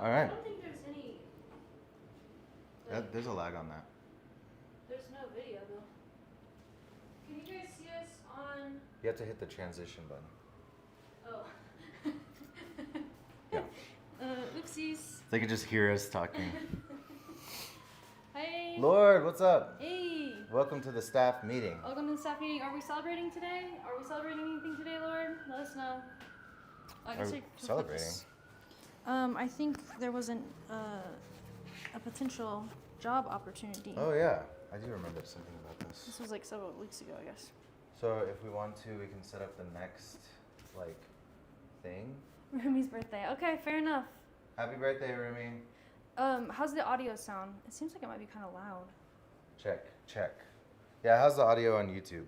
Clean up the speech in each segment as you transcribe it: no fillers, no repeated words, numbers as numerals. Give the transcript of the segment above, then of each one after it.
All right. I don't think there's any. There's a lag on that. There's no video though. Can you guys see us on? You have to hit the transition button. Oh. Yeah. Oopsies. They could just hear us talking. Hey. Lord, what's up? Hey. Welcome to the staff meeting. Welcome to the staff meeting. Are we celebrating today? Are we celebrating anything today, Lord? Let us know. I guess Are we we can celebrating? focus. I think there was a potential job opportunity. Oh yeah, I do remember something about this. This was like several weeks ago, I guess. So if we want to, we can set up the next thing. Rumi's birthday. Okay, fair enough. Happy birthday, Rumi. How's the audio sound? It seems like it might be kind of loud. Check. Yeah, how's the audio on YouTube?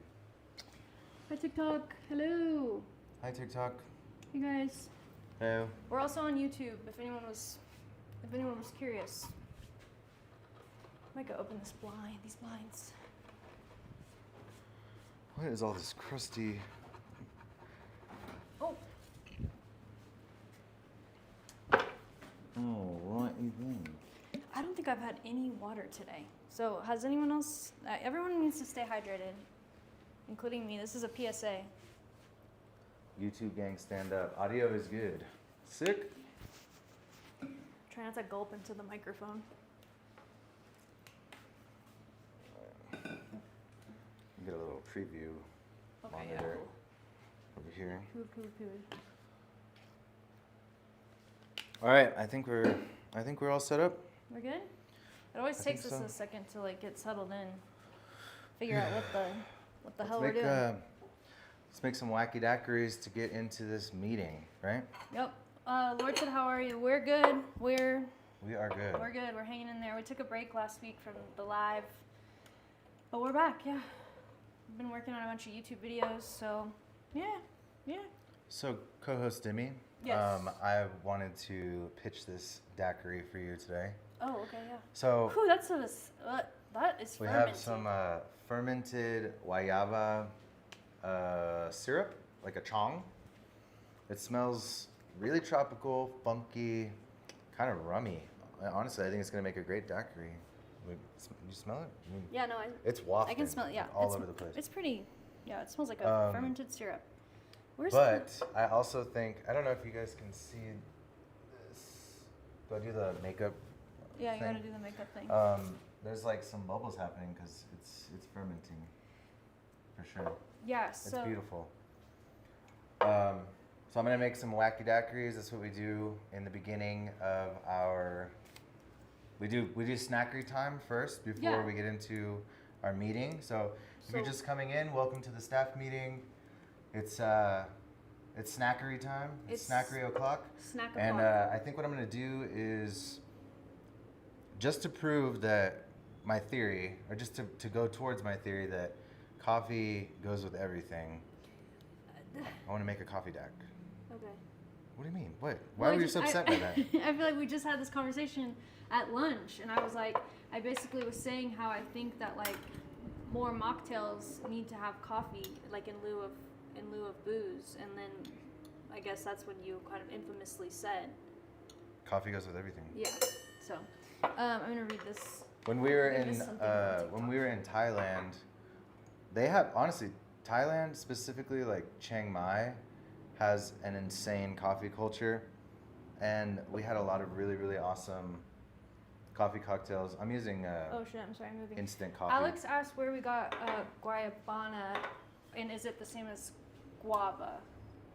Hi TikTok. Hello. Hi TikTok. Hey guys. Hello. We're also on YouTube. If anyone was curious. I might go open these blinds. What is all this crusty? Oh. Oh, right even. I don't think I've had any water today. So has anyone else? Everyone needs to stay hydrated, including me. This is a PSA. YouTube gang, stand up. Audio is good. Sick. Try not to gulp into the microphone. Get a little preview monitor over here. Cool. All right, I think we're all set up. We're good? It always takes us a second to get settled in, figure out what the hell we're doing. Let's make some wacky daiquiris to get into this meeting, right? Yep. Lord said, how are you? We're good. We are good. We're good. We're hanging in there. We took a break last week from the live, but we're back. Yeah. We've been working on a bunch of YouTube videos, so yeah. So, co-host Demi, Yes. I wanted to pitch this daiquiri for you today. Oh, okay, yeah. So, Whew, that is we fermented. have some fermented guayaba syrup, like a chong. It smells really tropical, funky, kind of rummy. Honestly, I think it's going to make a great daiquiri. Can you smell it? I mean, Yeah, no, it's wafting. I can smell it. Yeah, all over the place. It's pretty. Yeah, it smells like a fermented syrup. But I also think, I don't know if you guys can see this. Do I do the makeup Yeah, you thing? gotta do the makeup thing. There's some bubbles happening because it's fermenting, for sure. Yeah, It's so beautiful. So I'm gonna make some wacky daiquiris. That's what we do in the beginning of our. We do snackery time first before we get into our meeting. So if you're just coming in, welcome to the staff meeting. It's snackery time. It's snackery o'clock. Snack o'clock. And I think what I'm gonna do is just to prove that my theory, or just to go towards my theory that coffee goes with everything. I want to make a coffee deck. Okay. What do you mean? What? Why were you so upset by that? I feel like we just had this conversation at lunch, and I was like, I basically was saying how I think that more mocktails need to have coffee, in lieu of booze, and then I guess that's when you kind of infamously said. Coffee goes with everything. Yeah. So, I'm gonna read this. When we were in Thailand, they have honestly Thailand specifically Chiang Mai has an insane coffee culture, and we had a lot of really really awesome coffee cocktails. I'm using Oh shit! I'm sorry, I'm moving. instant coffee. Alex asked where we got guayabana, and is it the same as guava?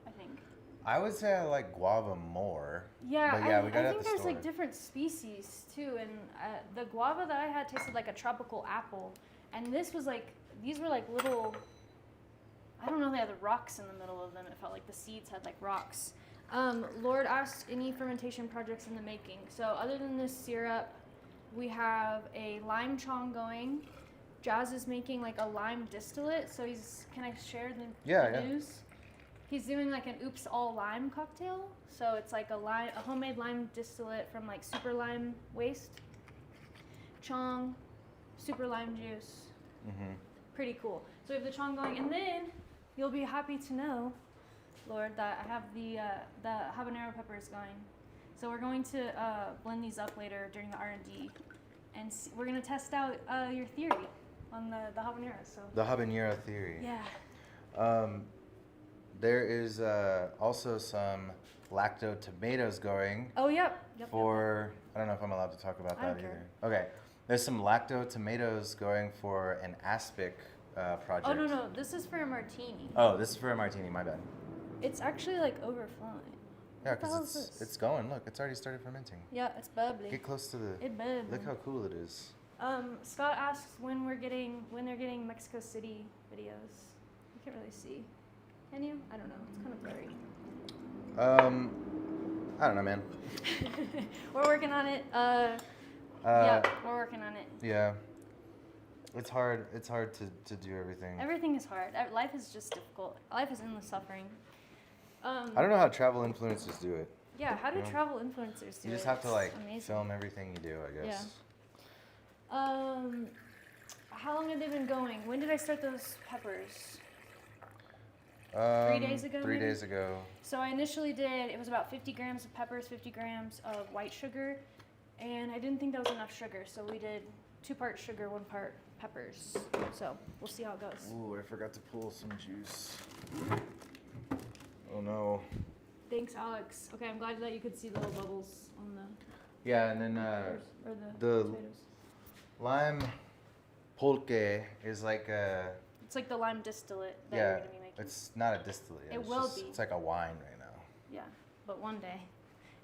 I think. I would say I like guava more. Yeah, but yeah, we got it I at think the there's store. different species too, and the guava that I had tasted like a tropical apple, and this was these were little. I don't know. They had the rocks in the middle of them. It felt like the seeds had rocks. Lord asked any fermentation projects in the making. So other than this syrup, we have a lime chong going. Jazz is making a lime distillate. So can I share the news? He's doing an oops all lime cocktail. So it's a homemade lime distillate from super lime waste. Chong, super lime juice. Mm-hmm. Pretty cool. So we have the chong going, and then you'll be happy to know, Lord, that I have the habanero peppers going. So we're going to blend these up later during the R&D, and we're gonna test out your theory on the habanero. So The habanero theory. yeah. There is also some lacto tomatoes going. Oh yep. For I don't know if I'm allowed to talk about I that don't either. care. Okay, there's some lacto tomatoes going for an aspic project. Oh no, this is for a martini. Oh, this is for a martini. My bad. It's actually like overflowing. Yeah, What the hell because is this? it's going. Look, it's already started fermenting. Yeah, it's bubbly. Get close to the. It bubbly. Look how cool it is. Scott asks when they're getting Mexico City videos. You can't really see. Can you? I don't know. It's kind of blurry. I don't know, man. We're working on it. Yeah, we're working on it. Yeah. It's hard. It's hard to do everything. Everything is hard. Life is just difficult. Life is endless suffering. I don't know how travel influencers do it. Yeah, how do You know? travel influencers do it? You just have to like It's amazing. film everything you do, I guess. How long have they been going? When did I start those peppers? 3 days ago, 3 maybe? days ago. So I initially did, it was about 50 grams of peppers, 50 grams of white sugar, and I didn't think that was enough sugar, so we did 2 parts sugar, 1 part peppers. So we'll see how it goes. Ooh, I forgot to pull some juice. Oh no. Thanks, Alex. Okay, I'm glad that you could see the little bubbles on the Yeah, and then peppers, or the the tomatoes. lime pulque is like a It's like the lime distillate that yeah. you're going to be making. It's not a distillate. It it's will just, be. It's like a wine right now. Yeah, but one day.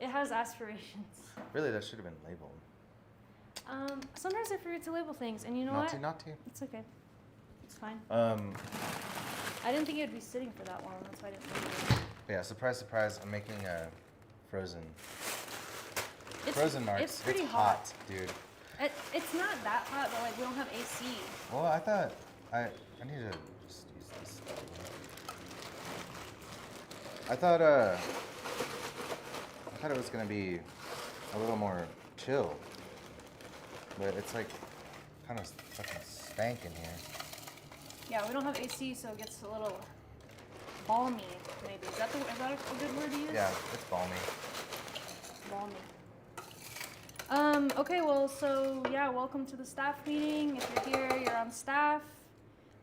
It has aspirations. Really, that should have been labeled. Sometimes I forget to label things, and you know Naughty, what? naughty. It's okay. It's fine. Um, I didn't think it would be sitting for that long. That's why I didn't label it. yeah. Surprise, surprise. I'm making a frozen. It's, Frozen marks. It's pretty hot, dude. It's not that hot, but like we don't have AC. Well, I thought I need to just use this. I thought it was gonna be a little more chill, but it's like kind of fucking stank in here. Yeah, we don't have AC, so it gets a little balmy. Maybe is that a good word to use? Yeah, it's balmy. Balmy. Okay, well, so yeah, welcome to the staff meeting. If you're here, you're on staff.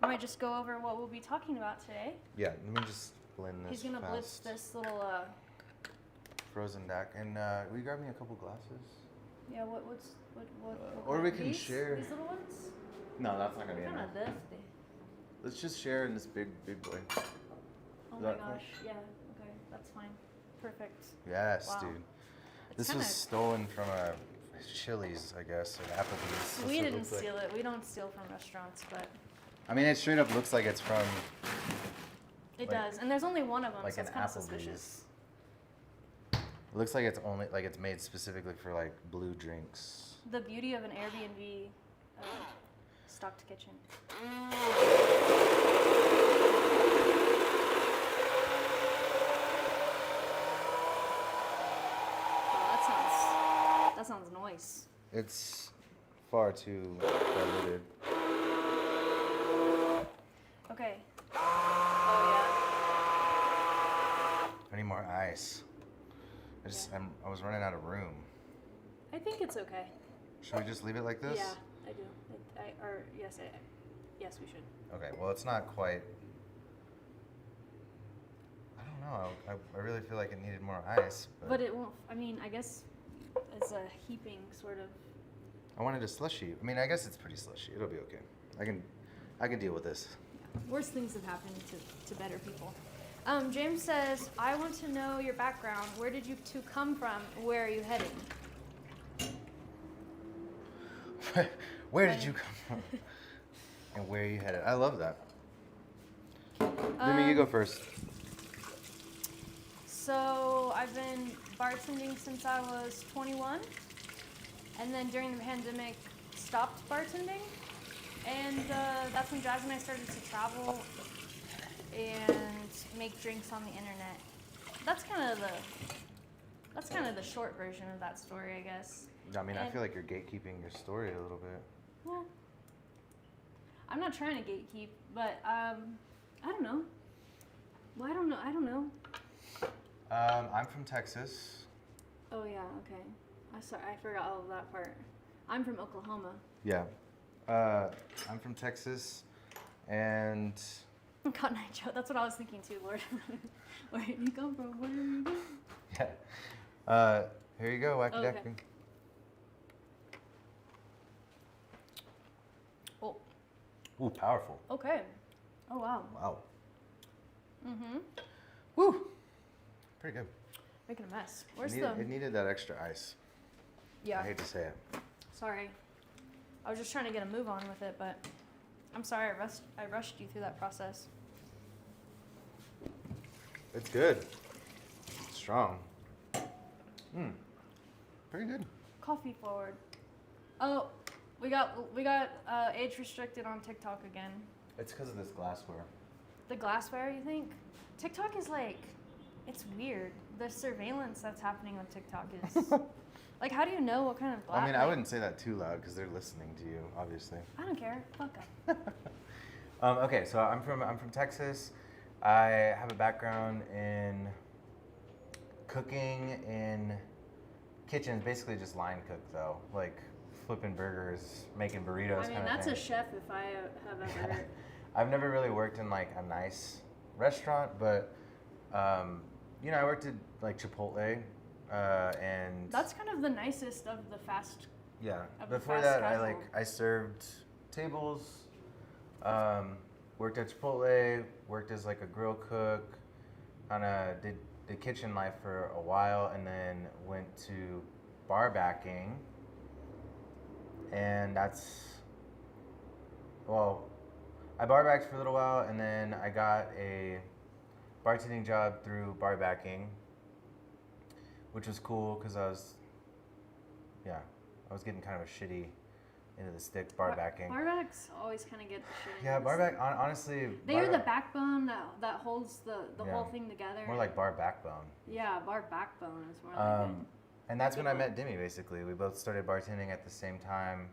I might just go over what we'll be talking about today. Yeah, let me just blend this. He's gonna fast. blitz this little Frozen DAC, and will you grab me a couple glasses? yeah, what Or we kind? can These? share. These little ones? No, that's not gonna be Kind enough. of thirsty. Let's just share in this big boy. Oh Is my that cool? gosh, yeah, okay, that's fine. Perfect. Yes, Wow. dude. It's This was stolen from a Chili's, I guess, or Applebee's. That's we what it didn't looks like. steal it. We don't steal from restaurants, but I mean, it straight up looks like it's from it Like- does. And there's only one of them, like so an it's kind of Applebee's. suspicious. It looks like it's only like it's made specifically for like blue drinks. The beauty of an Airbnb stocked kitchen. Wow, that sounds nice. It's far too diluted. Okay. Oh I need more ice. I was running out of room. yeah. I think it's okay. Should we just leave it like this? Yeah, I do. Yes, we should. Okay. Well, it's not quite. I don't know. I really feel like it needed more ice. But it won't. I mean, I guess it's a heaping sort of. I wanted a slushy. I mean, I guess it's pretty slushy. It'll be okay. I can deal with this. Worse things have happened to better people. James says, I want to know your background. Where did you two come from? Where are you heading? Where did you come from? And where are you headed? I love that. Mimi, you go first. So I've been bartending since I was 21. And then during the pandemic, stopped bartending. And that's when Jazz and I started to travel and make drinks on the internet. That's kind of the short version of that story, I guess. I mean, I And- feel like you're gatekeeping your story a little bit. Well, I'm not trying to gatekeep, but I don't know. Well, I don't know. I'm from Texas. Oh yeah, okay. I forgot all of that part. I'm from Oklahoma. Yeah. I'm from Texas, and Cotton Eye Joe. That's what I was thinking too, Lord. Where did you come from? Where did you go? yeah. Here you go, Wacky Okay. Dacky. Oh. Ooh, powerful. Okay. Oh wow. Wow. Mm-hmm. Woo. Pretty good. Making a mess. Where's It needed that extra ice. Yeah. I hate to say it. Sorry. I was just trying to get a move on with it, but I'm sorry I rushed you through that process. It's good. It's strong. Pretty good. Coffee forward. Oh, we got age restricted on TikTok again. It's because of this glassware. The glassware, you think? TikTok is like, it's weird. The surveillance that's happening on TikTok is like, how do you know what kind of glass? I mean, I wouldn't say that too loud because they're listening to you, obviously. I don't care. Fuck them. Okay, so I'm from Texas. I have a background in cooking in kitchens, basically just line cook though, like flipping burgers, making burritos. I mean, kind of that's thing. a chef if I have ever. I've never really worked in like a nice restaurant, but I worked at like Chipotle, and That's kind of the nicest of the fast. yeah. Of the Before fast that, casual. I served tables, worked at Chipotle, worked as like a grill cook, kind of did the kitchen life for a while, and then went to bar backing, and I bar backed for a little while, and then I got a bartending job through bar backing, which was cool because I was getting kind of a shitty into the stick bar backing. Bar backs always kind of get the shit. Yeah, bar back, honestly. They are the backbone that holds the whole thing together. More like bar backbone. Yeah, bar backbone is more like it. And that's when I met Demi, basically. We both started bartending at the same time.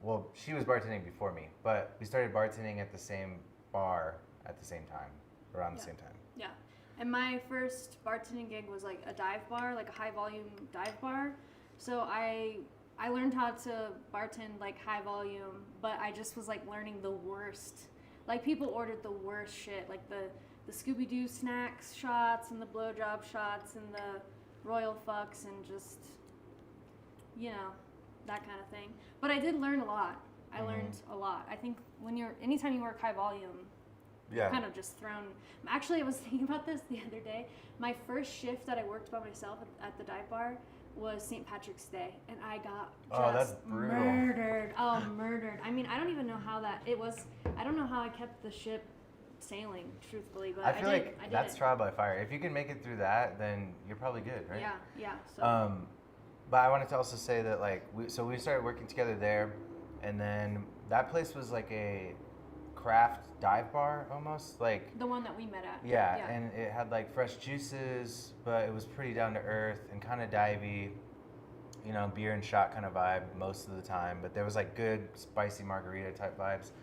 Well, she was bartending before me, but we started bartending at the same bar at the same time, around the same time. Yeah. And my first bartending gig was like a dive bar, like a high volume dive bar. So I learned how to bartend like high volume, but I just was like learning the worst. Like people ordered the worst shit, like the Scooby-Doo snacks shots and the blowjob shots and the royal fucks and just, that kind of thing. But I did learn a lot. I learned a lot. I think anytime you work high volume, you're kind of just thrown. Actually, I was thinking about this the other day. My first shift that I worked by myself at the dive bar was St. Patrick's Day, and I got that's just brutal. murdered. Oh, murdered. I mean, I don't even know how I don't know how I kept the ship sailing, truthfully, but I feel did. like I did that's it. trial by fire. If you can make it through that, then you're probably good, right? Yeah. So. But I wanted to also say that we started working together there, and then that place was like a craft dive bar almost, like The one that we met at. yeah, and it had like fresh juices, but it was pretty down to earth and kind of divey, beer and shot kind of vibe most of the time. But there was like good spicy margarita type vibes,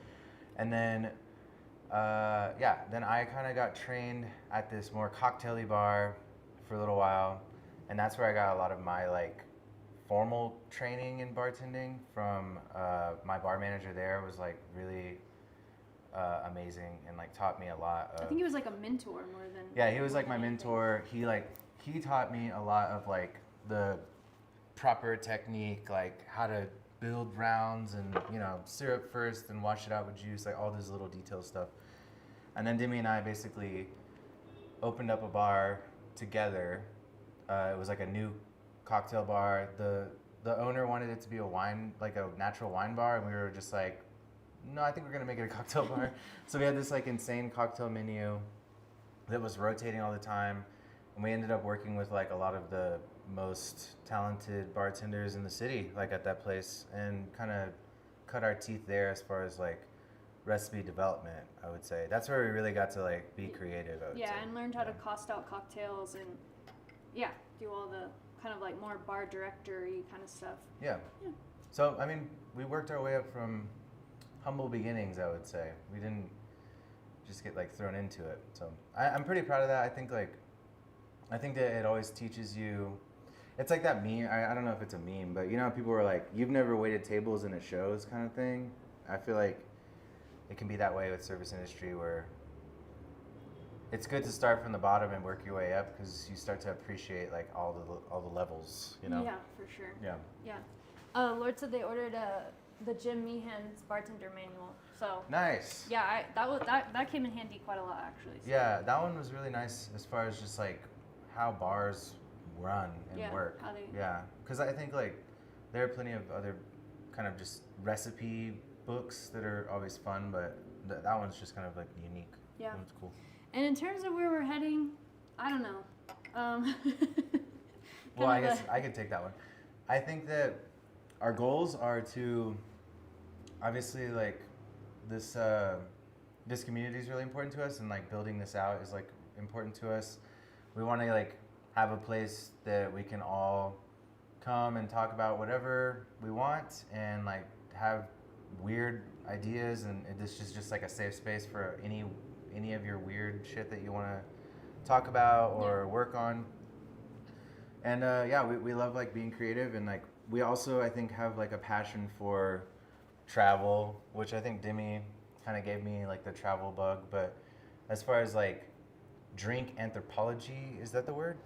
and then then I kind of got trained at this more cocktaily bar for a little while, and that's where I got a lot of my like formal training in bartending from my bar manager. There was like really amazing and like taught me a lot. I think he was like a mentor more than. Yeah, he was more like my than anything. mentor. He taught me a lot of like the proper technique, like how to build rounds and syrup first and wash it out with juice, like all this little detail stuff. And then Demi and I basically opened up a bar together. It was like a new cocktail bar. The owner wanted it to be like a natural wine bar, and we were just like, no, I think we're gonna make it a cocktail bar. So we had this like insane cocktail menu that was rotating all the time, and we ended up working with like a lot of the most talented bartenders in the city, like at that place, and kind of cut our teeth there as far as like recipe development. I would say that's where we really got to like be creative. I would say. And learned how to cost out cocktails and do all the kind of like more bar directory kind of stuff. Yeah. So I mean, we worked our way up from humble beginnings, I would say. We didn't just get like thrown into it. So I'm pretty proud of that. I think that it always teaches you, It's like that meme. I don't know if it's a meme, but you know how people were like, "You've never waited tables and it shows," kind of thing. I feel like it can be that way with service industry, where it's good to start from the bottom and work your way up because you start to appreciate like all the levels. You know. Yeah, for sure. Yeah. Yeah. Lord said they ordered the Jim Meehan's bartender manual. So Nice. yeah, that came in handy quite a lot actually. So. Yeah, that one was really nice as far as just like how bars run and work. How they, Yeah, because I think like there are plenty of other kind of just recipe books that are always fun, but that one's just kind of like unique. Yeah, it's cool. And in terms of where we're heading, I don't know. Well, I guess I could take that one. I think that our goals are to obviously like this this community is really important to us, and like building this out is like important to us. We want to like have a place that we can all come and talk about whatever we want and like have weird ideas, and this is just like a safe space for any of your weird shit that you want to talk about or work on. And we love like being creative, and like we also I think have like a passion for travel, which I think Demi kind of gave me like the travel bug. But as far as like drink anthropology, is that the word?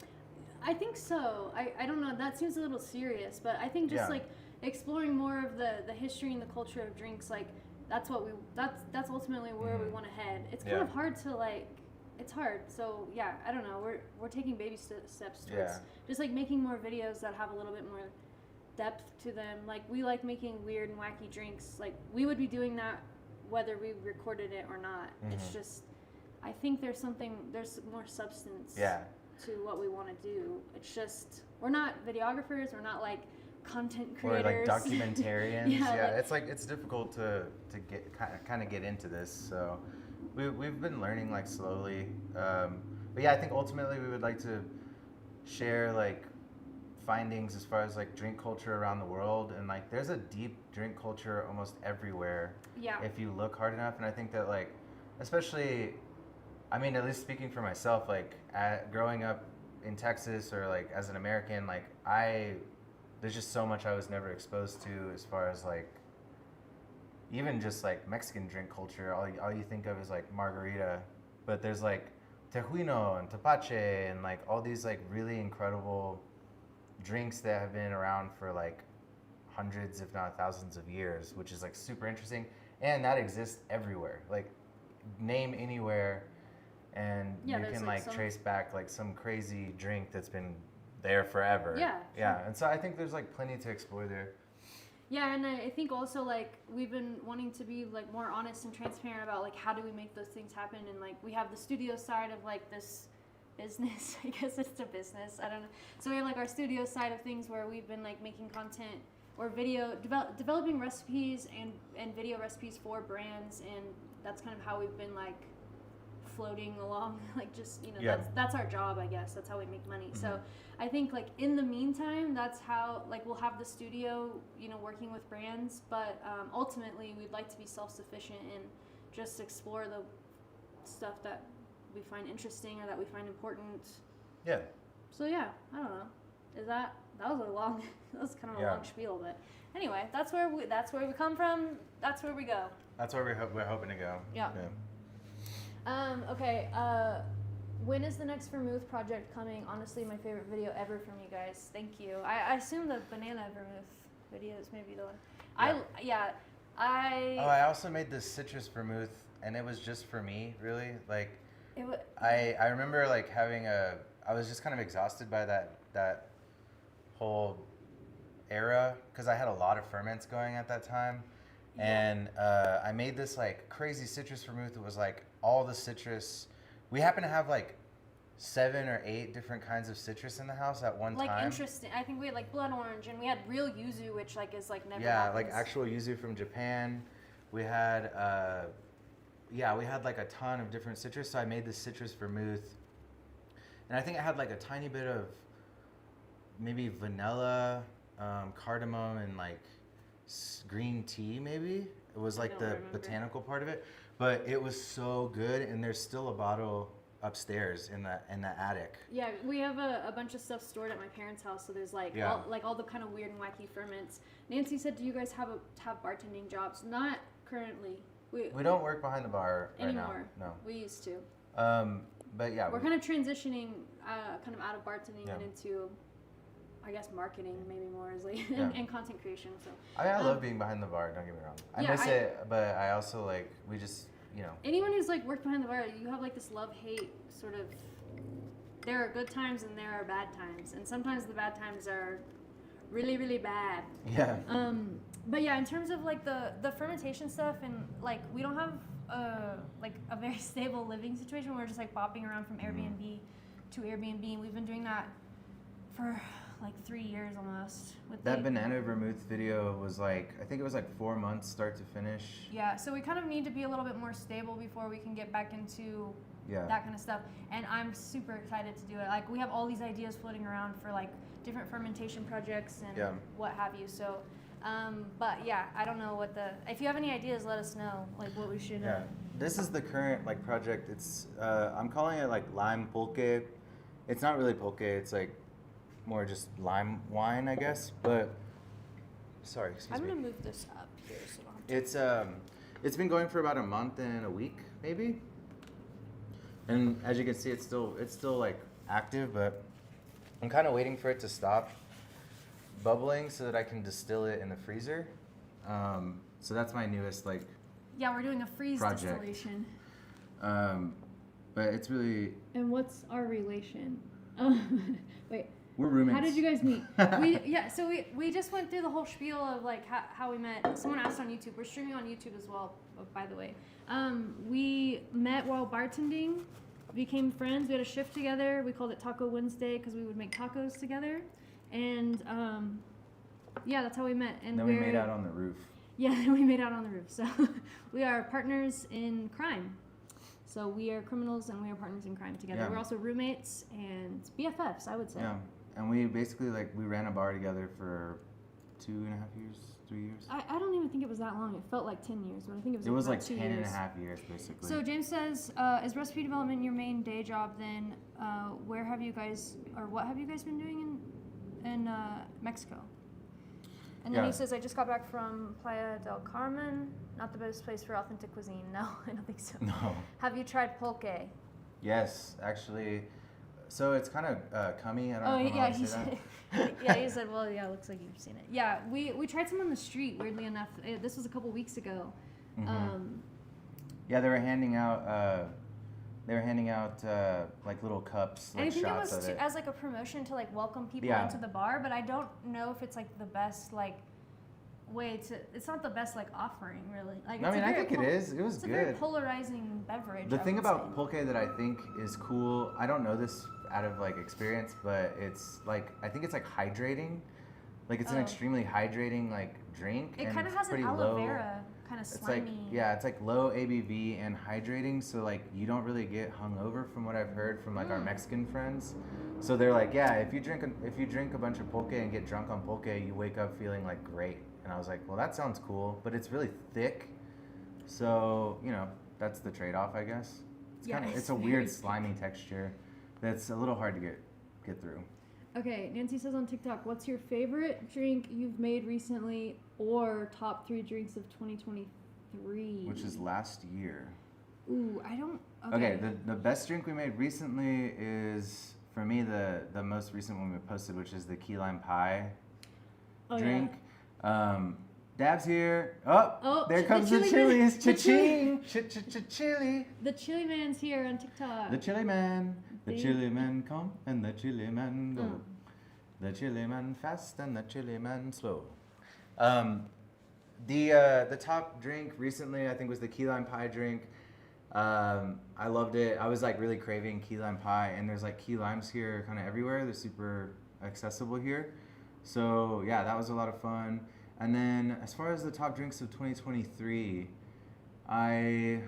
I think so. I don't know. That seems a little serious, but I think just like exploring more of the history and the culture of drinks, like that's ultimately where we want to head. It's kind of hard to like. It's hard. So yeah, I don't know. We're taking baby steps towards just like making more videos that have a little bit more depth to them. Like we like making weird and wacky drinks. Like we would be doing that whether we recorded it or not. It's just I think there's more substance to what we want to do. It's just we're not videographers, we're not like content creators or like documentarians. yeah, it's difficult to get kind of get into this. So we've been learning like slowly. But yeah, I think ultimately we would like to share like findings as far as like drink culture around the world, and like there's a deep drink culture almost everywhere if you look hard enough. And I think that like especially I mean, at least speaking for myself, like growing up in Texas or like as an American, like there's just so much I was never exposed to as far as like even just like Mexican drink culture. All you think of is like margarita, but there's like tejuino and tepache and like all these like really incredible drinks that have been around for like hundreds, if not thousands of years, which is like super interesting, and that exists everywhere. Like name anywhere. And you can like trace back like some crazy drink that's been there forever. Yeah. And so I think there's like plenty to explore there. Yeah, and I think also like we've been wanting to be like more honest and transparent about like how do we make those things happen, and like we have the studio side of like this business. I guess it's a business. I don't know. So we have like our studio side of things where we've been like making content or video developing recipes and video recipes for brands, and that's kind of how we've been like floating along, like just that's our job, I guess. That's how we make money. So I think like in the meantime, that's how like we'll have the studio working with brands, but ultimately we'd like to be self-sufficient and just explore the stuff that we find interesting or that we find important. So yeah, I don't know, that was kind of a long spiel, but anyway, that's where we come from, that's where we go, that's where we're hoping to go. Okay, when is the next Vermouth project coming? Honestly, my favorite video ever from you guys. Thank you. I assume the banana Vermouth video is maybe the one. I also made this citrus Vermouth, and it was just for me, really. Like, I remember like I was just kind of exhausted by that whole era, because I had a lot of ferments going at that time. And I made this like crazy citrus vermouth. It was like all the citrus. We happen to have like 7 or 8 different kinds of citrus in the house at one time. Like interesting. I think we had like blood orange, and we had real yuzu, which like is like never. Yeah, happens. like actual yuzu from Japan. We had we had like a ton of different citrus. So I made this citrus vermouth, and I think I had like a tiny bit of maybe vanilla, cardamom, and like green tea, maybe. It was like the botanical part of it, but it was so good. And there's still a bottle upstairs in the attic. Yeah, we have a bunch of stuff stored at my parents' house, so there's like all the kind of weird and wacky ferments. Nancy said, "Do you guys have bartending jobs?" Not currently. We don't work behind the bar anymore. Right now. No. We used to. But yeah, we're kind of transitioning, kind of out of bartending and into, I guess, marketing maybe more as like and content creation. So I love being behind the bar. Don't get me wrong. I miss it, but I also like we just anyone who's like worked behind the bar, you have like this love-hate sort of. There are good times and there are bad times, and sometimes the bad times are really, really bad. Yeah. But yeah, in terms of like the fermentation stuff, and like we don't have like a very stable living situation. We're just like bopping around from Airbnb to Airbnb. We've been doing that for like 3 years almost. With that banana vermouth video was like, I think it was like 4 months start to finish. Yeah, so we kind of need to be a little bit more stable before we can get back into that kind of stuff. And I'm super excited to do it. Like we have all these ideas floating around for like different fermentation projects and what have you. So, but yeah, I don't know if you have any ideas, let us know, like what we should. Yeah, this is the current like project. It's, I'm calling it like lime pulque. It's not really pulque, it's like more just lime wine, I guess. But, sorry, excuse me. I'm gonna move this up here so I don't have to. It's been going for about a month and a week, maybe. And as you can see, it's still like active, but I'm kind of waiting for it to stop bubbling so that I can distill it in the freezer. So that's my newest like. Yeah, we're doing a freeze project. Distillation. But it's really. And what's our relation? Wait. We're roommates. How did you guys meet? So we just went through the whole spiel of like how we met. Someone asked on YouTube. We're streaming on YouTube as well, by the way. We met while bartending, became friends. We had a shift together. We called it Taco Wednesday because we would make tacos together. And that's how we met. And then we made out on the roof. Yeah, we made out on the roof. So we are partners in crime. So we are criminals and we are partners in crime together. Yeah. We're also roommates and BFFs, I would say. Yeah, and we basically we ran a bar together for 2.5 years, 3 years. I don't even think it was that long. It felt like 10 years, but I think it was. It was like 2 10 years. And a half years, basically. So James says, "Is recipe development your main day job? Then, what have you guys been doing in Mexico?" And then he says, "I just got back from Playa del Carmen. Not the best place for authentic cuisine. No, I don't think so. No. Have you tried pulque?" Yes, actually. So it's kind of cummy. I don't know how to say that. Yeah, he said, "Well, yeah, it looks like you've seen it." Yeah, we tried some on the street. Weirdly enough, this was a couple weeks ago. Mm-hmm. Yeah, they were handing out. Like little cups, like and I think shots it was of it. as like a promotion to like welcome people into the bar, but I don't know if it's like the best like way to. It's not the best like offering really. Like I mean, I think it is. It was it's good. It's a very polarizing beverage. The thing about pulque that I think is cool, I don't know this out of like experience, but it's like I think it's like hydrating. Like it's an extremely hydrating like drink. It kind of has an aloe vera kind of slimy. It's like low ABV and hydrating, so like you don't really get hungover from what I've heard from like our Mexican friends. So they're like, yeah, if you drink a bunch of pulque and get drunk on pulque, you wake up feeling like great. And I was like, well, that sounds cool, but it's really thick. So that's the trade-off, I guess. It's a weird slimy texture that's a little hard to get through. Okay, Nancy says on TikTok, what's your favorite drink you've made recently or top 3 drinks of 2023? Which is last year. Ooh, I don't... Okay, the best drink we made recently is, for me, the most recent one we posted, which is the key lime pie drink. Yeah. Dab's here. Oh, there comes the chilies. Cha-ching. Chili. The chili man's here on TikTok. The chili man. The chili man come and the chili man go. The chili man fast and the chili man slow. The top drink recently, I think, was the key lime pie drink. I loved it. I was like really craving key lime pie, and there's like key limes here kind of everywhere. They're super accessible here. So yeah, that was a lot of fun. And then as far as the top drinks of 2023, I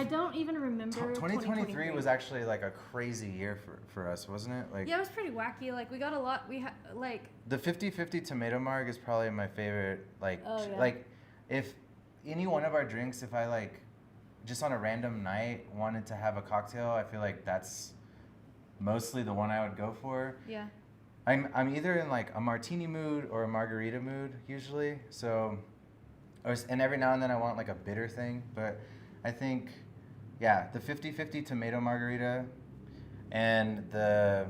don't even remember. 2023 was actually like a crazy year for us, wasn't it? Like, yeah, it was pretty wacky. Like we got a lot. We had like the 50-50 tomato marg is probably my favorite. Like, oh, yeah. like if any one of our drinks, if I like just on a random night wanted to have a cocktail, I feel like that's mostly the one I would go for. Yeah. I'm either in like a martini mood or a margarita mood usually. So, and every now and then I want like a bitter thing. But I think, yeah, the 50-50 tomato margarita and the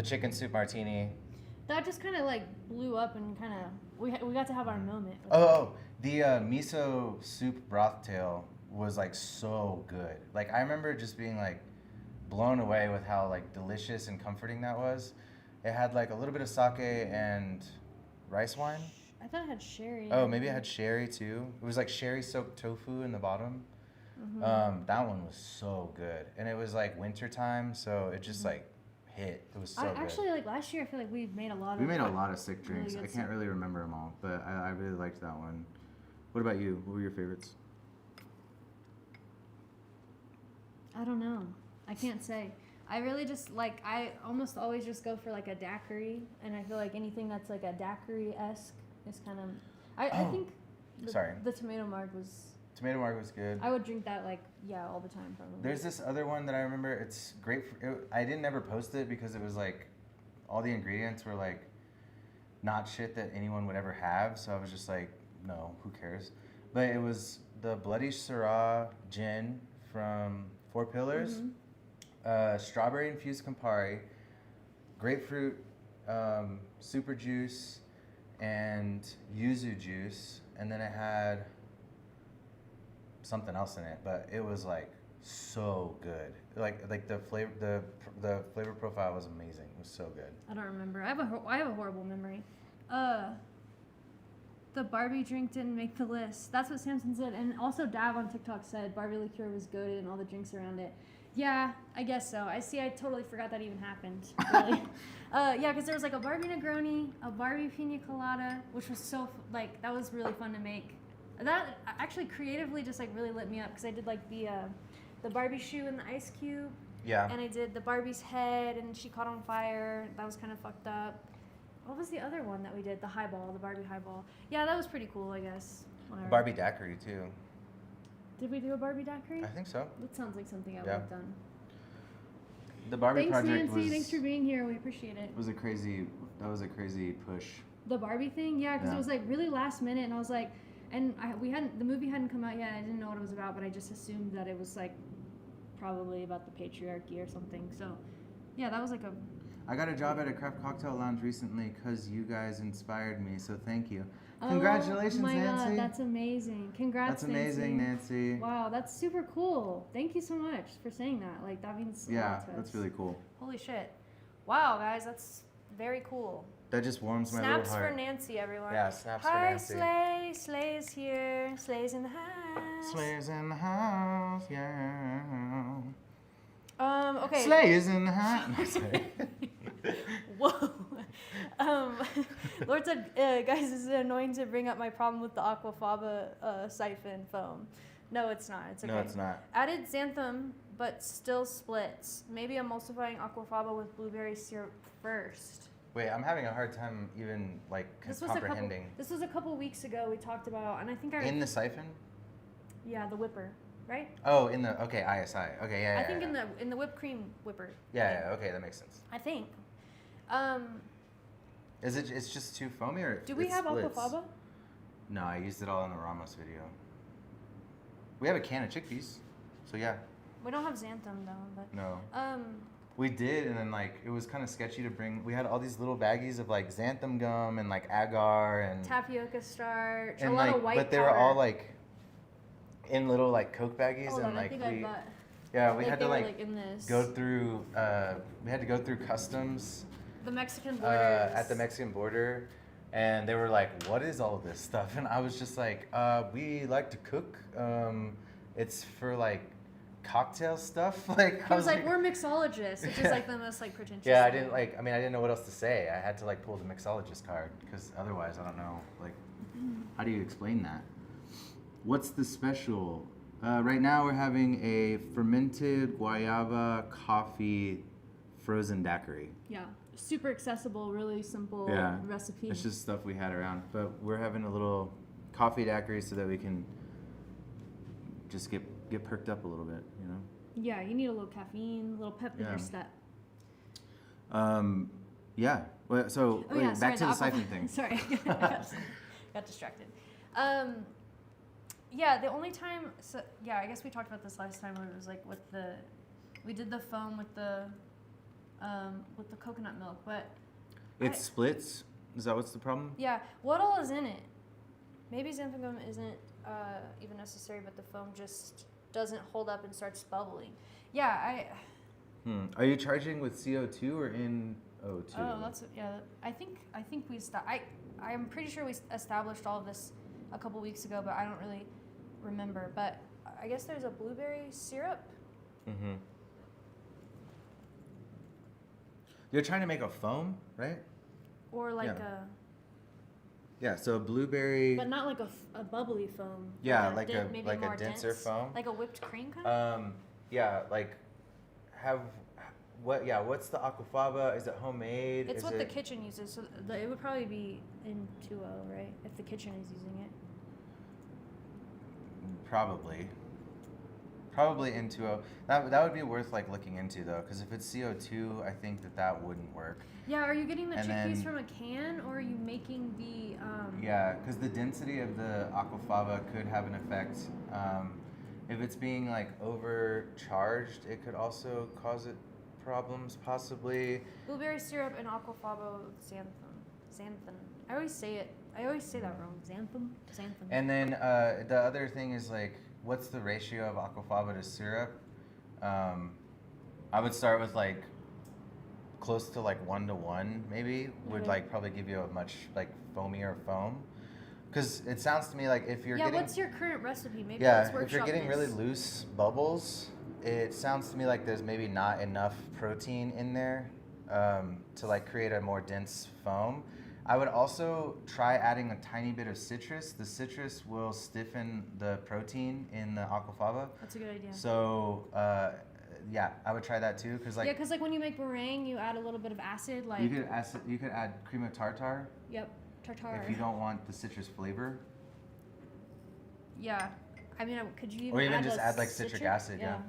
chicken soup martini. That just kind of like blew up and kind of we got to have our moment. The miso soup broth tail was like so good. Like I remember just being like blown away with how like delicious and comforting that was. It had like a little bit of sake and rice wine. I thought it had sherry. Oh, maybe it had sherry too. It was like sherry soaked tofu in the bottom. Mm-hmm. That one was so good, and it was like winter time, so it just like hit. It was so good. Actually, like last year, I feel like we made a lot of sick drinks. Really I can't really remember them all, but I really liked that one. What about you? What were your favorites? I don't know. I can't say. I really just like, I almost always just go for like a daiquiri, and I feel like anything that's like a daiquiri-esque is kind of, I think the tomato marg was... Tomato marg was good. I would drink that like, yeah, all the time probably. There's this other one that I remember. It's great. I didn't ever post it because it was like, all the ingredients were like, not shit that anyone would ever have. So I was just like, no, who cares? But it was the Bloody Syrah gin from Four Pillars, strawberry infused Campari, grapefruit super juice, and yuzu juice, and then it had something else in it, but it was like so good. Like the flavor profile was amazing. It was so good. I don't remember. I have a horrible memory. The Barbie drink didn't make the list. That's what Samson said, and also Dav on TikTok said Barbie liqueur was goated and all the drinks around it. Yeah, I guess so. I totally forgot that even happened. Really. Yeah, because there was like a Barbie Negroni, a Barbie Pina Colada, which was that was really fun to make. That actually creatively just like really lit me up because I did like the Barbie shoe and the ice cube. Yeah. And I did the Barbie's head and she caught on fire. That was kind of fucked up. What was the other one that we did? The highball, the Barbie highball. Yeah, that was pretty cool, I guess. Whatever. Barbie daiquiri too. Did we do a Barbie daiquiri? I think so. That sounds like something I would have done. The Barbie project Nancy. was. Thanks for being here. We appreciate it. That was a crazy push. The Barbie thing, yeah, because it was like really last minute, and I was like, the movie hadn't come out yet. I didn't know what it was about, but I just assumed that it was like probably about the patriarchy or something. So, yeah, that was like I got a job at a craft cocktail lounge recently because you guys inspired me. So thank you. Congratulations, Nancy. Oh my God, that's amazing. Congrats, Nancy. That's amazing, Nancy. Wow, that's super cool. Thank you so much for saying that. Like, that means a lot to us. That's really cool. Holy shit. Wow, guys, that's very cool. That just warms my snaps little heart. For Nancy, everyone. Yeah, snaps for Nancy. Hi, Slay. Slay is here. Slay's in the house. Slay's in the house, yeah. Okay. Slay is in the house. No, sorry. Whoa. Lord said, guys, is it annoying to bring up my problem with the aquafaba siphon foam? No, it's not. It's okay. No, it's not. Added xanthan, but still splits. Maybe emulsifying aquafaba with blueberry syrup first. Wait, I'm having a hard time even like comprehending. This was a couple weeks ago we talked about, and I think in the siphon? Yeah, the whipper, right? Oh, ISI. Okay, yeah. I think in the whipped cream whipper. Yeah, okay, that makes sense. I think. It's just too foamy or do we have aquafaba? No, I used it all in the Ramos video. We have a can of chickpeas, so yeah. We don't have xanthan though, but no. We did, and then like it was kind of sketchy to bring. We had all these little baggies of like xanthan gum and like agar and tapioca starch, and a lot of white but they were all like in little like Coke baggies. Hold and on, like I think we had to like in this. go through. We had to go through customs. The Mexican border. At the Mexican border, and they were like, "What is all this stuff?" And I was just like, "We like to cook. It's for like." Cocktail stuff. Like I was like, we're mixologists, which is like the most like pretentious. Yeah, I didn't know what else to say. I had to like pull the mixologist card because otherwise I don't know. Like, how do you explain that? What's the special? Right now we're having a fermented guayaba coffee frozen daiquiri. Yeah, super accessible, really simple recipe. It's just stuff we had around, but we're having a little coffee daiquiris so that we can just get perked up a little bit, you know? Yeah, you need a little caffeine, a little pep in your step. Yeah. Well, so back to the siphon thing. Sorry, got distracted. Yeah, the only time. So yeah, I guess we talked about this last time. Where it was like we did the foam with the coconut milk, but it splits. Is that what's the problem? Yeah. What all is in it? Maybe xanthan gum isn't even necessary, but the foam just doesn't hold up and starts bubbling. Yeah, Are you charging with CO2 or NO2? Oh, that's I think we I'm pretty sure we established all of this a couple weeks ago, but I don't really remember. But I guess there's a blueberry syrup. Mm-hmm. You're trying to make a foam, right? Or like Yeah, so blueberry. But not like a bubbly foam. Yeah, like a denser foam. Like a whipped cream kind of? Yeah, like what's the aquafaba? Is it homemade? It's what the kitchen uses, so it would probably be in 2.0, right? If the kitchen is using it. Probably in 2.0. That would be worth like looking into though, because if it's CO2, I think that wouldn't work. Yeah, are you getting the chickpeas from a can, or are you making the? Yeah, because the density of the aquafaba could have an effect. If it's being like overcharged, it could also cause it problems, possibly. Blueberry syrup and aquafaba with xanthan. I always say that wrong. Xanthan. And then the other thing is like, what's the ratio of aquafaba to syrup? I would start with like close to like 1-to-1 maybe, would like probably give you a much like foamier foam. Because it sounds to me like if you're getting... what's your current recipe? Maybe let's workshop if you're getting this. really loose bubbles, it sounds to me like there's maybe not enough protein in there to like create a more dense foam. I would also try adding a tiny bit of citrus. The citrus will stiffen the protein in the aquafaba. That's a good idea. So, yeah, I would try that too, because like when you make meringue, you add a little bit of acid, like you could add cream of tartar. Yep, tartar. If you don't want the citrus flavor. Yeah, I mean, could you or even add just add like citric acid? Yeah.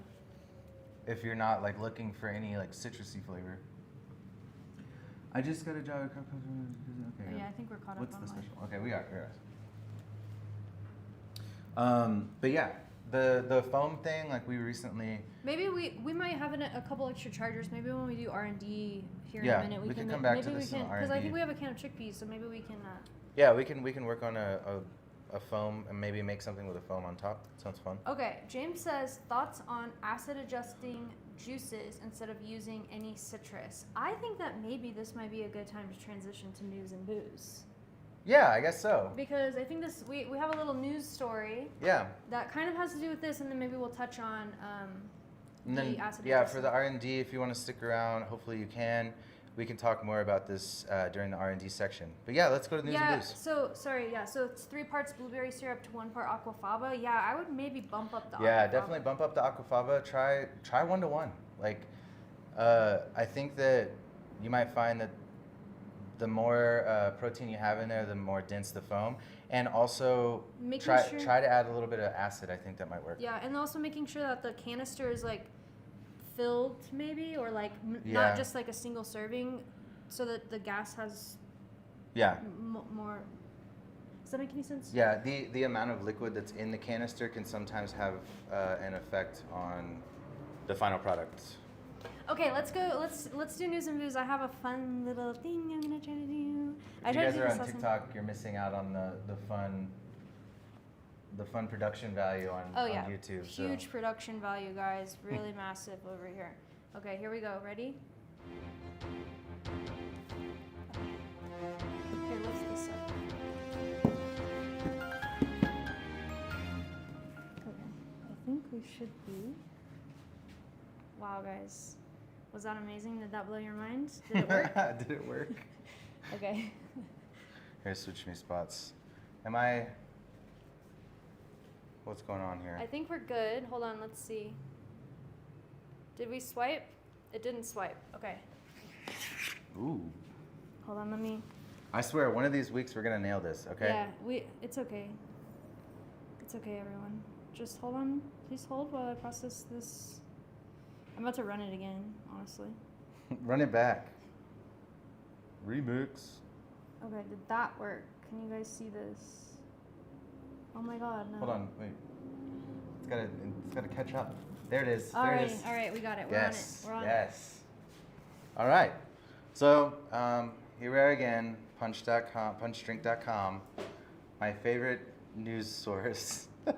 If you're not like looking for any like citrusy flavor. I just got a job at okay. Oh, yeah, I think we're caught What's up. What's the online. special? Okay, we are. But yeah, the foam thing, like we recently. Maybe we might have a couple extra chargers. Maybe when we do R&D here in Yeah, a minute, we can come back to this in because I R&D. think we have a can of chickpeas, so maybe we can. Yeah, we can work on a foam and maybe make something with a foam on top. Sounds fun. Okay, James says thoughts on acid adjusting juices instead of using any citrus. I think that maybe this might be a good time to transition to news and booze. Yeah, I guess so. Because I think we have a little news story. Yeah. That kind of has to do with this, and then maybe we'll touch on and then, the acid yeah, adjusting. for the R&D, if you want to stick around, hopefully you can. We can talk more about this during the R&D section. But yeah, let's go to news and booze. So it's 3 parts blueberry syrup to 1 part aquafaba. Yeah, I would maybe bump up the Yeah, aquafaba. definitely bump up the aquafaba. Try 1-to-1. Like, I think that you might find that the more protein you have in there, the more dense the foam. And also try to add a little bit of acid. I think that might work. Yeah, and also making sure that the canister is like filled maybe, or like not just like a single serving, so that the gas has more. Does that make any sense? Yeah, the amount of liquid that's in the canister can sometimes have an effect on the final product. Okay, let's go. Let's do news and booze. I have a fun little thing I'm gonna try to do. If you guys are on TikTok, you're missing out on the fun production value on YouTube. Huge production value, guys. Really massive over here. Okay, here we go. Ready? Here, lift this up. Okay, I think we should be. Wow, guys. Was that amazing? Did that blow your mind? Did it work? Did it work? Okay. Here, switch me spots. What's going on here? I think we're good. Hold on, let's see. Did we swipe? It didn't swipe. Okay. Ooh. Hold on, let me. I swear, one of these weeks we're gonna nail this. Okay. Yeah, it's okay. It's okay, everyone. Just hold on. Please hold while I process this. I'm about to run it again, honestly. Run it back. Remix. Okay, did that work? Can you guys see this? Oh my god, no. Hold on, wait. It's gotta catch up. There it is. All there right, it is. all right, we got it. Yes. We're on it. Yes. All right. So here we are again. Punchdrink.com. My favorite news source. I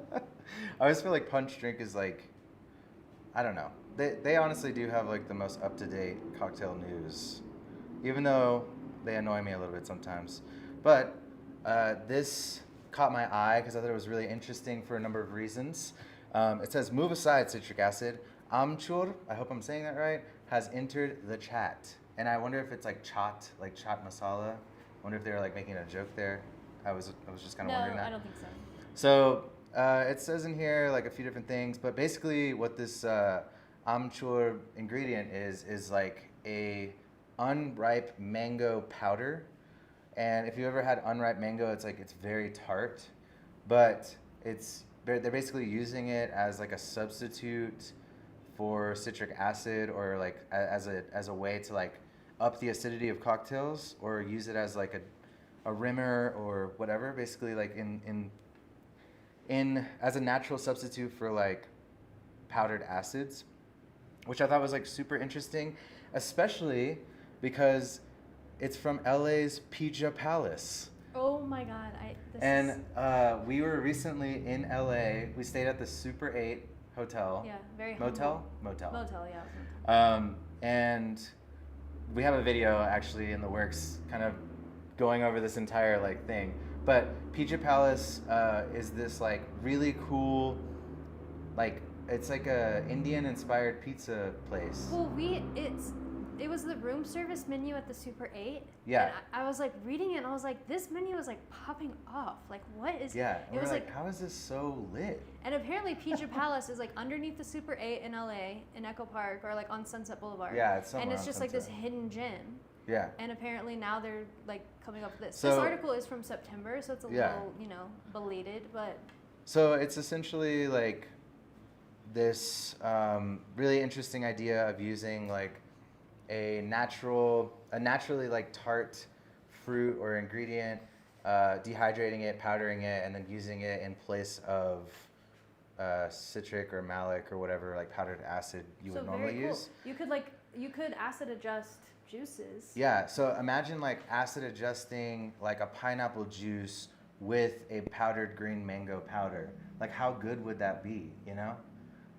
always feel like Punch Drink is like, I don't know. They honestly do have like the most up-to-date cocktail news, even though they annoy me a little bit sometimes. But this caught my eye because I thought it was really interesting for a number of reasons. It says, move aside citric acid. Amchur, I hope I'm saying that right, has entered the chat. And I wonder if it's like chaat masala. I wonder if they were like making a joke there. I was just kind of wondering that. No, I don't think so. So it says in here like a few different things, but basically what this amchur ingredient is like a unripe mango powder. And if you ever had unripe mango, it's very tart, but they're basically using it as like a substitute for citric acid, or like as a way to like up the acidity of cocktails, or use it as like a rimmer or whatever, basically like in as a natural substitute for like powdered acids, which I thought was like super interesting, especially because it's from LA's Pizza Palace. Oh my god, We were recently in LA. We stayed at the Super 8 hotel. Yeah, very Motel? humble. Motel, yeah. And we have a video actually in the works, kind of going over this entire like thing. But Pizza Palace is this like really cool, like it's like a Indian inspired pizza place. Well, it was the room service menu at the Super 8. Yeah. And I was like reading it and I was like, this menu is like popping off. Like, what is Yeah. It was like, how is this so lit? And apparently Pizza Palace is like underneath the Super 8 in LA, in Echo Park, or like on Sunset Boulevard. Yeah, it's somewhere And it's on just like this Sunset. hidden gem. Yeah. And apparently now they're like coming up with this. So, this article is from September, so it's a yeah. little, belated, but. So it's essentially like this really interesting idea of using like a naturally like tart fruit or ingredient, dehydrating it, powdering it, and then using it in place of citric or malic or whatever like powdered acid you would normally use. You could acid adjust juices. Yeah, so imagine like acid adjusting like a pineapple juice with a powdered green mango powder. Like how good would that be, you know?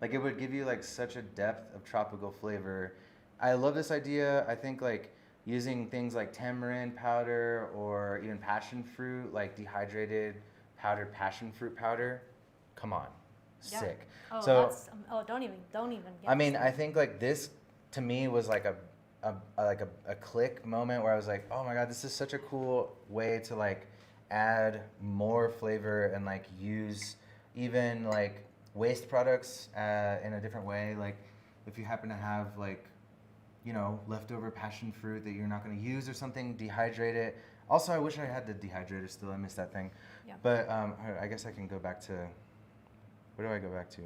Like it would give you like such a depth of tropical flavor. I love this idea. I think like using things like tamarind powder or even passion fruit, like dehydrated powdered passion fruit powder. Come on. Yeah. Sick. Oh, so don't even get I mean, me I think like this to me was like a click moment where I was like, oh my god, this is such a cool way to like add more flavor and like use even like waste products in a different way. Like if you happen to have like, leftover passion fruit that you're not going to use or something, dehydrate it. Also, I wish I had the dehydrator still. I missed that thing. Yeah. But I guess I can go back to, where do I go back to?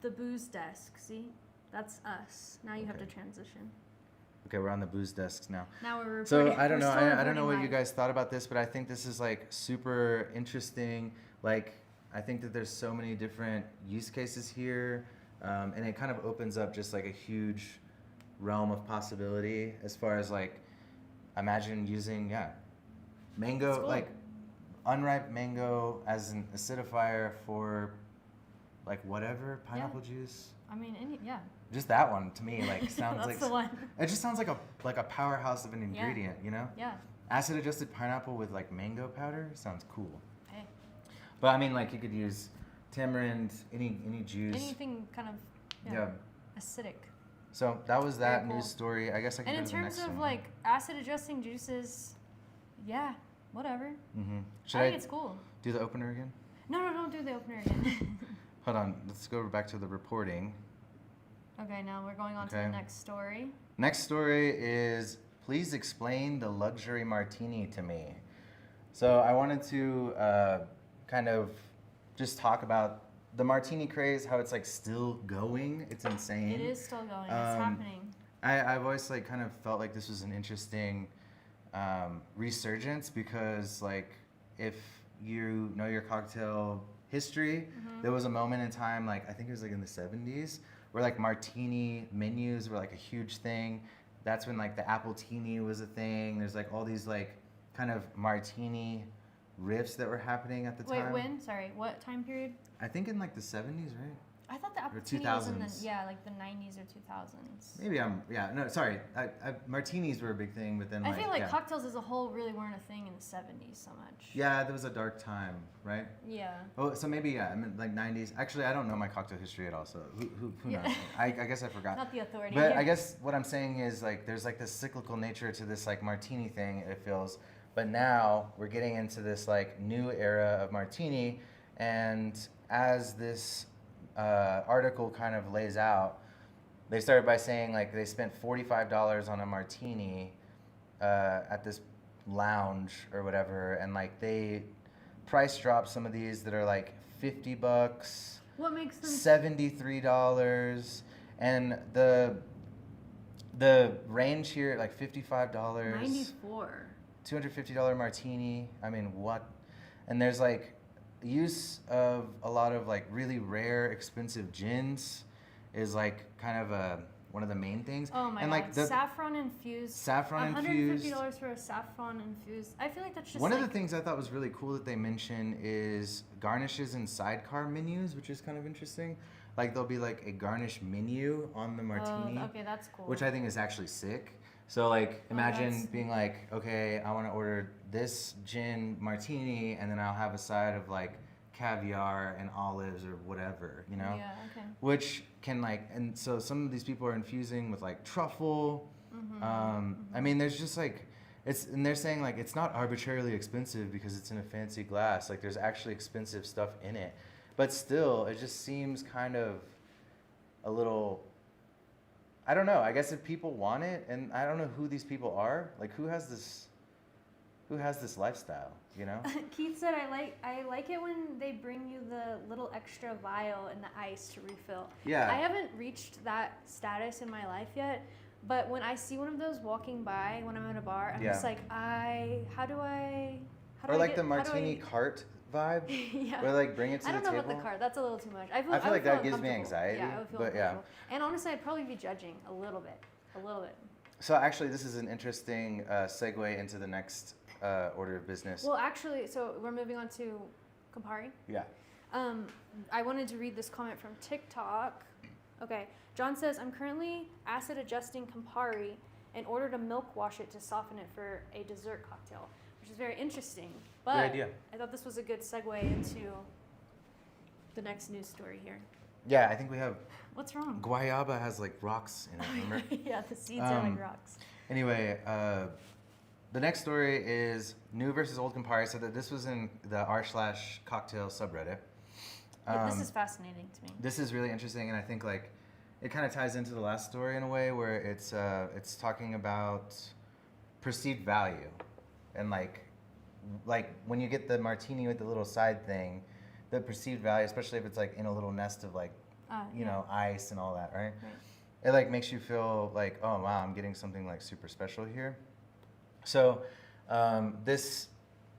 The booze desk. See, that's us. Now you have to transition. Okay, we're on the booze desks now. Now we're reporting. So I don't know. We're still I don't know what reporting you live. guys thought about this, but I think this is like super interesting. Like I think that there's so many different use cases here, and it kind of opens up just like a huge realm of possibility as far as like imagine using mango, cool. like unripe mango as an acidifier for like whatever pineapple juice. I mean, Just that one to me like sounds That's like the one. it just sounds like a powerhouse of an ingredient, you know? Yeah. Acid adjusted pineapple with like mango powder sounds cool. Hey. But I mean, like you could use tamarind, any juice. Anything kind of acidic. So that was that Very cool. news story. I guess I can And go in to the terms next of one. like acid adjusting juices, yeah, whatever. Should I I think it's cool. do the opener again? No, don't do the opener again. Hold on, let's go back to the reporting. Okay, now we're going on to Okay. the next story. Next story is please explain the luxury martini to me. So I wanted to kind of just talk about the martini craze, how it's like still going. It's insane. It is still going. It's happening. I've always like kind of felt like this was an interesting resurgence because like if you know your cocktail history, there was a moment in time, like I think it was like in the 70s, where like martini menus were like a huge thing. That's when like the appletini was a thing. There's like all these like kind of martini riffs that were happening at the time. Wait, when? Sorry, what time period? I think in like the 70s, right? I thought the Or appletini was in the 2000s. like the 90s or 2000s. Maybe no, sorry. Martinis were a big thing, but then I feel like yeah. cocktails as a whole really weren't a thing in the 70s so much. Yeah, there was a dark time, right? Yeah. Oh, so maybe I mean like 90s. Actually, I don't know my cocktail history at all, so who Yeah. knows? I guess I forgot. Not the authority. But here. I guess what I'm saying is like there's like this cyclical nature to this like martini thing, it feels. But now we're getting into this like new era of martini, and as this article kind of lays out, they started by saying like they spent $45 on a martini at this lounge or whatever, and like they price drop some of these that are like $50, What makes them $73, and the range here like $55, 94? $250 martini. I mean, what? And there's like use of a lot of like really rare, expensive gins is like kind of one of the main things. Oh my and god! like the saffron infused. saffron infused. $150 for a saffron infused. I feel like that's just One like, of the things I thought was really cool that they mention is garnishes and sidecar menus, which is kind of interesting. Like there'll be like a garnish menu on the martini, okay, that's cool. which I think is actually sick. So like imagine that's- being like, okay, I want to order this gin martini, and then I'll have a side of like caviar and olives or whatever, you know? Yeah. Okay. Which can like, and so some of these people are infusing with like truffle. I mean, there's just like, and they're saying like it's not arbitrarily expensive because it's in a fancy glass. Like there's actually expensive stuff in it, but still, it just seems kind of a little. I don't know. I guess if people want it, and I don't know who these people are. Like who has this lifestyle, you know? Keith said, I like it when they bring you the little extra vial and the ice to refill. Yeah. I haven't reached that status in my life yet, but when I see one of those walking by when I'm at a bar, I'm just like, how do I Or like get- the how do martini cart vibe, Yeah. where like bring it to I the don't know table. about the card. That's a little too much. I feel like would that feel gives me uncomfortable. anxiety, Yeah, I would feel but yeah. uncomfortable. And honestly, I'd probably be judging a little bit. So actually, this is an interesting segue into the next order of business. Well, actually, so we're moving on to Campari. Yeah. I wanted to read this comment from TikTok. Okay, John says, I'm currently acid adjusting Campari and ordered a milk wash it to soften it for a dessert cocktail, which is very interesting. But Good idea. I thought this was a good segue into the next news story here. Yeah, I think we have What's wrong? guayaba has like rocks in it. Remember? Yeah, the seeds are like rocks. Anyway, the next story is new versus old Campari. So that this was in the r/cocktail subreddit. Yeah, this is fascinating to me. This is really interesting, and I think like it kind of ties into the last story in a way where it's talking about perceived value, and like when you get the martini with the little side thing, the perceived value, especially if it's like in a little nest of like you know ice and all that, right? It like makes you feel like, oh wow, I'm getting something like super special here. So this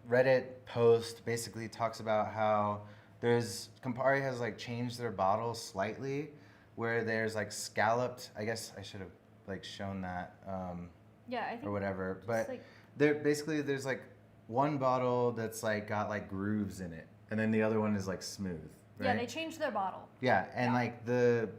Reddit post basically talks about how Campari has like changed their bottle slightly, where there's like scalloped. I guess I should have like shown that Yeah, I think or whatever. just, But like, there's like one bottle that's like got like grooves in it, and then the other one is like smooth. Right? yeah, they changed their bottle. Yeah, and like the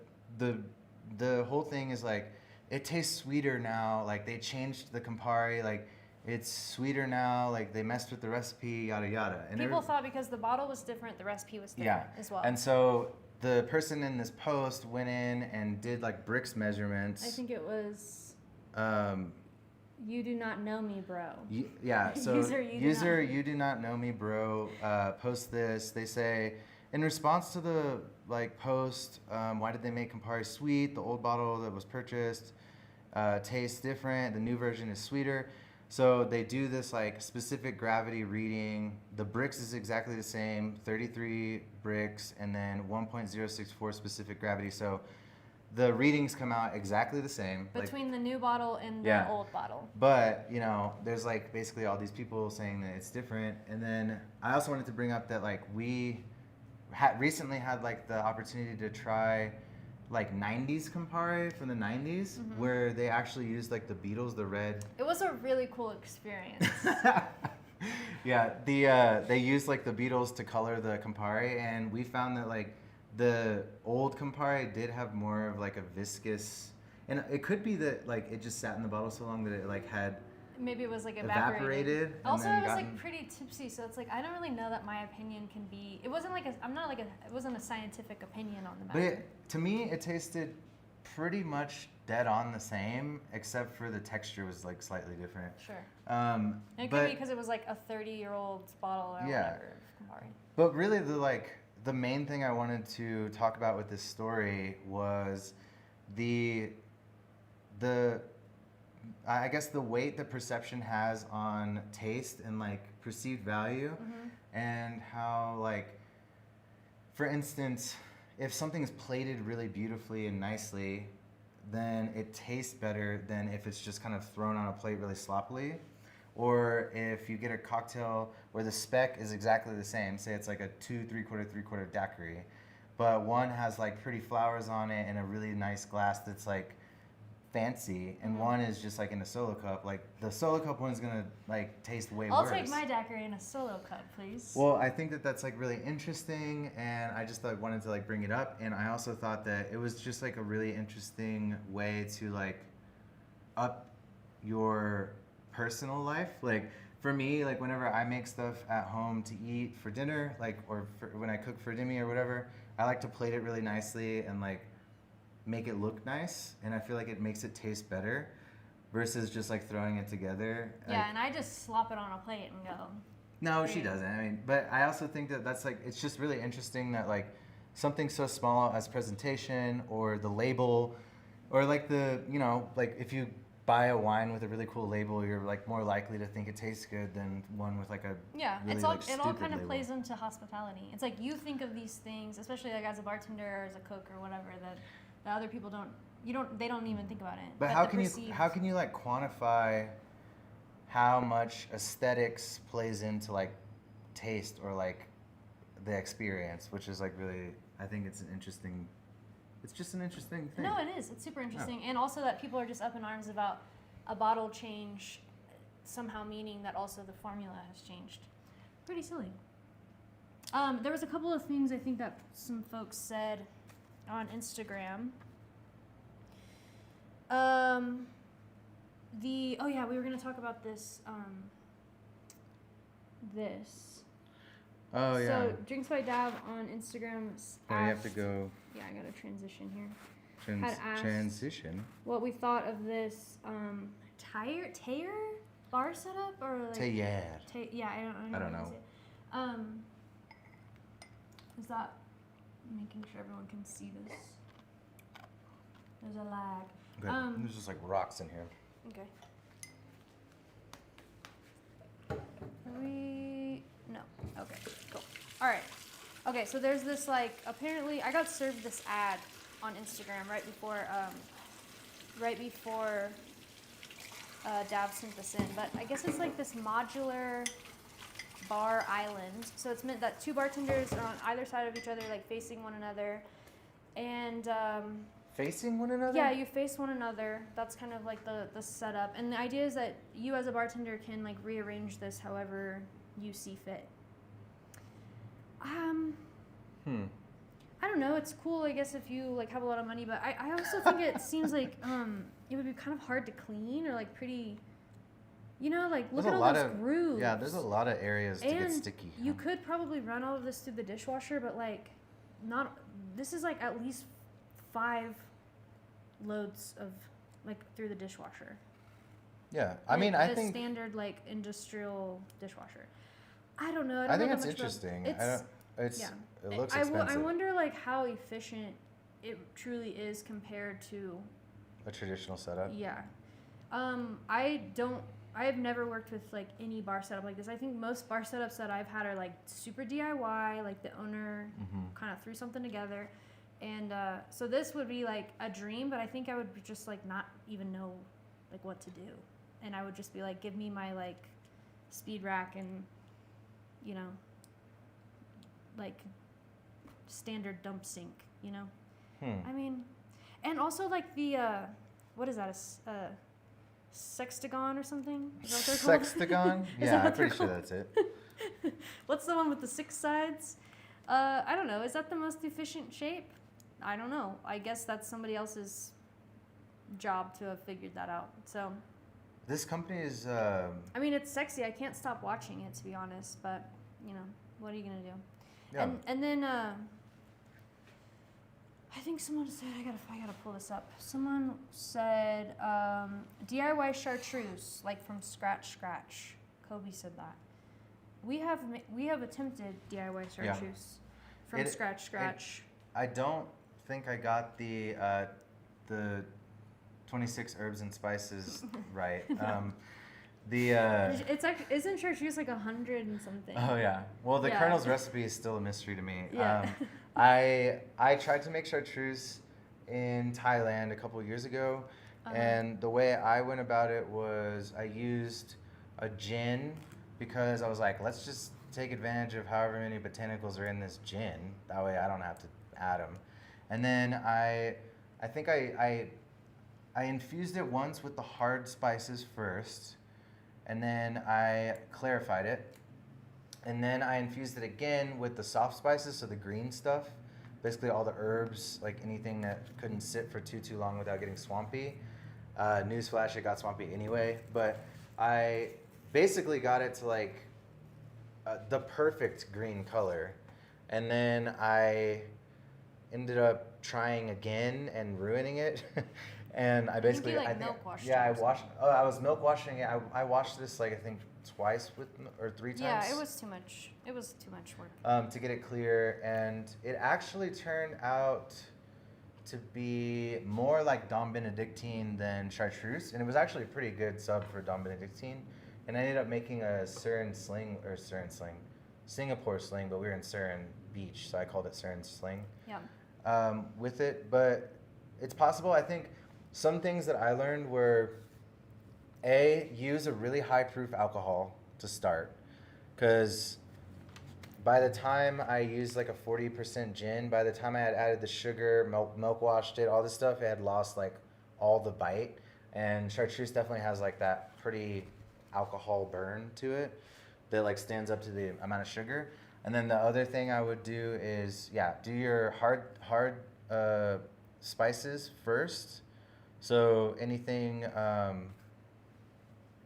whole thing is like it tastes sweeter now. Like they changed the Campari, like it's sweeter now. Like they messed with the recipe, yada yada. And People thought because the bottle was different, the recipe was different as well. And so the person in this post went in and did like bricks measurements. I think it was Um, You do not know me, bro. Yeah, so User, you do not know me, bro. Post this. They say, in response to the like post, why did they make Campari sweet? The old bottle that was purchased tastes different. The new version is sweeter. So they do this like specific gravity reading. The bricks is exactly the same, 33 bricks, and then 1.064 specific gravity. So the readings come out exactly the same. Between the new bottle and the Yeah. old bottle. But, you know, there's like basically all these people saying that it's different. And then I also wanted to bring up that like we recently had like the opportunity to try like 90s Campari from the 90s where they actually used like the Beatles, the red. It was a really cool experience. Yeah, they used like the Beatles to color the Campari, and we found that like the old Campari did have more of like a viscous, and it could be that like it just sat in the bottle so long that it like had Maybe it was like evaporated. And Also, then I was like pretty tipsy, so it's like I don't really know that my opinion can be. It wasn't like it wasn't a scientific opinion on the matter. But to me, it tasted pretty much dead on the same, except for the texture was like slightly different. Sure. And it could be because it was like a 30-year-old bottle or whatever of Campari. But really, the main thing I wanted to talk about with this story was the I guess the weight that perception has on taste and like perceived value, and how like, for instance, if something's plated really beautifully and nicely, then it tastes better than if it's just kind of thrown on a plate really sloppily. Or if you get a cocktail where the spec is exactly the same, say it's like a 2 3/4 daiquiri, but one has like pretty flowers on it and a really nice glass that's like fancy, and one is just like in a solo cup. Like the solo cup one's gonna like taste way worse. I'll take my daiquiri in a solo cup, please. Well, I think that that's like really interesting, and I just like wanted to like bring it up. And I also thought that it was just like a really interesting way to like up your personal life. Like for me, like whenever I make stuff at home to eat for dinner, like or when I cook for Demi or whatever, I like to plate it really nicely and like make it look nice, and I feel like it makes it taste better versus just like throwing it together. Yeah, like, and I just slop it on a plate and go. no, she doesn't. I mean, but I also think that that's like, it's just really interesting that like something so small as presentation or the label, or like the, you know, like if you buy a wine with a really cool label, you're like more likely to think it tastes good than one with like a really, it all stupid kind of label. plays into hospitality. It's like you think of these things, especially like as a bartender or as a cook or whatever, that other people they don't even think about it. But how can you like quantify how much aesthetics plays into like taste or like the experience, which is like really, I think it's just an interesting thing. No, it is. It's super interesting. And also that people are just up in arms about a bottle change somehow meaning that also the formula has changed. Pretty silly. There was a couple of things I think that some folks said on Instagram. We were going to talk about this. Oh yeah. So Drinks by Dav on Instagram. Oh, you have to go. Yeah, I got a transition here. Transition. What we thought of this Tayer bar setup or like Tayer. Yeah, I don't know. Is that making sure everyone can see this? There's a lag. Okay. There's just like rocks in here. Okay. No. Okay. Cool. All right. Okay. So there's this like apparently I got served this ad on Instagram right before Dav sent this in, but I guess it's like this modular bar island. So it's meant that two bartenders are on either side of each other, like facing one another, and facing one another? yeah, you face one another. That's kind of like the setup. And the idea is that you as a bartender can like rearrange this however you see fit. I don't know. It's cool, I guess, if you like have a lot of money, but I also think it seems like it would be kind of hard to clean or like pretty, you know, like look at all those grooves. Yeah, there's a lot of areas to get sticky. You could probably run all of this through the dishwasher, but like this is like at least 5 loads of like through the dishwasher. Yeah, I mean, I think standard like industrial dishwasher. I don't know. I think it's interesting. It looks expensive. I wonder like how efficient it truly is compared to a traditional setup. Yeah. I don't I have never worked with like any bar setup like this. I think most bar setups that I've had are like super DIY, like the owner kind of threw something together. And so this would be like a dream, but I think I would just like not even know like what to do. And I would just be like, give me my like speed rack and, you know, like standard dump sink, you know? I mean, and also like the, what is that, a sextagon or something? Is that what they're called? Sextagon? Yeah, I'm pretty sure that's it. What's the one with the 6 sides? I don't know. Is that the most efficient shape? I don't know. I guess that's somebody else's job to have figured that out. So. This company is. I mean, it's sexy. I can't stop watching it, to be honest. But you know, what are you gonna do? Yeah. And then I think someone said I gotta pull this up. Someone said DIY chartreuse, like from scratch. Kobe said that. We have attempted DIY chartreuse from scratch. I don't think I got the 26 herbs and spices right. It's like, isn't chartreuse like 100 and something? Oh yeah. Well, the Colonel's recipe is still a mystery to me. Yeah. I tried to make chartreuse in Thailand a couple of years ago, and the way I went about it was I used a gin because I was like, let's just take advantage of however many botanicals are in this gin. That way I don't have to add them. And then I think I infused it once with the hard spices first, and then I clarified it. And then I infused it again with the soft spices, so the green stuff, basically all the herbs, like anything that couldn't sit for too long without getting swampy. Newsflash, it got swampy anyway, but I basically got it to like the perfect green color. And then I ended up trying again and ruining it. And I basically, milk washed I was milk washing it. I washed this like I think twice or 3 times. Yeah, it was too much. It was too much work. To get it clear, and it actually turned out to be more like Dom Benedictine than chartreuse, and it was actually a pretty good sub for Dom Benedictine. And I ended up making a Singapore sling, but we were in Surin Beach, so I called it Surin Sling. Yeah. With it, but it's possible. I think some things that I learned were use a really high proof alcohol to start, because by the time I used like a 40% gin, by the time I had added the sugar, milk washed it, all this stuff, it had lost like all the bite. And chartreuse definitely has like that pretty alcohol burn to it that like stands up to the amount of sugar. And then the other thing I would do is do your hard spices first. So anything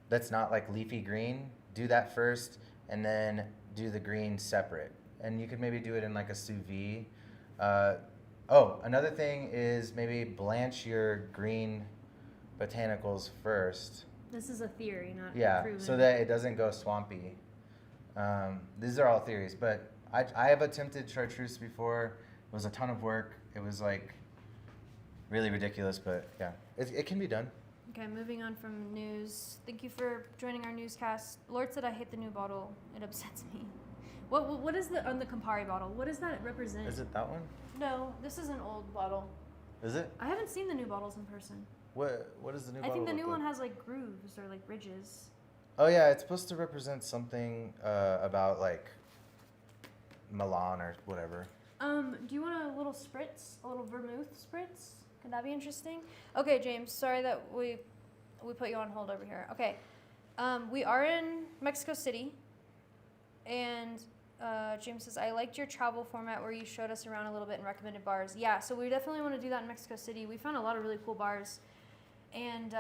that's not like leafy green, do that first, and then do the green separate. And you could maybe do it in like a sous vide. Another thing is maybe blanch your green botanicals first. This is a theory, not proven. So that it doesn't go swampy. These are all theories, but I have attempted chartreuse before. It was a ton of work. It was like really ridiculous, but yeah, it can be done. Okay, moving on from news. Thank you for joining our newscast. Lord said I hate the new bottle. It upsets me. What is on the Campari bottle? What does that represent? Is it that one? No, this is an old bottle. Is it? I haven't seen the new bottles in person. What is the new bottle? I think the new look one like? has like grooves or like ridges. Oh yeah, it's supposed to represent something about like Milan or whatever. Do you want a little spritz? A little vermouth spritz? Could that be interesting? Okay, James, sorry that we put you on hold over here. Okay. We are in Mexico City, and James says, I liked your travel format where you showed us around a little bit and recommended bars. Yeah, so we definitely want to do that in Mexico City. We found a lot of really cool bars. And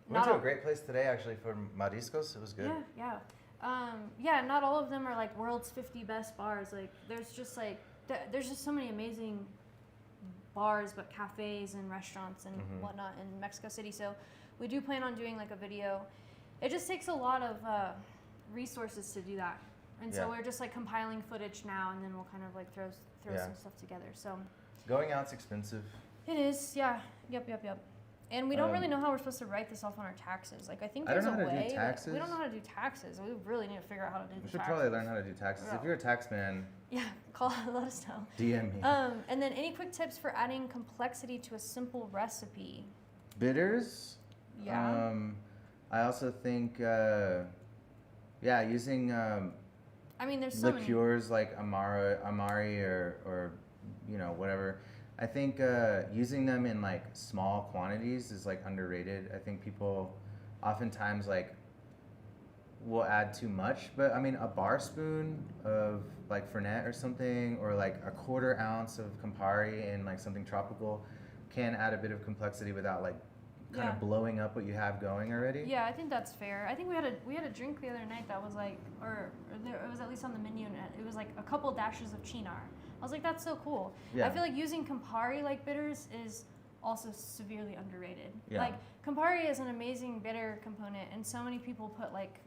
we went to a great place today, actually, for mariscos. It was good. Yeah, not all of them are like world's 50 best bars. Like, there's just so many amazing bars, but cafes and restaurants and whatnot in Mexico City. So we do plan on doing like a video. It just takes a lot of resources to do that. And so we're just like compiling footage now, and then we'll kind of like throw some stuff together. So going out's expensive. it is, yeah. Yep. And we don't really know how we're supposed to write this off on our taxes. Like, I think I don't there's know a how to do way. taxes. We don't know how to do taxes. We really need to figure out how to do the We should taxes. probably learn how to do taxes. Yeah. If you're a tax man, Yeah, let us know. DM me. And then any quick tips for adding complexity to a simple recipe? Bitters. Yeah. I also think, using I mean, there's so many. liqueurs like Amari or whatever. I think using them in like small quantities is like underrated. I think people oftentimes like will add too much, but I mean a bar spoon of like Fernet or something, or like a 1/4 ounce of Campari and like something tropical can add a bit of complexity without like kind of blowing up what you have going already. Yeah, I think that's fair. I think we had a drink the other night that was like, it was at least on the menu, and it was like a couple dashes of Chinar. I was like, that's so cool. Yeah. I feel like using Campari like bitters is also severely underrated. Yeah. Like, Campari is an amazing bitter component, and so many people put, like,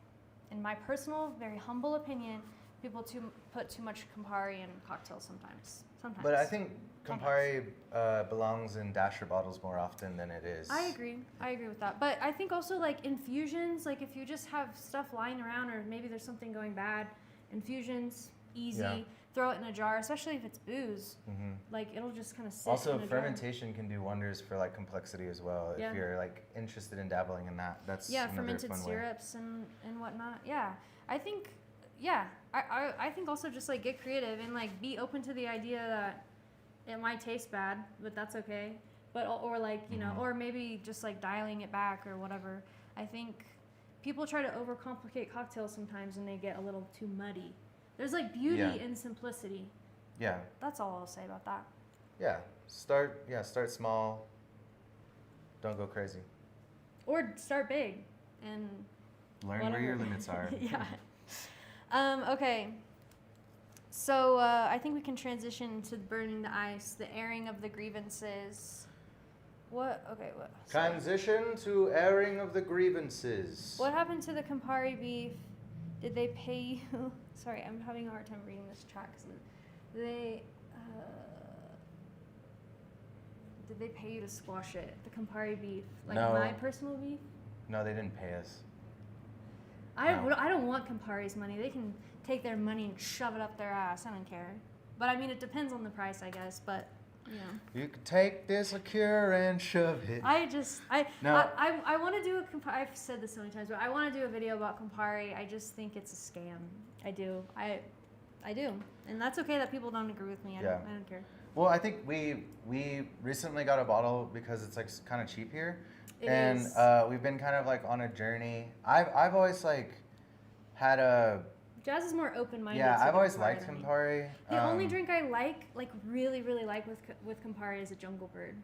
in my personal, very humble opinion, people put too much Campari in cocktails sometimes. But I think Campari belongs in dasher bottles more often than it is. I agree with that. But I think also, like, infusions, like, if you just have stuff lying around, or maybe there's something going bad, infusions, easy. Yeah. Throw it in a jar, especially if it's booze. Mm-hmm. Like, it'll just kind of sit Also, in a jar. fermentation can do wonders for like complexity as well. Yeah. If you're like interested in dabbling in that, that's another fermented fun way. syrups and whatnot. Yeah, I think, I think also just like get creative and like be open to the idea that it might taste bad, but that's okay. But or like or maybe just like dialing it back or whatever. I think people try to overcomplicate cocktails sometimes, and they get a little too muddy. There's like beauty in simplicity. Yeah. That's all I'll say about that. Yeah. Start small. Don't go crazy. Or start big and Learn where your limits are. Yeah. Okay. So I think we can transition to burning the ice, the airing of the grievances. What? Okay. What? Sorry. Transition to airing of the grievances. What happened to the Campari beef? Did they pay you? Sorry, I'm having a hard time reading this chat. Did they pay you to squash it? The Campari beef, like No. my personal beef. No, they didn't pay us. I don't want Campari's money. They can take their money and shove it up their ass. I don't care. But I mean, it depends on the price, I guess. But You could take this liqueur and shove it. I No. want to do a Campari. I've said this so many times, but I want to do a video about Campari. I just think it's a scam. I do. I do. And that's okay that people don't agree with me. I don't care. Well, I think we recently got a bottle because it's like kind of cheap here, and we've been kind of like on a journey. I've always like had a Jazz is more open-minded. yeah. to I've always Campari liked than me. Campari. The only drink I like really like with Campari is a Jungle Bird,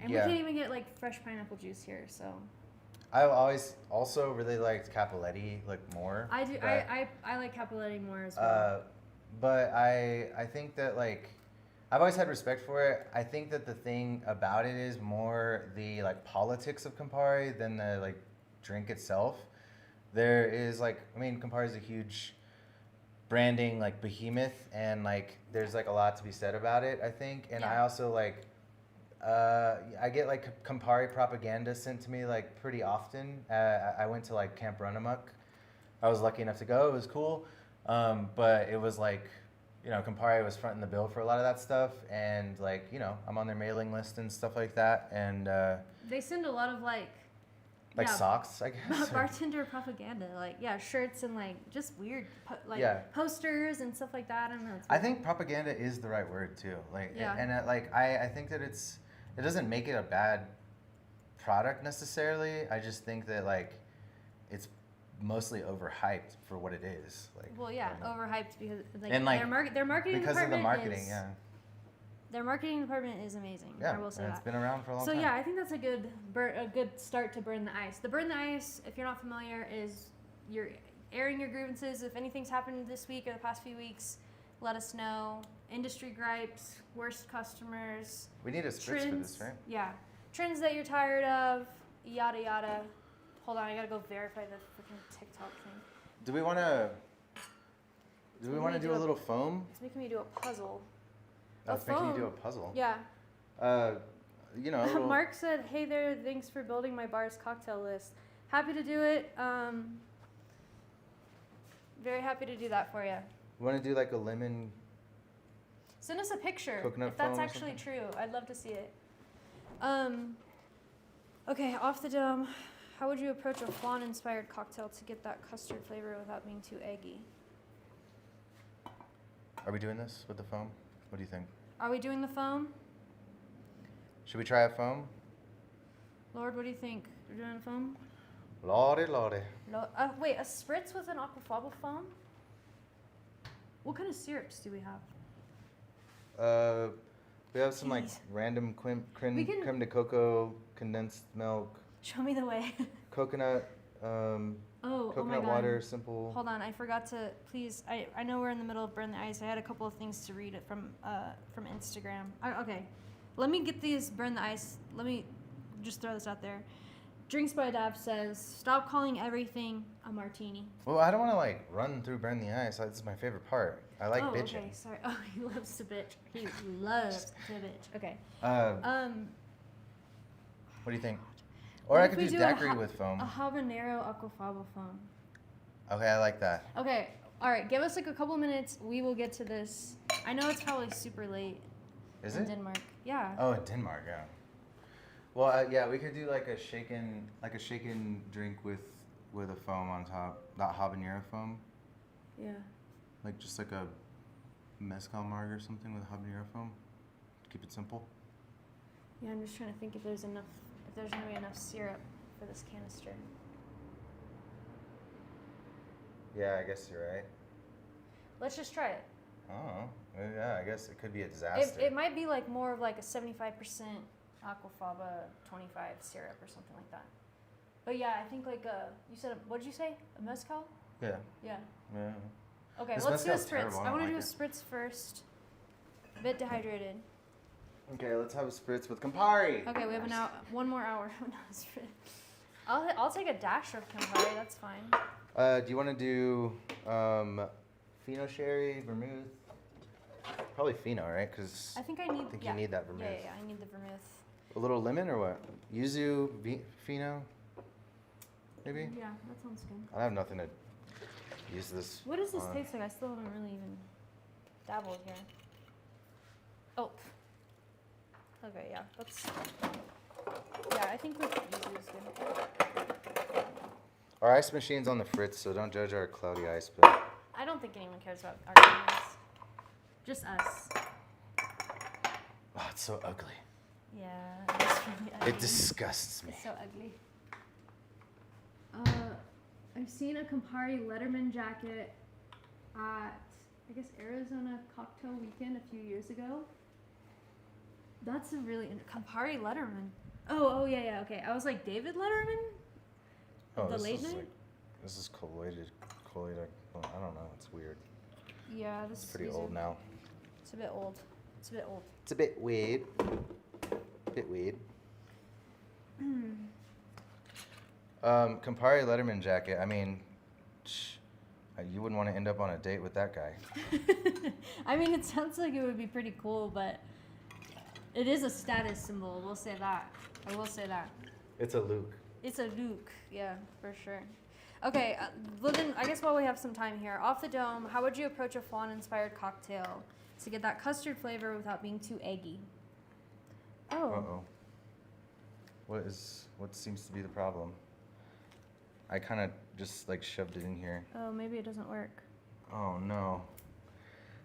and we can't even get like fresh pineapple juice here. So I always also really liked Cappelletti like more. I do. I like Cappelletti more as well. But I think that like I've always had respect for it. I think that the thing about it is more the like politics of Campari than the like drink itself. There is like Campari is a huge branding like behemoth, and like there's like a lot to be said about it, I think. And I also like I get like Campari propaganda sent to me like pretty often. I went to like Camp Runamuck. I was lucky enough to go. It was cool. But it was like, Campari was fronting the bill for a lot of that stuff, and like, I'm on their mailing list and stuff like that, and they send a lot of like socks, I guess. Bartender propaganda, like shirts and like just weird posters and stuff like that. I don't know. I think propaganda is the right word too. Like, and I think that it doesn't make it a bad product necessarily. I just think that like it's mostly overhyped for what it is. Like, overhyped because and like their marketing because department of the marketing, is, their marketing department is amazing. Yeah, I will say it's that. been around for a long time. time. So I think that's a good start to burn the ice. The burn the ice, if you're not familiar, is you're airing your grievances. If anything's happened this week or the past few weeks, let us know. Industry gripes, worst customers. We need a spritz for this, right? Yeah, trends that you're tired of, yada yada. Hold on, I gotta go verify the freaking TikTok thing. Do we want to do a little foam? It's making me do a puzzle. Oh, it's making you do a puzzle. Yeah. you know. Little... Mark said, "Hey there, thanks for building my bar's cocktail list. Happy to do it. Very happy to do that for you. You want to do like a lemon? Send us a picture Coconut if that's foam or actually something? true. I'd love to see it. Okay, off the dome. How would you approach a flan-inspired cocktail to get that custard flavor without being too eggy? Are we doing this with the foam? What do you think? Are we doing the foam? Should we try a foam? Lord, what do you think? We're doing a foam? Lordy, lordy. Wait, a spritz with an aquafaba foam? What kind of syrups do we have? We have some like Jeez. random We can- creme de coco, condensed milk, Show me the way. coconut, oh my coconut God. water, simple. Hold on, I forgot to, please, I know we're in the middle of Burn the Ice. I had a couple of things to read it from Instagram. Okay, let me get these Burn the Ice. Let me just throw this out there. Drinks by Dav says, stop calling everything a martini. Well, I don't want to like run through burn the ice. This is my favorite part. I like bitching. Okay, sorry. Oh, he loves to bitch. He loves to bitch. Okay. What do you think? Or What I if could we do do daiquiri with a foam. habanero aquafaba foam. Okay, I like that. Okay, all right. Give us like a couple minutes. We will get to this. I know it's probably super late. Is in it? Denmark. Yeah. Oh, in Denmark, yeah. Well, yeah, we could do like a shaken drink with a foam on top. That habanero foam, Yeah. like just like a mezcal marg or something with habanero foam. Keep it simple. Yeah, I'm just trying to think if there's gonna be enough syrup for this canister. Yeah, I guess you're right. Let's just try it. Oh, yeah, I guess it could be a disaster. It might be like more of like a 75% aquafaba, 25 syrup or something like that. But yeah, I think like you said, what did you say? A mezcal? Yeah. Yeah. Yeah. Okay, This let's do a mezcal's spritz. terrible, I I want to don't do a like spritz first. A bit dehydrated. Okay, let's have a spritz with Campari. Okay, we have one more hour. I'll take a dash of Campari. That's fine. Do you want to do Fino Sherry, Vermouth? Probably Fino, right? Because I think you need that vermouth. Yeah, I need the vermouth. A little lemon or what? Yuzu, Fino? Maybe? Yeah, that sounds good. I have nothing to use this. What does this on. taste like? I still haven't really even dabbled here. Oh. Okay, yeah, I think with yuzu is good. Our ice machine's on the fritz, so don't judge our cloudy ice, but... I don't think anyone cares about our opinions. Just us. Oh, it's so ugly. Yeah, it's really ugly. It disgusts me. It's so ugly. I've seen a Campari Letterman jacket at, I guess, Arizona Cocktail Weekend a few years ago. That's a really Campari Letterman. Oh yeah, okay. I was like, David Letterman? Oh, The this late is night? like, this is collated. Oh, I don't know. It's weird. Yeah, It's pretty old now. It's a bit old. It's a bit old. It's a bit weird. Bit weird. Campari Letterman jacket. I mean, you wouldn't want to end up on a date with that guy. I mean, it sounds like it would be pretty cool, but it is a status symbol. We'll say that. I will say that. It's a Luke. It's a Luke, yeah, for sure. Okay, well then, I guess while we have some time here, off the dome, how would you approach a flan-inspired cocktail to get that custard flavor without being too eggy? Oh. Uh-oh. What seems to be the problem? I kind of just like shoved it in here. Oh, maybe it doesn't work. Oh no.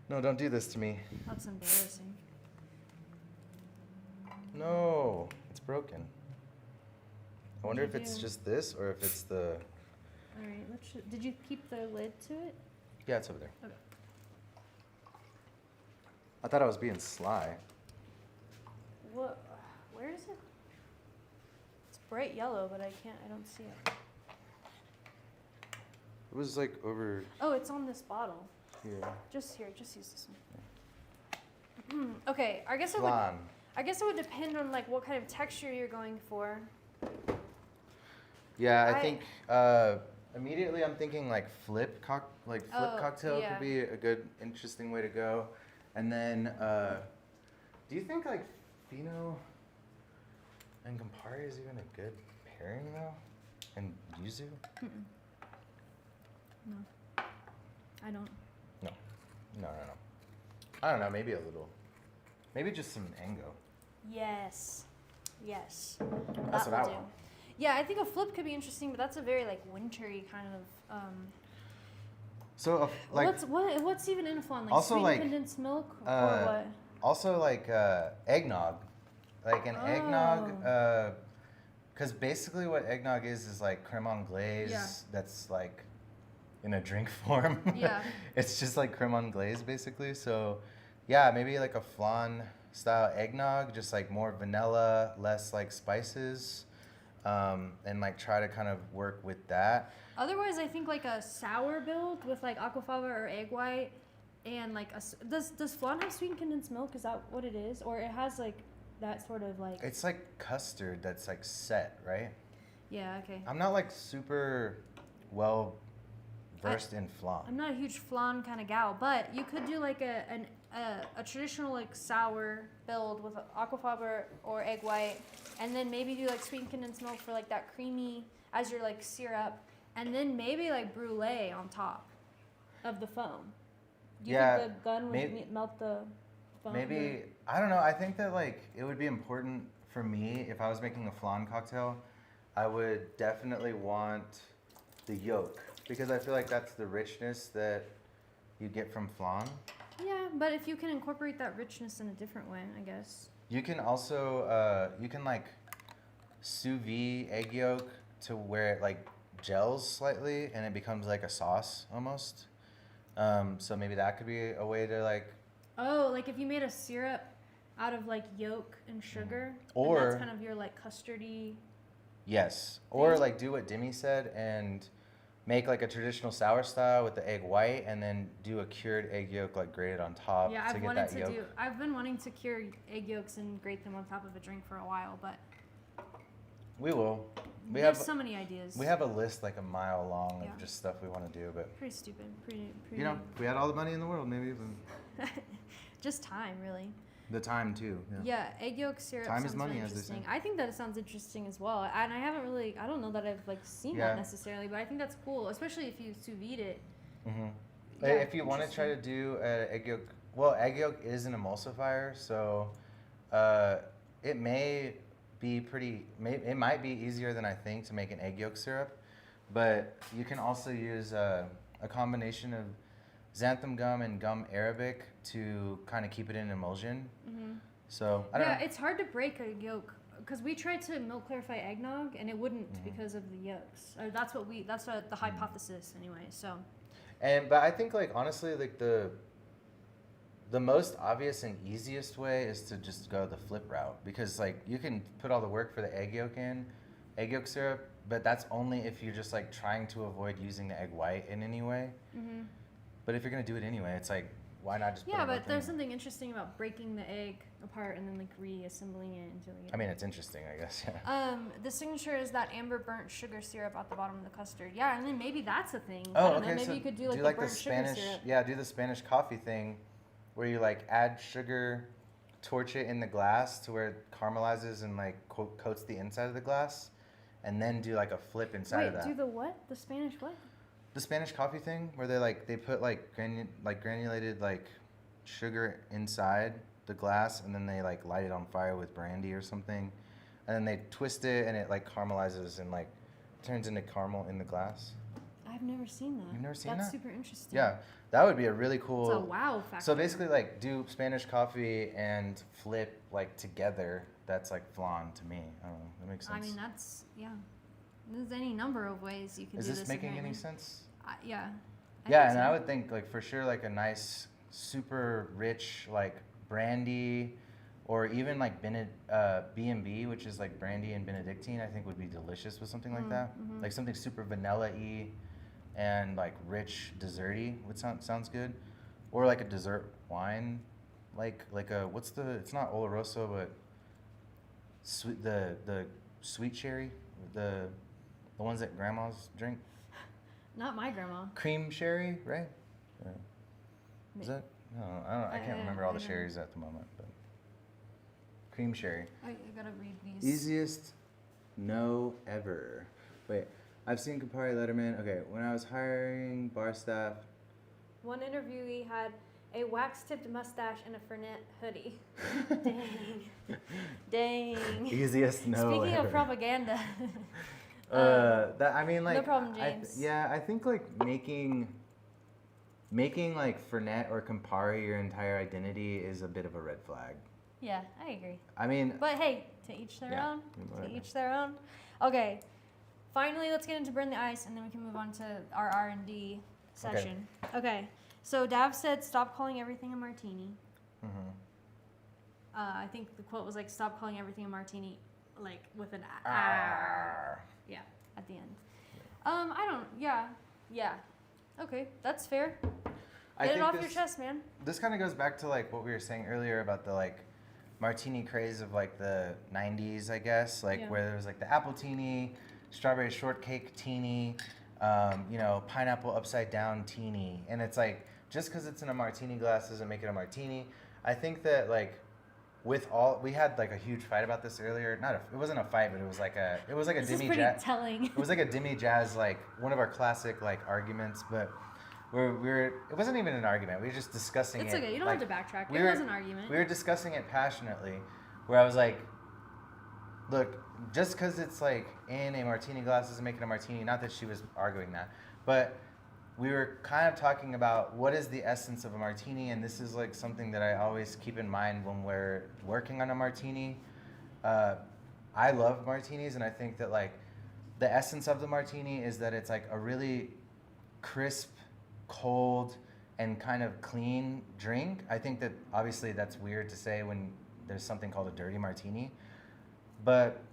No, don't do this to me. That's embarrassing. No, it's broken. I wonder if Did it's you- just this or if it's the... All right, did you keep the lid to it? Yeah, it's over there. Okay. I thought I was being sly. What? Where is it? It's bright yellow, but I don't see it. It was like over Oh, it's on this bottle. here. Just here, just use this one. Okay, I guess Flan. it would depend on like what kind of texture you're going for. Yeah, I think immediately I'm thinking like flip cocktail yeah. could be a good, interesting way to go. And then, do you think like Fino And Campari is even a good pairing though? And yuzu? Mm-mm. No. I don't. No. No. I don't know, maybe a little. Maybe just some Ango. Yes. Yes. That's That what I will do. want. Yeah, I think a flip could be interesting, but that's a very like wintry kind of. So, like, what's even in flan? Like also, sweetened like, condensed milk or what? also like eggnog. Like an eggnog, because basically what eggnog is like creme anglaise that's like in a drink form. Yeah. It's just like creme anglaise basically. So, yeah, maybe like a flan style eggnog, just like more vanilla, less like spices, and like try to kind of work with that. Otherwise, I think like a sour build with like aquafaba or egg white, and like does flan have sweetened condensed milk? Is that what it is, or it has like that sort of like? It's like custard that's like set, right? Yeah. Okay. I'm not like super well versed in flan. I'm not a huge flan kind of gal, but you could do like a traditional like sour build with aquafaba or egg white, and then maybe do like sweetened condensed milk for like that creamy as your like syrup, and then maybe like brulee on top of the foam. Do you think the gun would melt the foam? Maybe, I don't know. I think that like it would be important for me if I was making a flan cocktail. I would definitely want the yolk because I feel like that's the richness that you get from flan. Yeah, but if you can incorporate that richness in a different way, I guess. You can also you can like sous vide egg yolk to where it like gels slightly and it becomes like a sauce almost. So maybe that could be a way to like. Oh, like if you made a syrup out of like yolk and sugar, or and that's kind of your like custardy. Yes, or like do what Demi said and make like a traditional sour style with the egg white, and then do a cured egg yolk like grated on top. Yeah, to get that yolk. I've been wanting to cure egg yolks and grate them on top of a drink for a while, but we will. There's so many ideas. We have a list like a mile long Yeah. of just stuff we want to do, but Pretty stupid. Pretty. you know, if we had all the money in the world, maybe even Just time, really. the time too. Yeah, egg yolk syrup Time is sounds money, really as they interesting. say. I think that it sounds interesting as well. And I haven't really, I don't know that I've like seen Yeah. that necessarily, but I think that's cool, especially if you sous vide it. Mm-hmm. Yeah, If you want to try to do egg yolk, well, egg yolk is an emulsifier, so it may be it might be easier than I think to make an egg yolk syrup, but you can also use a combination of xanthan gum and gum arabic to kind of keep it in emulsion. Mm-hmm. So I don't know. It's hard to break a yolk because we tried to milk clarify eggnog and it wouldn't because of the yolks. Or that's the hypothesis anyway. So. But I think like honestly like the most obvious and easiest way is to just go the flip route because like you can put all the work for the egg yolk syrup, but that's only if you're just like trying to avoid using the egg white in any way. Mm-hmm. But if you're gonna do it anyway, it's like why not just put but there's in? something interesting about breaking the egg apart and then like reassembling it into like. I mean, it's interesting, I guess. Yeah. The signature is that amber burnt sugar syrup at the bottom of the custard. Yeah, and then maybe that's a thing. Oh, I don't okay. know, maybe so you could do like, the burnt Spanish, sugar syrup. yeah, do the Spanish coffee thing, where you like add sugar, torch it in the glass to where it caramelizes and like coats the inside of the glass, and then do like a flip inside of that. Wait, do the what? The Spanish what? The Spanish coffee thing, where they put like granulated like sugar inside the glass, and then they like light it on fire with brandy or something, and then they twist it, and it like caramelizes and like turns into caramel in the glass. I've never seen that. You've never seen That's that? super interesting. Yeah, that would be a really cool. It's a wow factor. So basically, like do Spanish coffee and flip like together. That's like flan to me. I don't know. That makes sense. I mean, that's There's any number of ways you can do this. Is this making any apparently. sense? Yeah. Yeah, and I would think like for sure like a nice, super rich like brandy, or even like B&B, which is like brandy and Benedictine. I think would be delicious with something like that. Mm-hmm. Like something super vanilla-y and like rich desserty would sounds good, or like a dessert wine, like a it's not Oloroso but sweet the sweet cherry, the ones that grandmas drink. Not my grandma. Cream sherry, right? Yeah. Is that? No, I can't remember all the I don't sherries at the moment, but cream sherry. I gotta read these. Easiest no ever. Wait, I've seen Campari Letterman. Okay, when I was hiring bar staff. One interviewee had a wax-tipped mustache and a Fernet hoodie. Dang. Easiest no Speaking ever. of propaganda. That I mean, like, no problem, James. I think like making like Fernet or Campari your entire identity is a bit of a red flag. Yeah, I agree. I mean, but hey, to each their own. Whatever. To each their own. Okay, finally, let's get into Burn the Ice, and then we can move on to our R&D session. Okay. So Dav said, "Stop calling everything a martini." Mm-hmm. I think the quote was like, "Stop calling everything a martini," like with an yeah, at the end. I don't. Yeah. Okay, that's fair. Get it off your chest, man. This kind of goes back to like what we were saying earlier about the like martini craze of like the 90s, I guess, like where there was like the apple teeny, strawberry shortcake teeny, pineapple upside down teeny, and it's like just because it's in a martini glass doesn't make it a martini. I think that like we had like a huge fight about this earlier. It wasn't a fight, but it was like a this demi is pretty jazz. telling. It was like a demi jazz, like one of our classic like arguments, but it wasn't even an argument. We were just discussing it's it. It's okay. You don't like, have to backtrack. It was an argument. We were discussing it passionately, where I was like, look, just because it's like in a martini glass doesn't make it a martini. Not that she was arguing that, but we were kind of talking about what is the essence of a martini, and this is like something that I always keep in mind when we're working on a martini. I love martinis, and I think that like the essence of the martini is that it's like a really crisp, cold, and kind of clean drink. I think that obviously that's weird to say when there's something called a dirty martini, but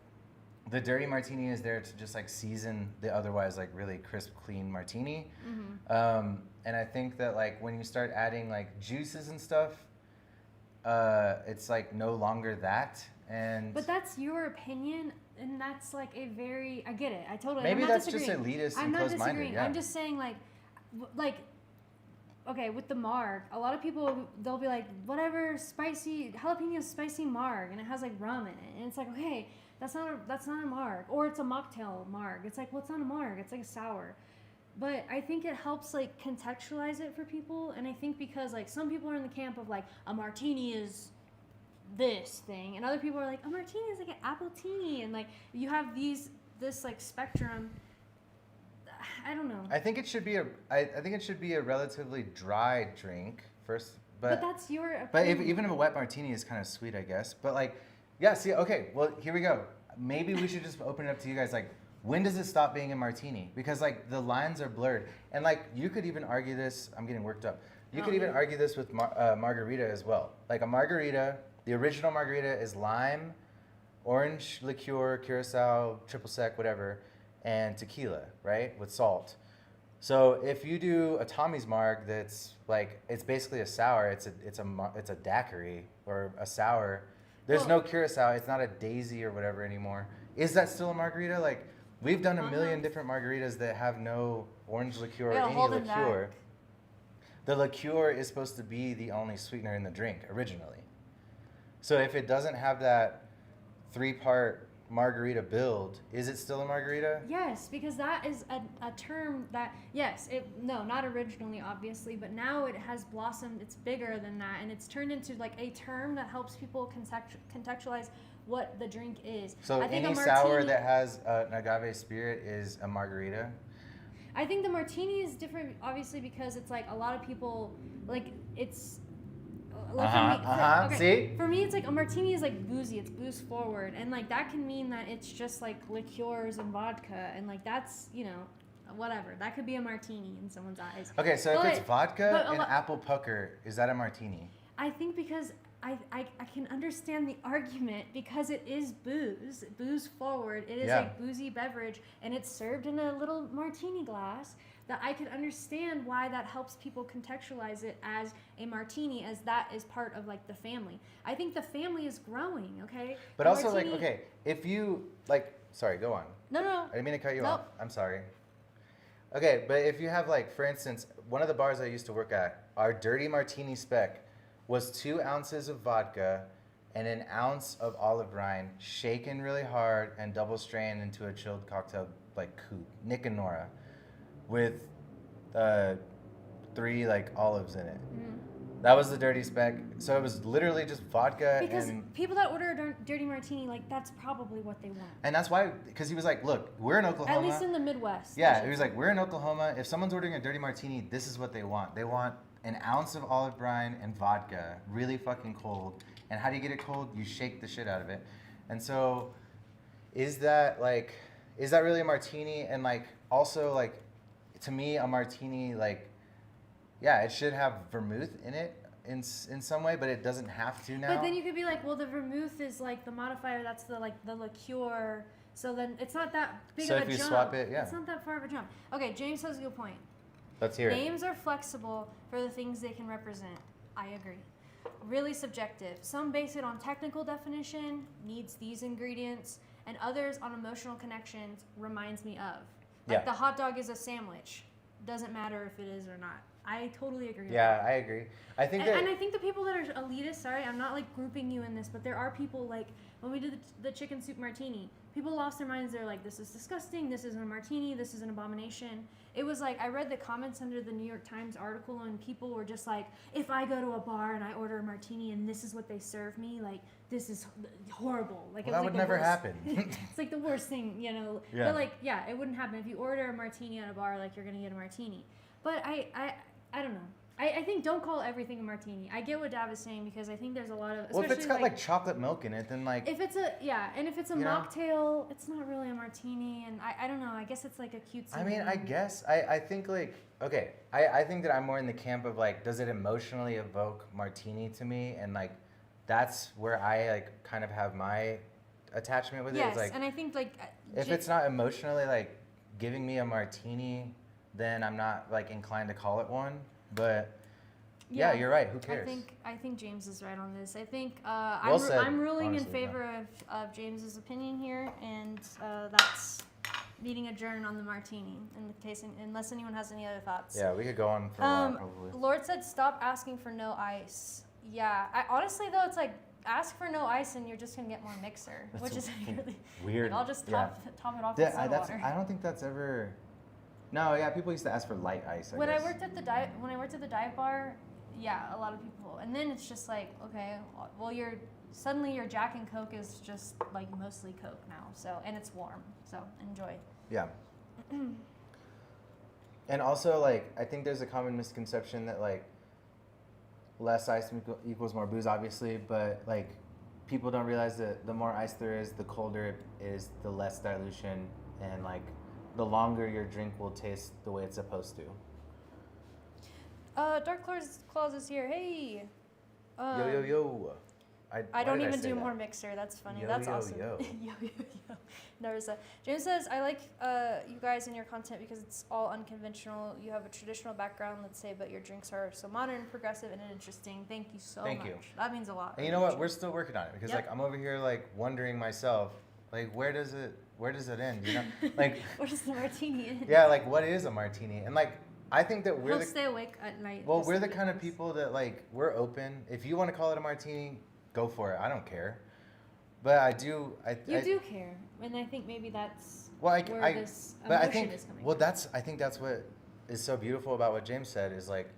the dirty martini is there to just like season the otherwise like really crisp, clean martini. Mm-hmm. And I think that like when you start adding like juices and stuff, it's like no longer that. But that's your opinion, and that's like a very, I get it. I totally. Maybe I'm not that's just elitist I'm and not close-minded. disagreeing. Yeah. I'm just saying like, okay, with the marg, a lot of people, they'll be like, whatever spicy, jalapeno spicy marg, and it has like rum in it, and it's like, okay, that's not a marg, or it's a mocktail marg. It's like, well, it's not a marg, it's like a sour. But I think it helps like contextualize it for people, and I think because like some people are in the camp of like a martini is this thing, and other people are like a martini is like an apple teeny, and like you have this like spectrum. I don't know. I think it should be a relatively dry drink first, but that's your opinion. But even if a wet martini is kind of sweet, I guess. But like, yeah. See, okay. Well, here we go. Maybe we should just open it up to you guys. Like, when does it stop being a martini? Because like the lines are blurred, and like you could even argue this. I'm getting worked up. You could even argue this with margarita as well. Like a margarita, the original margarita is lime, orange liqueur, curacao, triple sec, whatever, and tequila, right, with salt. So if you do a Tommy's Marg that's like, it's basically a sour, it's a daiquiri or a sour. There's no curacao, it's not a daisy or whatever anymore. Is that still a margarita? Like, we've done a million different margaritas that have no orange liqueur or any liqueur. The liqueur is supposed to be the only sweetener in the drink originally. So if it doesn't have that 3-part margarita build, is it still a margarita? Yes, because that is a term that, not originally obviously, but now it has blossomed, it's bigger than that, and it's turned into like a term that helps people contextualize what the drink is. So any sour that has an agave spirit is a margarita? I think the martini is different obviously because it's like a lot of people, like it's... See? For me, it's like a martini is like boozy. It's booze forward, and like that can mean that it's just like liqueurs and vodka, and like that's whatever. That could be a martini in someone's eyes. Okay, so if it's vodka and apple pucker, is that a martini? I think because I can understand the argument because it is booze forward. It is a boozy beverage, and it's served in a little martini glass. That I can understand why that helps people contextualize it as a martini, as that is part of like the family. I think the family is growing, okay? But also martini, like, okay, if you like, sorry, go on. No. I didn't mean to cut you off. I'm sorry. Okay, but if you have like, for instance, one of the bars I used to work at, our dirty martini spec was 2 ounces of vodka and an ounce of olive brine shaken really hard and double strained into a chilled cocktail like coupe. Nick and Nora, with 3 like olives in it. That was the dirty spec. So it was literally just vodka. Because people that order a dirty martini, like, that's probably what they want. And that's why, because he was like, look, we're in Oklahoma. At least in the Midwest. Yeah, he was like, we're in Oklahoma. If someone's ordering a dirty martini, this is what they want. They want an ounce of olive brine and vodka, really fucking cold. And how do you get it cold? You shake the shit out of it. And so, is that really a martini? And like, also like, to me, a martini, like, yeah, it should have vermouth in it in some way, but it doesn't have to now. But then you could be like, well, the vermouth is like the modifier. That's the liqueur. So then it's not that big of a jump. So if you swap it, yeah. It's not that far of a jump. Okay, James has a good point. Let's hear it. Names are flexible for the things they can represent. I agree. Really subjective. Some base it on technical definition, needs these ingredients, and others on emotional connections, reminds me of. Like the hot dog is a sandwich. Doesn't matter if it is or not. I totally agree with that. Yeah, I agree. I think and I think the people that are elitist, sorry, I'm not like grouping you in this, but there are people like when we did the chicken soup martini, people lost their minds. They're like, this is disgusting. This isn't a martini. This is an abomination. It was like, I read the comments under the New York Times article and people were just like, if I go to a bar and I order a martini and this is what they serve me, like, this is horrible. Like, well, that would never happen. It's like the worst thing, you know. Yeah. But like, yeah, it wouldn't happen. If you order a martini at a bar, like, you're going to get a martini. But I don't know. I think don't call everything a martini. I get what Dav is saying because I think there's a lot of... Well, if it's got like chocolate milk in it, then like... If it's and if it's a mocktail, it's not really a martini. And I don't know. I guess it's like a cutesy... I mean, I guess. I think like... Okay. I think that I'm more in the camp of like, does it emotionally evoke martini to me? And like, that's where I like kind of have my attachment with it. Yes, like, and I think like... if it's not emotionally like giving me a martini, then I'm not like inclined to call it one. But yeah, you're right. Who cares? I think James is right on this. I think I'm ruling in favor of James's opinion here, and that's meeting adjourned on the martini. In the case, unless anyone has any other thoughts. Yeah, we could go on for a while probably. Lord said, "Stop asking for no ice." Yeah, honestly though, it's like ask for no ice and you're just gonna get more mixer, which is really weird. Like, I'll just top it off with soda water. I don't think that's ever. No, yeah, people used to ask for light ice. When I worked at the diet bar, yeah, a lot of people. And then it's just like, okay, well, suddenly your Jack and Coke is just like mostly Coke now. So, and it's warm. So enjoy. Yeah. And also, like, I think there's a common misconception that like less ice equals more booze, obviously, but like people don't realize that the more ice there is, the colder it is, the less dilution, and like the longer your drink will taste the way it's supposed to. Dark Claws is here. Hey. Yo. I don't even do more mixer. That's funny. That's awesome. Yo. Narissa. James says, I like you guys and your content because it's all unconventional. You have a traditional background, let's say, but your drinks are so modern, progressive, and interesting. Thank you so much. Thank you. That means a lot. And you know what? We're still working on it because like I'm over here like wondering myself, like where does it end? You know, like where does the martini end? Yeah, like what is a martini? And like I think that He'll stay awake at night. Well, we're the kind of people that like we're open. If you want to call it a martini, go for it. I don't care. But I do. You do care, and I think maybe that's where this emotion is coming. Well, I think that's what is so beautiful about what James said is like,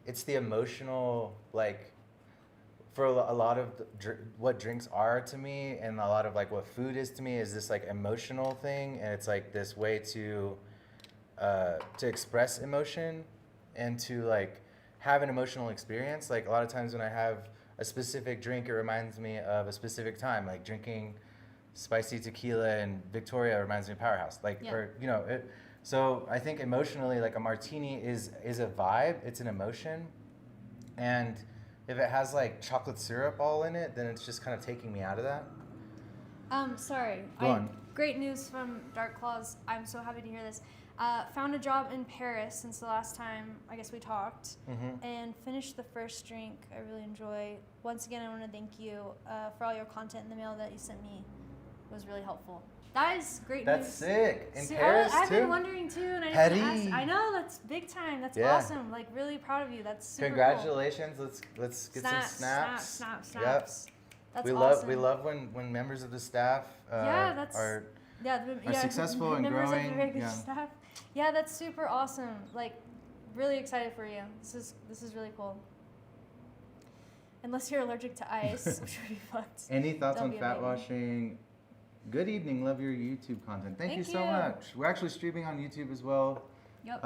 it's the emotional like. For a lot of what drinks are to me, and a lot of like what food is to me, is this like emotional thing, and it's like this way to express emotion and to like have an emotional experience. Like a lot of times when I have a specific drink, it reminds me of a specific time. Like drinking spicy tequila in Victoria reminds me of Powerhouse. Like or you know, so I think emotionally, like a martini is a vibe. It's an emotion, and if it has like chocolate syrup all in it, then it's just kind of taking me out of that. Sorry. Go on. Great news from Dark Claws. I'm so happy to hear this. Found a job in Paris since the last time I guess we talked, and finished the first drink. I really enjoy. Once again, I want to thank you for all your content in the mail that you sent me. It was really helpful. That is great news. That's sick. In Paris I've too? been wondering too, and I didn't ask. I know, that's big time. That's awesome. Like really proud of you. That's super Congratulations. Cool. Let's get some snaps. Snaps. Yep. That's we awesome. love when members of the staff are successful and members growing. Of the very good staff. Yeah, that's super awesome. Like, really excited for you. This is really cool. Unless you're allergic to ice, which would be fucked. Any thoughts Don't on be a fat baby. washing? Good evening. Love your YouTube content. Thank you so you. much. We're actually streaming on YouTube as well. Yep.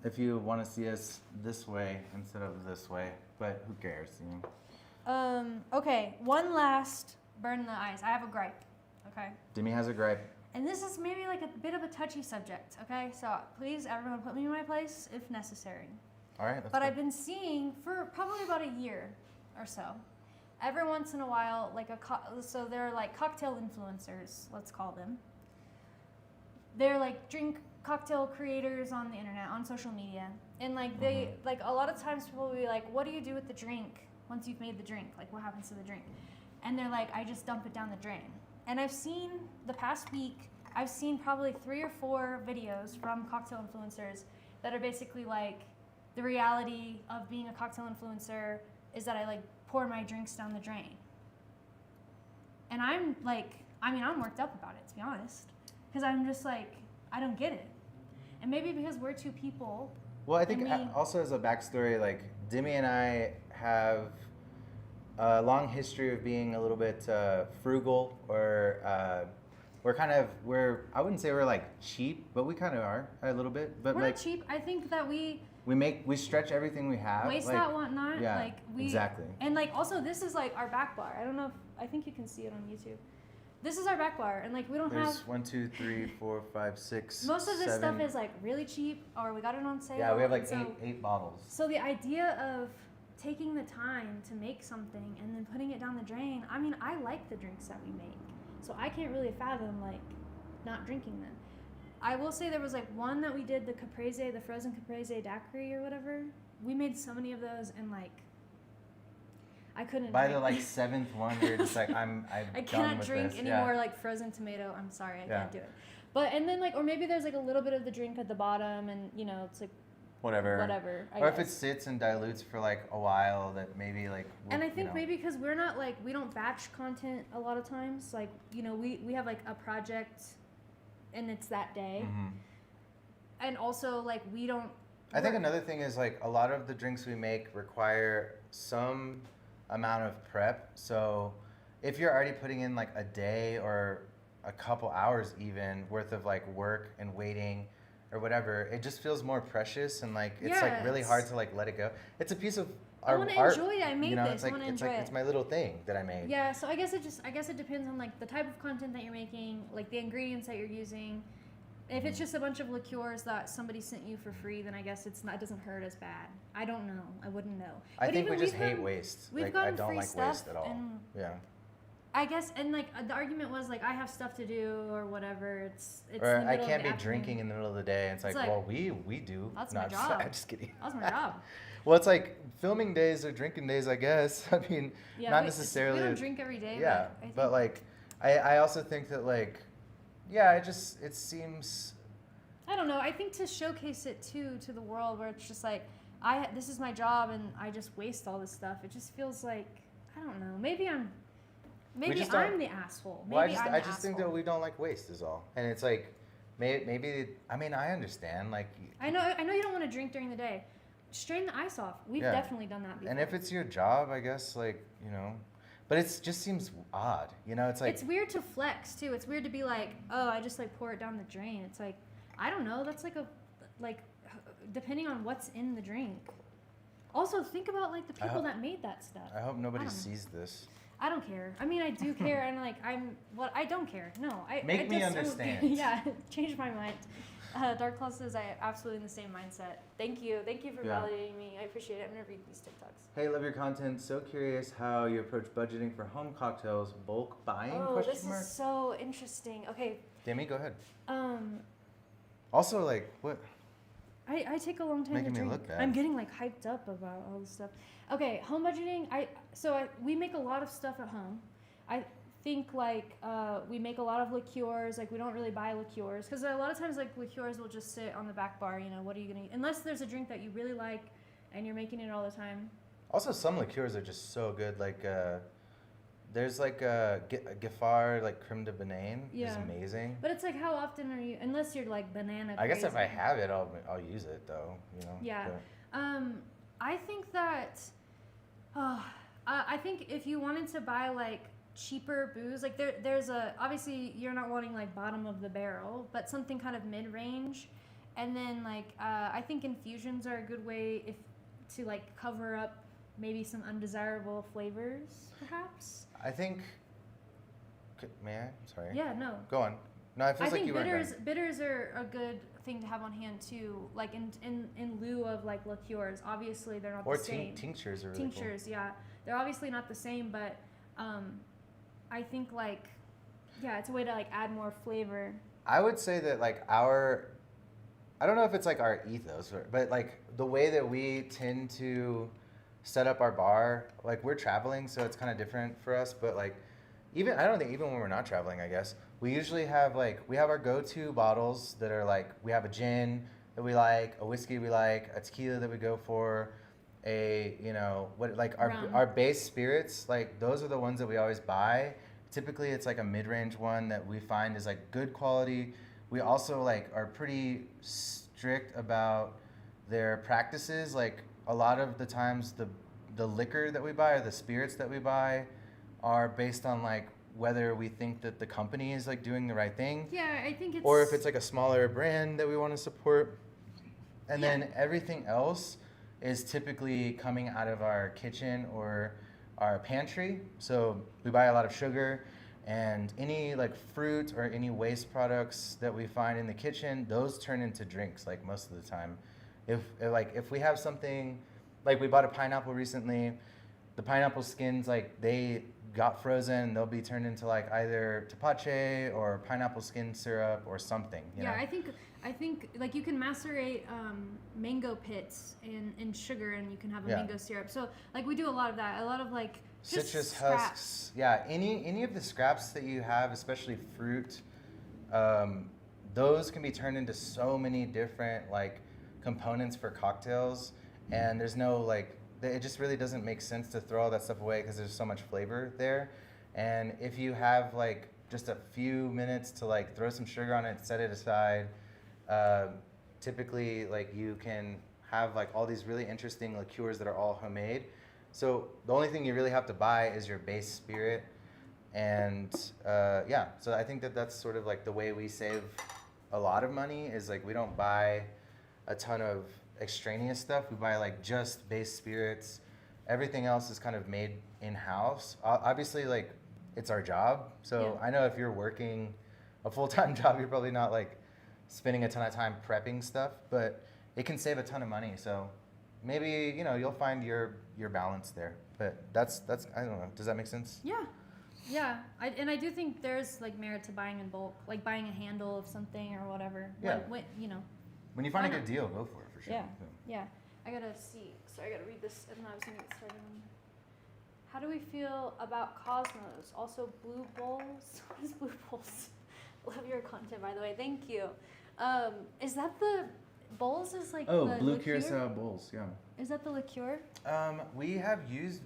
If you want to see us this way instead of this way, but who cares? You know. Okay. One last burn in the eyes. I have a gripe. Okay. Demi has a gripe. And this is maybe like a bit of a touchy subject. Okay. So please, everyone, put me in my place if necessary. All right. But I've been seeing for probably about a year or so, every once in a while, like so they're like cocktail influencers, let's call them. They're like drink cocktail creators on the internet, on social media. And like they, like a lot of times people will be like, what do you do with the drink once you've made the drink? Like what happens to the drink? And they're like, I just dump it down the drain. And I've seen the past week, I've seen probably 3 or 4 videos from cocktail influencers that are basically like, the reality of being a cocktail influencer is that I like pour my drinks down the drain. And I'm like, I'm worked up about it, to be honest. Because I'm just like, I don't get it. And maybe because we're 2 people. Well, I think also as a backstory, like Demi and I have a long history of being a little bit frugal, or I wouldn't say we're like cheap, but we kind of are a little bit. But we're like, not cheap. I think that we stretch everything we have. waste like, not, want not. Yeah, like we, exactly. And like also this is like our back bar. I don't know if, I think you can see it on YouTube. This is our back bar, and like we don't There's have 1, 2, 3, 4, 5, 6. most of this 7. stuff is like really cheap, or we got it on sale. Yeah, we have like so, eight bottles. So the idea of taking the time to make something and then putting it down the drain, I like the drinks that we make, so I can't really fathom like not drinking them. I will say there was like one that we did, the caprese, the frozen caprese daiquiri or whatever. We made so many of those, and like I couldn't. By drink. the like 7th one, you're just like I'm I done cannot with drink this. any more like frozen tomato. I'm sorry, I can't do it. But and then like, or maybe there's like a little bit of the drink at the bottom, and you know it's like Whatever. I or guess. if it sits and dilutes for like a while, that maybe like. And I think maybe because we're not like, we don't batch content a lot of times. Like, you know, we have like a project and it's that day. Mm-hmm. And also like we don't. I think another thing is like a lot of the drinks we make require some amount of prep. So if you're already putting in like a day or a couple hours even worth of like work and waiting or whatever, it just feels more precious, and like it's like really hard to like let it go. It's a piece of I want to enjoy it. I made you know, this. it's like, I want to enjoy it's my little thing that I made. Yeah, so I guess it depends on like the type of content that you're making, like the ingredients that you're using. If it's just a bunch of liqueurs that somebody sent you for free, then I guess it doesn't hurt as bad. I don't know. I wouldn't know. I But think we even just hate waste. We've Like I gotten don't free like stuff, waste at all. and Yeah. I guess, and like the argument was like I have stuff to do or whatever. It's Or the I middle of can't the be afternoon. drinking in the middle of the day. And it's like, well, we do. That's No, my I'm just- job. I'm just kidding. That's my job. Well, it's like filming days or drinking days, I guess. I mean, Yeah, not we necessarily. don't drink every day. Yeah, but I think, but like, I also think that like, yeah, it seems. I don't know. I think to showcase it too to the world, where it's just like this is my job and I just waste all this stuff. It just feels like I don't know. Maybe I'm the asshole. Maybe Well, I'm I the just think asshole. that we don't like waste is all, and it's like, maybe I mean I understand like. I know you don't want to drink during the day. Strain the ice off. We've definitely done that before. And if it's your job, I guess like you know, but it just seems odd, you know. It's like it's weird to flex too. It's weird to be like, oh, I just like pour it down the drain. It's like, I don't know. That's like depending on what's in the drink. Also, think about like the people that made that stuff. I hope nobody I don't know. sees this. I don't care. I mean, I do care, and like I don't care. No, Make me understand. Yeah, change my mind. Dark Claw says I am absolutely in the same mindset. Thank you for validating me. I appreciate it. I'm gonna read these TikToks. Hey, love your content. So curious how you approach budgeting for home cocktails, bulk buying? Oh, this is so interesting. Okay. Demi, go ahead. Also, like, what? I take a long time Making to me drink. look bad. I'm getting like hyped up about all this stuff. Okay, home budgeting. We make a lot of stuff at home. I think like we make a lot of liqueurs. Like we don't really buy liqueurs because a lot of times like liqueurs will just sit on the back bar. You know, what are you gonna? Unless there's a drink that you really like, and you're making it all the time. Also, some liqueurs are just so good. Like, there's like a Giffard, like creme de banane. Yeah. Is amazing. But it's like, how often are you? Unless you're like banana. I guess if I crazy. have it, I'll use it though. You know. Yeah. But I think that. I think if you wanted to buy like cheaper booze, like there's obviously you're not wanting like bottom of the barrel, but something kind of mid range, and then like I think infusions are a good way to like cover up maybe some undesirable flavors, perhaps. I think. May I? Sorry. Yeah. No. Go on. No, it feels like think you weren't done. bitters are a good thing to have on hand too, like in lieu of like liqueurs. Obviously, they're not Or the same. tinctures are really Tinctures, yeah, they're obviously not the same, but I think like it's a way to like add more flavor. I would say that like I don't know if it's like our ethos, but like the way that we tend to set up our bar, like we're traveling, so it's kind of different for us. But like I don't think even when we're not traveling, I guess we usually have we have our go-to bottles that are like, we have a gin that we like, a whiskey we like, a tequila that we go for, our base spirits, like those are the ones that we always buy. Typically it's like a mid-range one that we find is like good quality. We also like are pretty strict about their practices. Like a lot of the times the liquor that we buy or the spirits that we buy are based on like whether we think that the company is like doing the right thing. Yeah, I think it's. Or if it's like a smaller brand that we want to support. And then everything else is typically coming out of our kitchen or our pantry. So we buy a lot of sugar, and any like fruit or any waste products that we find in the kitchen, those turn into drinks like most of the time. If we have something, like we bought a pineapple recently, the pineapple skins, like they got frozen, they'll be turned into like either tepache or pineapple skin syrup or something. You know? I think like you can macerate mango pits in sugar, and you can have a mango syrup. So like we do a lot of that. A lot of like just citrus scraps. husks. Yeah, any of the scraps that you have, especially fruit, those can be turned into so many different like components for cocktails, and there's no like. It just really doesn't make sense to throw all that stuff away because there's so much flavor there. And if you have like just a few minutes to like throw some sugar on it, set it aside, typically like you can have like all these really interesting liqueurs that are all homemade. So the only thing you really have to buy is your base spirit. And so I think that that's sort of like the way we save a lot of money is like we don't buy a ton of extraneous stuff. We buy like just base spirits. Everything else is kind of made in-house. Obviously, like it's our job. So I know if you're working a full-time job, you're probably not like spending a ton of time prepping stuff, but it can save a ton of money. So maybe, you'll find your balance there. But that's I don't know. Does that make sense? Yeah. I do think there's like merit to buying in bulk, like buying a handle of something or whatever. Yeah. When you find a good deal, go for it for sure. Yeah. I gotta see. Sorry, I gotta read this, and I was gonna get started on. How do we feel about Cosmos? Also, Blue Bowls. What is Blue Bowls? Love your content, by the way. Thank you. Is that the bowls? Is like the Blue liqueur? Curacao bowls. Yeah. Is that the liqueur? We have used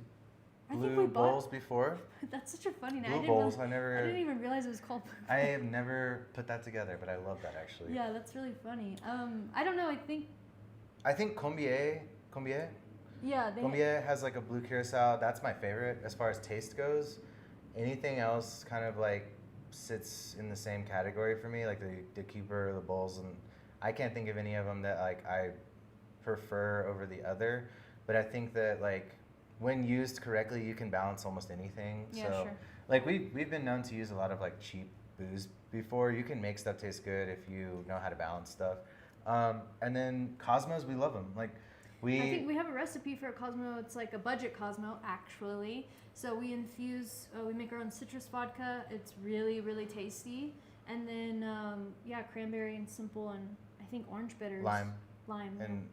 I think we Blue bought- bowls before. That's such a funny name. Blue I bowls. didn't even realize it was called Blue I have never put that together, but I love that actually. Yeah, that's really funny. I don't know. I think Combier. Yeah, Combier has like a blue curacao. That's my favorite as far as taste goes. Anything else kind of like sits in the same category for me, like the Keeper, the Bulls, and I can't think of any of them that like I prefer over the other. But I think that like when used correctly, you can balance almost anything. Yeah, so, sure. Like we've been known to use a lot of like cheap booze before. You can make stuff taste good if you know how to balance stuff. And then Cosmos, we love them. Like I think we have a recipe for a Cosmo. It's like a budget Cosmo, actually. So we we make our own citrus vodka. It's really, really tasty. And then, cranberry and simple, and I think orange bitters. Lime. And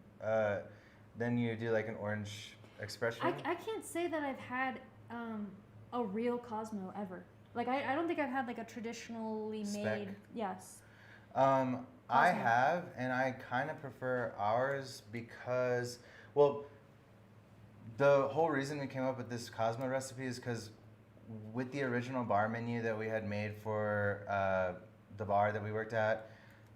then you do like an orange expression. I can't say that I've had a real Cosmo ever. Like, I don't think I've had like a traditionally made. Yes. I have, and I kind of prefer ours because, well, The whole reason we came up with this Cosmo recipe is because with the original bar menu that we had made for the bar that we worked at,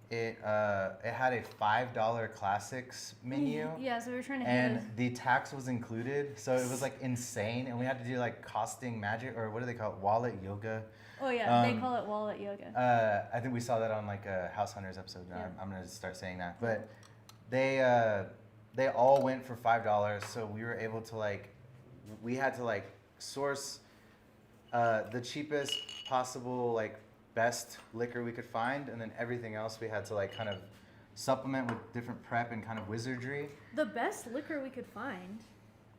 it had a $5 classics menu. Yeah, so we were trying to and the tax was included, so it was like insane, and we had to do like costing magic, or what do they call it, wallet yoga. Oh yeah, they call it wallet yoga. I think we saw that on like a House Hunters episode. Yeah. I'm gonna start saying that, but they all went for $5, so we were able to we had to source the cheapest possible best liquor we could find, and then everything else we had to kind of supplement with different prep and kind of wizardry. The best liquor we could find.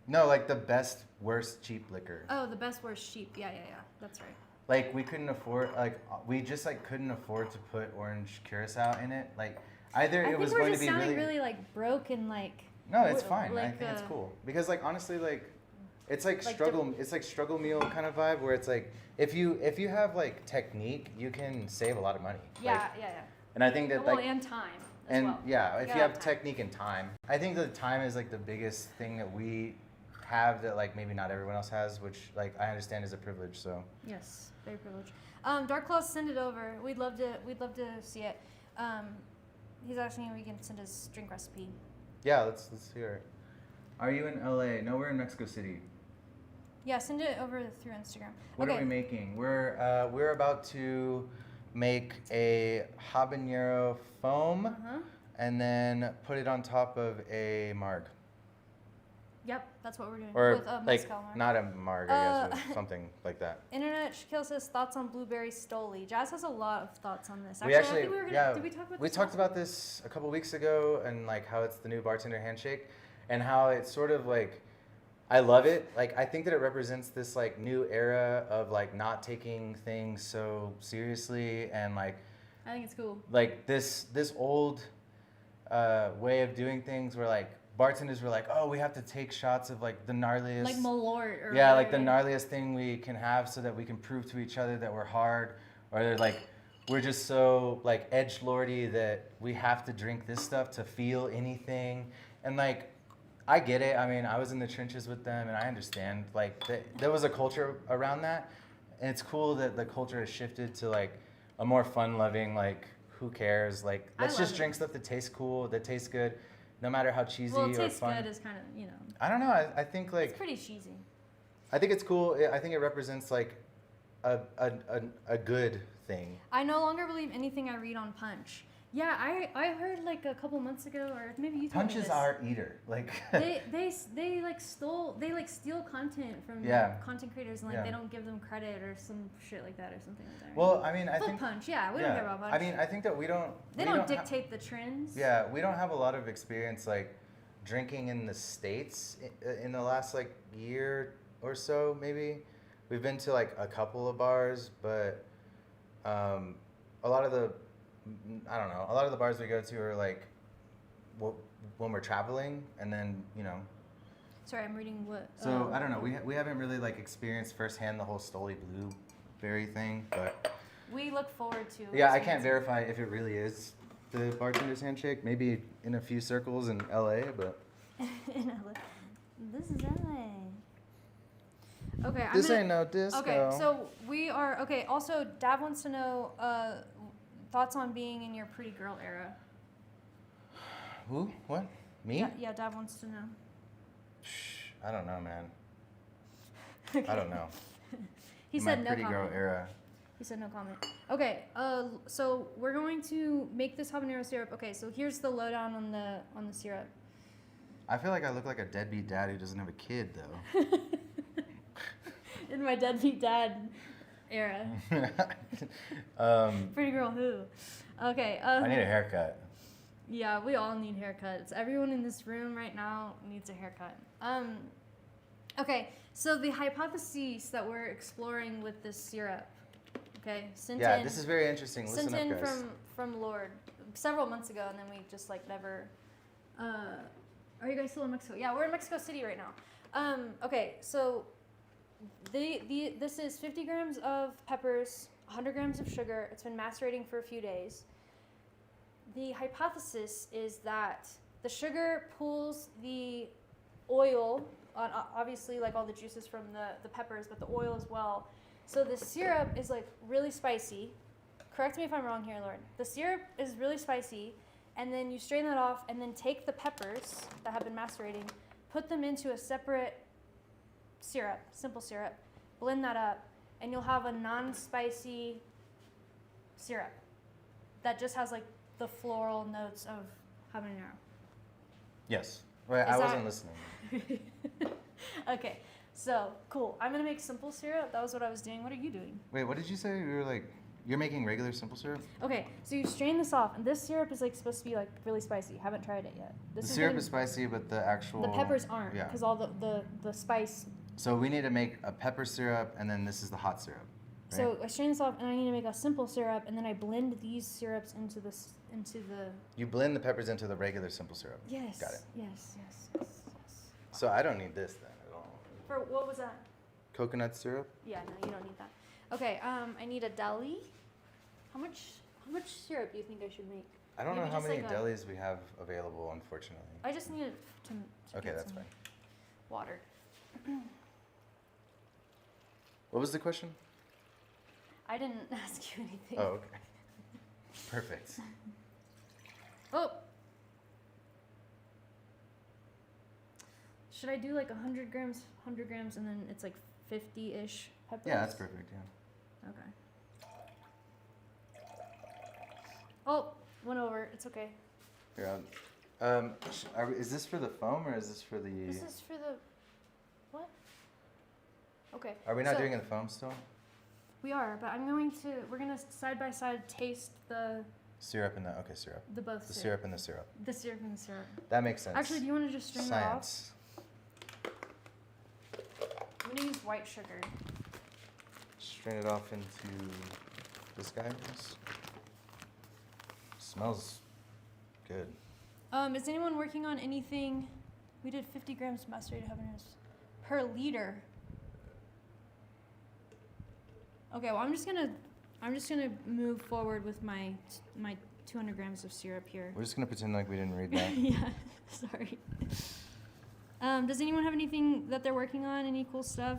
No, the best, worst, cheap liquor. Oh, the best, worst, cheap. Yeah, that's right. We couldn't afford, we just couldn't afford to put orange curacao in it. Either it was going to be really. I think we're just sounding really broke and No, it's fine. I think it's cool because honestly it's struggle. It's struggle meal kind of vibe where it's if you have technique, you can save a lot of money. Yeah. And I think that and time. As well. Yeah, if you have technique and time, I think the time is the biggest thing that we have that maybe not everyone else has, which I understand is a privilege. So yes, very privileged. Dark Claws, send it over. We'd love to see it. He's asking if we can send his drink recipe. Yeah, let's hear it. Are you in LA? No, we're in Mexico City. Yeah, send it over through Instagram. What are we making? We're about to make a habanero foam and then put it on top of a marg. Yep, that's what we're doing. Or with mezcal marg. Not a marg, I guess, or something like that. Internet Shaquille says thoughts on blueberry stoli. Jazz has a lot of thoughts on this. Actually, I think did we talk about this? We talked about this a couple weeks ago, and how it's the new bartender handshake, and how it's sort of I love it. I think that it represents this new era of not taking things so seriously, and I think it's cool. This old way of doing things where bartenders were oh, we have to take shots of the gnarliest, Malort or yeah, whatever. the gnarliest thing we can have so that we can prove to each other that we're hard, or they're we're just so edgelordy that we have to drink this stuff to feel anything. And I get it. I mean, I was in the trenches with them, and I understand there was a culture around that, and it's cool that the culture has shifted to a more fun-loving who cares, let's just drink stuff that tastes cool, that tastes good. No matter how cheesy or fun. Well, tastes good is kind of, I don't know. I think it's pretty cheesy. I think it's cool. I think it represents a good thing. I no longer believe anything I read on Punch. Yeah, I heard a couple months ago, or maybe you told me this. Punch is our eater. they steal content from content creators, and they don't give them credit or some shit like that or something like that. Well, I mean, I think Punch. Yeah, we don't care about Punch. I mean, I think that we don't. They don't dictate the trends. Yeah, we don't have a lot of experience drinking in the States in the last year or so. Maybe we've been to a couple of bars, but a lot of the bars we go to are when we're traveling, and then Sorry, I'm reading what. So I don't know. We haven't really experienced firsthand the whole Stoli blueberry thing, but we look forward to. Yeah, I can't verify if it really is the bartender's handshake. Maybe in a few circles in LA, but. In LA. This is LA. Okay. Ain't no disco. Okay, so we are okay. Also, Dav wants to know thoughts on being in your pretty girl era. Who? What? Me? Yeah, Dav wants to know. I don't know, man. Okay. I don't know. He said no pretty comment. girl era. He said no comment. Okay, so we're going to make this habanero syrup. Okay, so here's the lowdown on the syrup. I feel like I look like a deadbeat dad who doesn't have a kid, though. In my deadbeat dad era. Pretty girl who? Okay. I need a haircut. Yeah, we all need haircuts. Everyone in this room right now needs a haircut. Okay, so the hypotheses that we're exploring with this syrup. Okay, this is very interesting. Listen sent in up, guys. from Lord several months ago, and then we just never. Are you guys still in Mexico? Yeah, we're in Mexico City right now. Okay, so this is 50 grams of peppers, 100 grams of sugar. It's been macerating for a few days. The hypothesis is that the sugar pulls the oil obviously like all the juices from the peppers, but the oil as well. So the syrup is like really spicy. Correct me if I'm wrong here, Lauren. The syrup is really spicy, and then you strain that off, and then take the peppers that have been macerating, put them into a separate syrup, simple syrup, blend that up, and you'll have a non-spicy syrup that just has like the floral notes of habanero. Yes. Wait, I wasn't listening. Okay, so cool. I'm gonna make simple syrup. That was what I was doing. What are you doing? Wait, what did you say? You're making regular simple syrup? Okay, so you strain this off, and this syrup is like supposed to be like really spicy. Haven't tried it yet. The syrup is spicy, but the actual... The peppers aren't, Yeah. because all the spice. So we need to make a pepper syrup, and then this is the hot syrup. Right? So I strain this off, and I need to make a simple syrup, and then I blend these syrups into the. You blend the peppers into the regular simple syrup. Yes. Got it. Yes. So I don't need this then at all. For what was that? Coconut syrup? Yeah, no, you don't need that. Okay, I need a deli. How much syrup do you think I should make? I don't know Maybe how just many like delis we have available, unfortunately. I just needed to Okay, get that's some fine. water. What was the question? I didn't ask you anything. Oh, okay. Perfect. Oh. Should I do like 100 grams, and then it's like 50-ish peppers? Yeah, that's perfect, yeah. Okay. Oh, went over. It's okay. Here, is this for the foam or is this for the... This is for the... What? Okay. Are we not so doing the foam still? We are, but we're going to side by side taste the Syrup and syrup. both The syrup. syrup and the syrup. The syrup and the syrup. That makes sense. Actually, do you want to just strain that off? Science. I'm going to use white sugar. Strain it off into this guy. Smells good. Is anyone working on anything? We did 50 grams macerated habaneros per liter. Okay, well I'm just gonna move forward with my 200 grams of syrup here. We're just gonna pretend like we didn't read that. Yeah, sorry. Does anyone have anything that they're working on? Any cool stuff?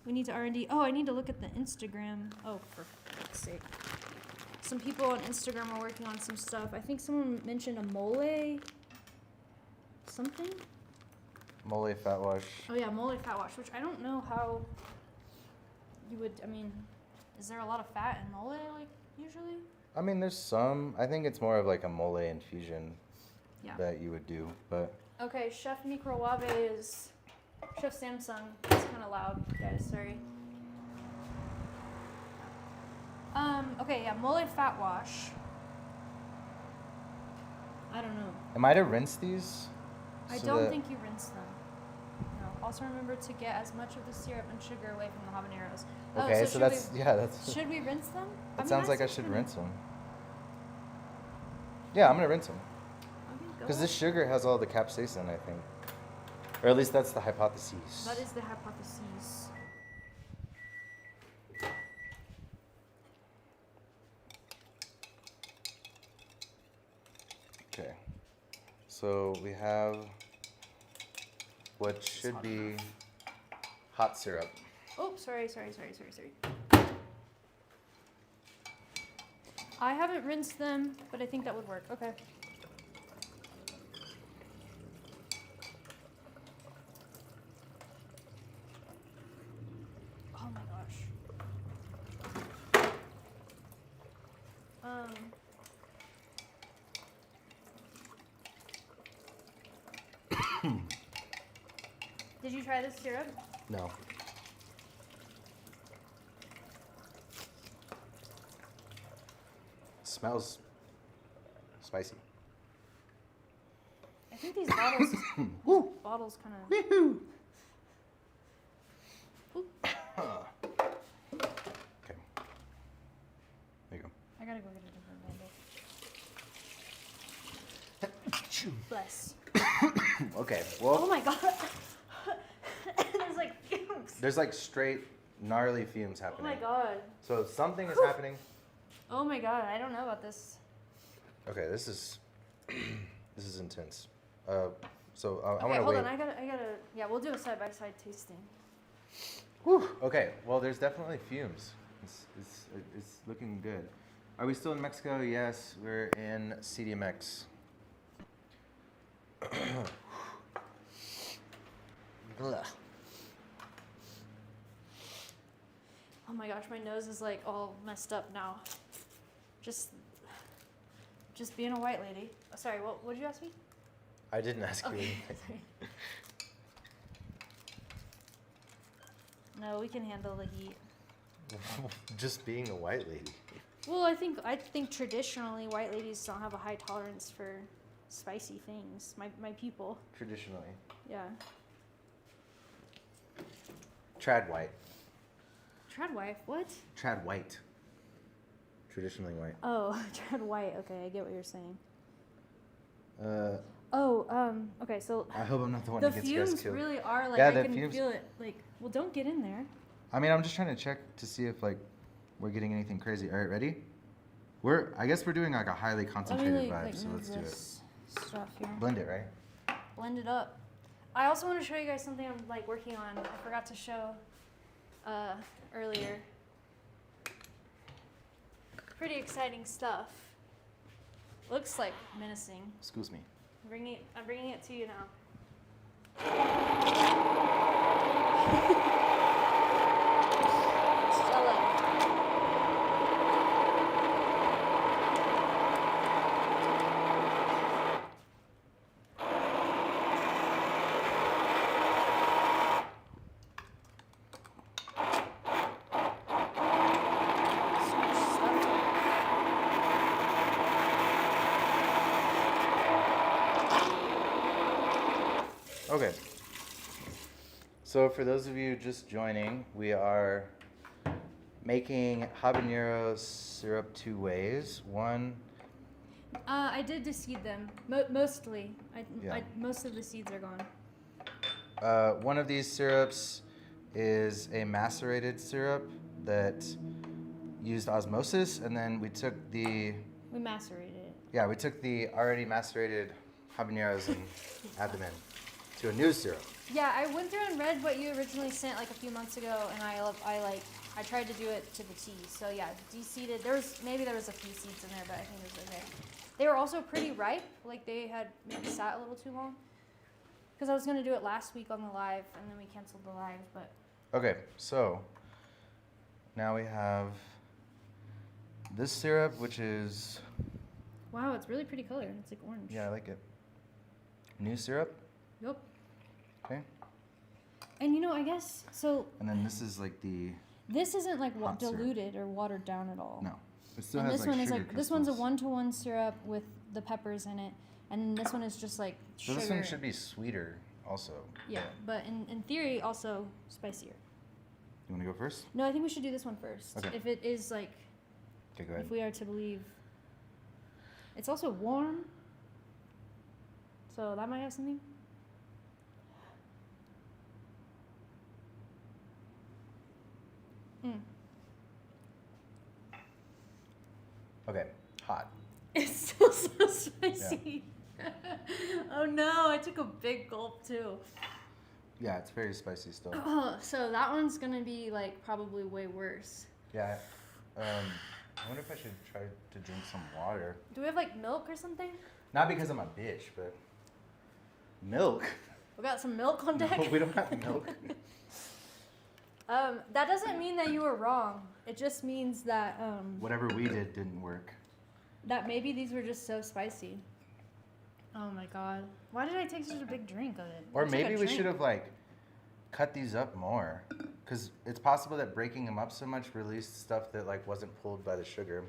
We need to R&D. Oh, I need to look at the Instagram. Oh, for fuck's sake. Some people on Instagram are working on some stuff. I think someone mentioned a mole something. Mole fat wash. Oh yeah, mole fat wash, which I don't know how you would, is there a lot of fat in mole, like, usually? I mean, there's some. I think it's more of like a mole infusion Yeah. that you would do, but... Okay, Chef Microwave is... Chef Samsung. It's kind of loud, guys, sorry. Okay, yeah, mole fat wash. I don't know. Am I to rinse these? I so don't that- think you rinse them. No. Also remember to get as much of the syrup and sugar away from the habaneros. Okay, so that's... that's... Should we rinse them? It sounds like I should rinse them. Yeah, I'm gonna rinse them. Okay, go Because ahead. this sugar has all the capsaicin, I think. Or at least that's the hypothesis. That is the hypothesis. Okay. So we have what should be hot syrup. Oh, sorry. I haven't rinsed them, but I think that would work. Okay. Oh my gosh. Did you try this syrup? No. Smells spicy. I think these bottles, Woo! bottles kind of. Woohoo! Okay. There you go. I gotta go get a different bottle. Bless. Okay. Oh Well, my god. There's like fumes. there's like straight gnarly fumes Oh happening. my god. So something is happening. Oh my god. I don't know about this. Okay, this is this is intense. So I Okay, want to hold wait. on. I gotta. Yeah, we'll do a side by side tasting. Whew. Okay. Well, there's definitely fumes. It's looking good. Are we still in Mexico? Yes, we're in CDMX. Ugh. Oh my gosh, my nose is like all messed up now. Just being a white lady. Oh, sorry, what did you ask me? I didn't ask you Okay. anything. Sorry. No, we can handle the heat. Just being a white lady. Well, I think traditionally white ladies don't have a high tolerance for spicy things. My people. Traditionally. Yeah. Trad white. Trad wife, what? Trad white. Traditionally white. Oh, trad white. Okay, I get what you're saying. Uh, Okay, so I hope I'm not the one the who gets you guys fumes killed. really are like Yeah, I the can fumes- feel it. Like, well, don't get in there. I mean, I'm just trying to check to see if like we're getting anything crazy. All right, ready? I guess we're doing like a highly concentrated vibe, so let's do it. Stuff here. Blend it, right? Blend it up. I also want to show you guys something I'm like working on. I forgot to show earlier. Pretty exciting stuff. Looks like menacing. Excuse me. I'm bringing it to you now. Stella. Okay. So for those of you just joining, we are making habanero syrup two ways. One, I did deseed them mostly. Yeah. Most of the seeds are gone. one of these syrups is a macerated syrup that used osmosis, and then we took the We macerated it. we took the already macerated habaneros and add them in to a new syrup. Yeah, I went through and read what you originally sent like a few months ago, and I tried to do it to the T. So yeah, de-seeded. There was a few seeds in there, but I think it was okay. They were also pretty ripe. Like they had maybe sat a little too long. Because I was gonna do it last week on the live, and then we canceled the live. But Okay, so now we have this syrup, which is, wow, it's really pretty color. It's like orange. I like it. New syrup, Yep. okay? And I guess so. And then this is like the, This isn't like Hot syrup. diluted or watered down at all. no. It still And has this like one is sugar like this one's a crystals. 1-to-1 syrup with the peppers in it, and this one is just like So sugar. this one should be sweeter also. Yeah, but in theory also spicier. You want to go first? No, I think we should do this one first. Okay. If it is like, Okay, go ahead. if we are to believe. It's also warm, so that might have something. Mm. Okay, hot. It's still so spicy. Oh no, I took a big gulp too. Yeah, it's very spicy still. So that one's gonna be like probably way worse. Yeah. I wonder if I should try to drink some water. Do we have like milk or something? Not because I'm a bitch, but milk. We got some milk on deck. No, we don't have milk. That doesn't mean that you were wrong. It just means that Whatever we did didn't work. that maybe these were just so spicy. Oh my god. Why did I take such a big drink of it? Or I took a maybe we drink. should have like cut these up more, because it's possible that breaking them up so much released stuff that like wasn't pulled by the sugar.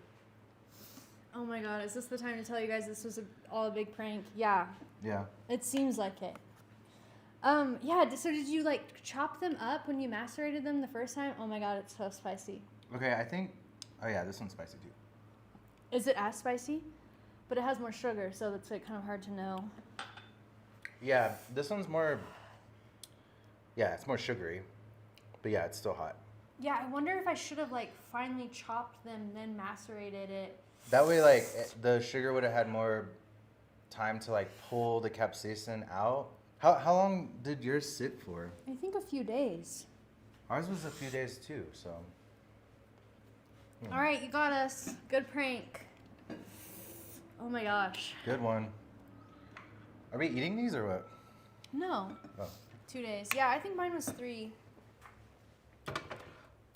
Oh my god, is this the time to tell you guys this was all a big prank? Yeah, Yeah. it seems like it. Yeah, so did you like chop them up when you macerated them the first time? Oh my god, it's so spicy. Okay, I think. Oh yeah, this one's spicy too. Is it as spicy? But it has more sugar, so it's like kind of hard to know. Yeah, this one's more. Yeah, it's more sugary, but yeah, it's still hot. Yeah, I wonder if I should have like finally chopped them, then macerated it. That way, like the sugar would have had more time to like pull the capsaicin out. How long did yours sit for? I think a few days. Ours was a few days too, so. All right, you got us. Good prank. Oh my gosh. Good one. Are we eating these or what? No. Oh. 2 days. Yeah, I think mine was 3.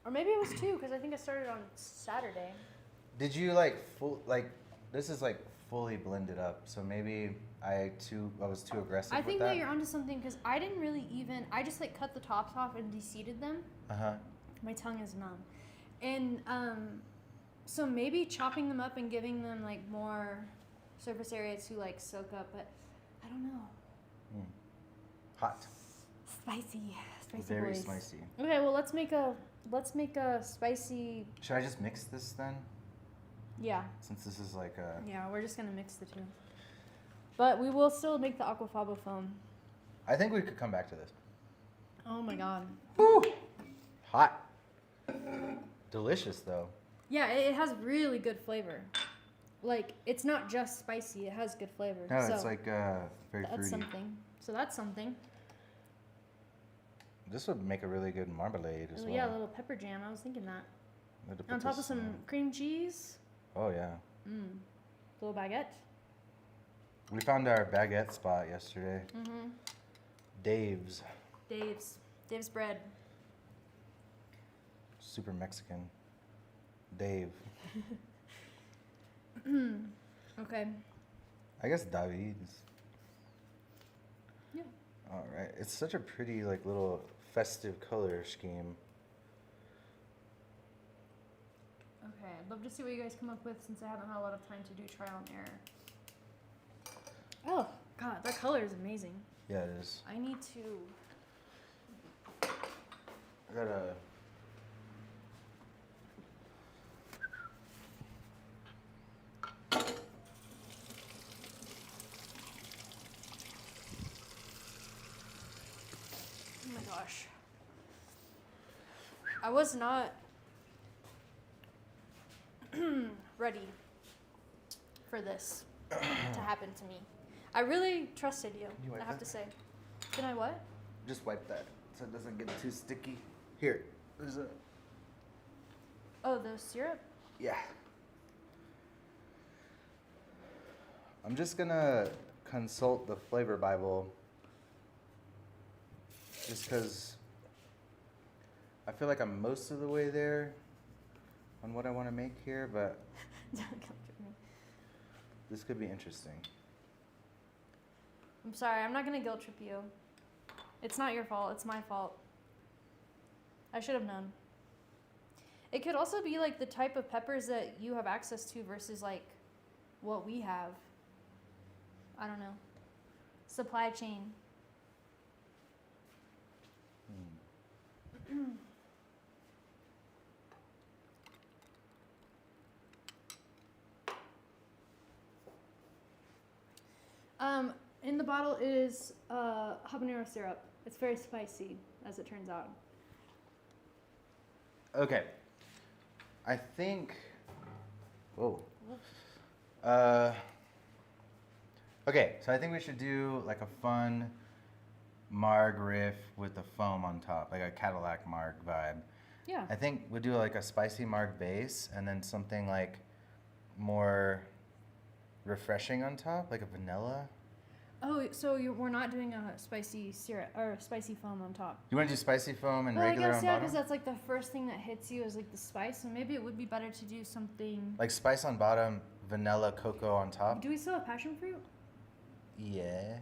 Or maybe it was 2 because I think I started on Saturday. Did you this is like fully blended up, so maybe I was too aggressive I with think that. that you're onto something because I didn't really I just like cut the tops off and de-seeded them. Uh-huh. My tongue is numb. And so maybe chopping them up and giving them like more surface area to like soak up, but I don't know. Hot. Spicy Very boys. spicy. Okay, well let's make a spicy. Should I just mix this then? Yeah. Since this is like a... Yeah, we're just gonna mix the two. But we will still make the aquafaba foam. I think we could come back to this. Oh my god. Woo! Hot. Delicious though. Yeah, it has really good flavor. Like, it's not just spicy, it has good flavor. No, so it's like very that's fruity. something. So that's something. This would make a really good marmalade as well. Yeah, a little pepper jam. I was thinking that. I'd have to On put top of this some in. cream cheese. Oh yeah. Little baguette. We found our baguette spot yesterday. Mm-hmm. Dave's. Dave's bread. Super Mexican. Dave. Okay. I guess David's. Yeah. All right. It's such a pretty like little festive color scheme. Okay, I'd love to see what you guys come up with since I haven't had a lot of time to do trial and error. Oh, God, that color is amazing. Yeah, it is. I need to... I gotta... Oh my gosh. I was not ready for this to happen to me. I really trusted you, You I have that? to say. Did I what? Just wipe that so it doesn't get too sticky. Here, there's a... Oh, the syrup? Yeah. I'm just gonna consult the flavor Bible just because I feel like I'm most of the way there on what I want to make here, but this could be interesting. I'm sorry, I'm not gonna guilt trip you. It's not your fault, it's my fault. I should have known. It could also be like the type of peppers that you have access to versus like what we have. I don't know. Supply chain. In the bottle is habanero syrup. It's very spicy, as it turns out. Okay. I think... Whoa. Okay, so I think we should do like a fun marg riff with the foam on top, like a Cadillac marg vibe. Yeah. I think we'll do like a spicy marg base and then something like more refreshing on top, like a vanilla. Oh, so we're not doing a spicy syrup or a spicy foam on top. You want to do spicy foam and Well, I regular guess on yeah, bottom? because that's like the first thing that hits you is like the spice. So maybe it would be better to do something. Like spice on bottom, vanilla cocoa on top. Do we still have passion fruit? Yeah.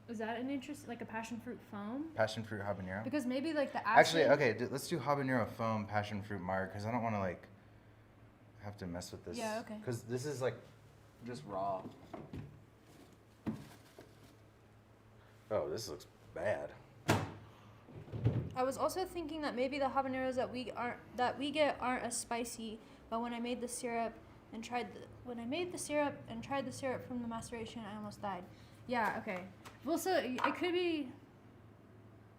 Is that an interest, like a passion fruit foam? Passion fruit habanero. Because maybe like the acid. Actually, okay, let's do habanero foam passion fruit marg because I don't want to like have to mess with this. Yeah, okay. Because this is like just raw. Oh, this looks bad. I was also thinking that maybe the habaneros that we get aren't as spicy, but when I made the syrup and tried the syrup from the maceration, I almost died. Yeah, okay. Well, so it could be.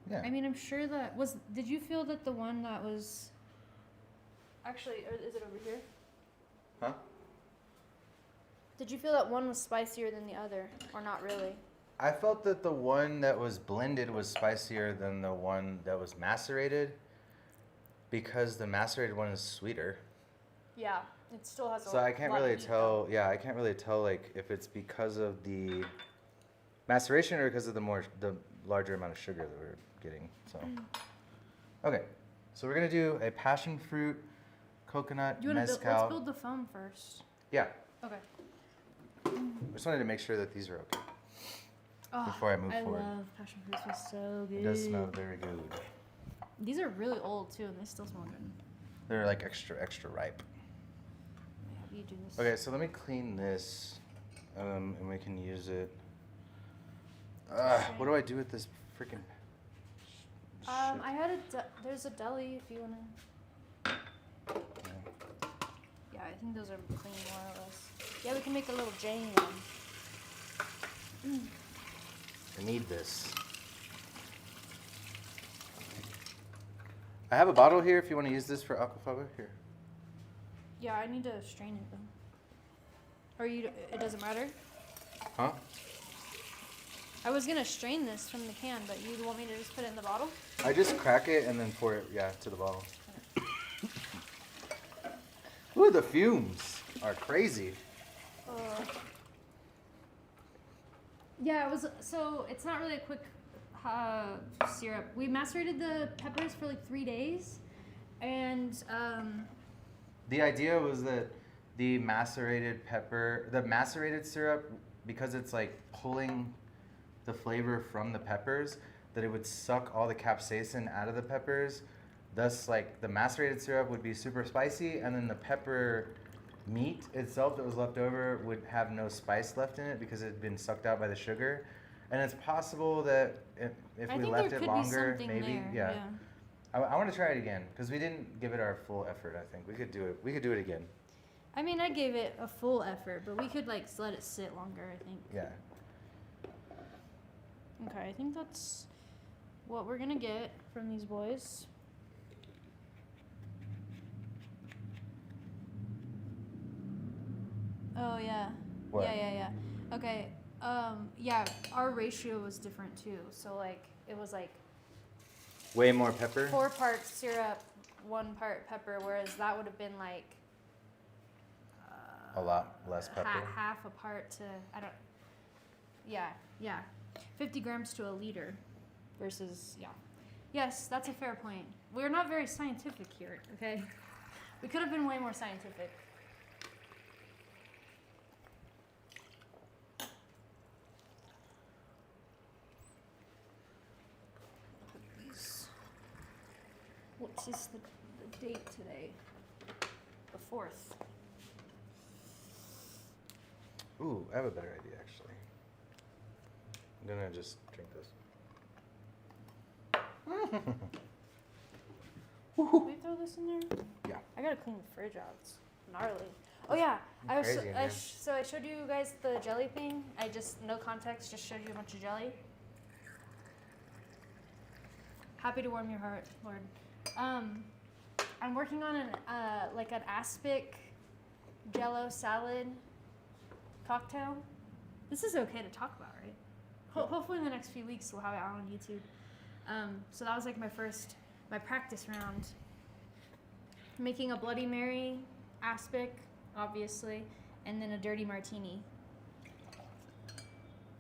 Yeah. I mean, I'm sure that was. Did you feel that the one that was? Actually, or is it over here? Huh? Did you feel that one was spicier than the other, or not really? I felt that the one that was blended was spicier than the one that was macerated because the macerated one is sweeter. Yeah, it still has a So I can't lot of really heat, tell. Yeah, I can't really tell like if it's because of the maceration or because of the larger amount of sugar that we're getting. So, okay, so we're gonna do a passion fruit, coconut, though. Let's mezcal. build the foam first. Yeah, Okay. I just wanted to make sure that these are okay Oh, before I move forward. I love passion fruit. It smells so good. It does smell very good. These are really old too, and they still smell good. They're like extra ripe. Yeah, you do this. Okay, so let me clean this, and we can use it. What do I do with this freaking? I had there's a deli if you wanna. Yeah, I think those are clean more or less. Yeah, we can make a little jam. I need this. I have a bottle here if you want to use this for aquafaba. Here. Yeah, I need to strain it though. Or it doesn't matter? Huh? I was gonna strain this from the can, but you want me to just put it in the bottle? I just crack it and then pour it, to the bottle. Ooh, the fumes are crazy. Yeah, it was. So it's not really a quick syrup. We macerated the peppers for like 3 days, and The idea was that the macerated syrup, because it's like pulling the flavor from the peppers, that it would suck all the capsaicin out of the peppers. Thus, like the macerated syrup would be super spicy, and then the pepper meat itself that was left over would have no spice left in it because it had been sucked out by the sugar. And it's possible that if we left it longer, maybe, yeah. I want to try it again because we didn't give it our full effort. I think we could do it. We could do it again. I mean, I gave it a full effort, but we could like let it sit longer. I think. Yeah. Okay, I think that's what we're gonna get from these boys. Oh yeah. What? Yeah. Okay. Yeah, our ratio was different too. So like it was like Way more pepper. 4 parts syrup, 1 part pepper, whereas that would have been like A lot less pepper. half a part to I don't. Yeah. 50 grams to a liter, versus Yes, that's a fair point. We're not very scientific here. Okay, we could have been way more scientific. What is the date today? The 4th. Ooh, I have a better idea actually. I'm gonna just drink this. Can we throw this in there? Yeah. I gotta clean the fridge out. It's gnarly. Oh yeah, Crazy in here. so I showed you guys the jelly thing. I just, no context, just showed you a bunch of jelly. Happy to warm your heart, Lord. I'm working on an aspic Jello salad cocktail. This is okay to talk about, right? Hopefully in the next few weeks we'll have it out on YouTube. So that was like my practice round. Making a Bloody Mary, aspic, obviously, and then a dirty martini.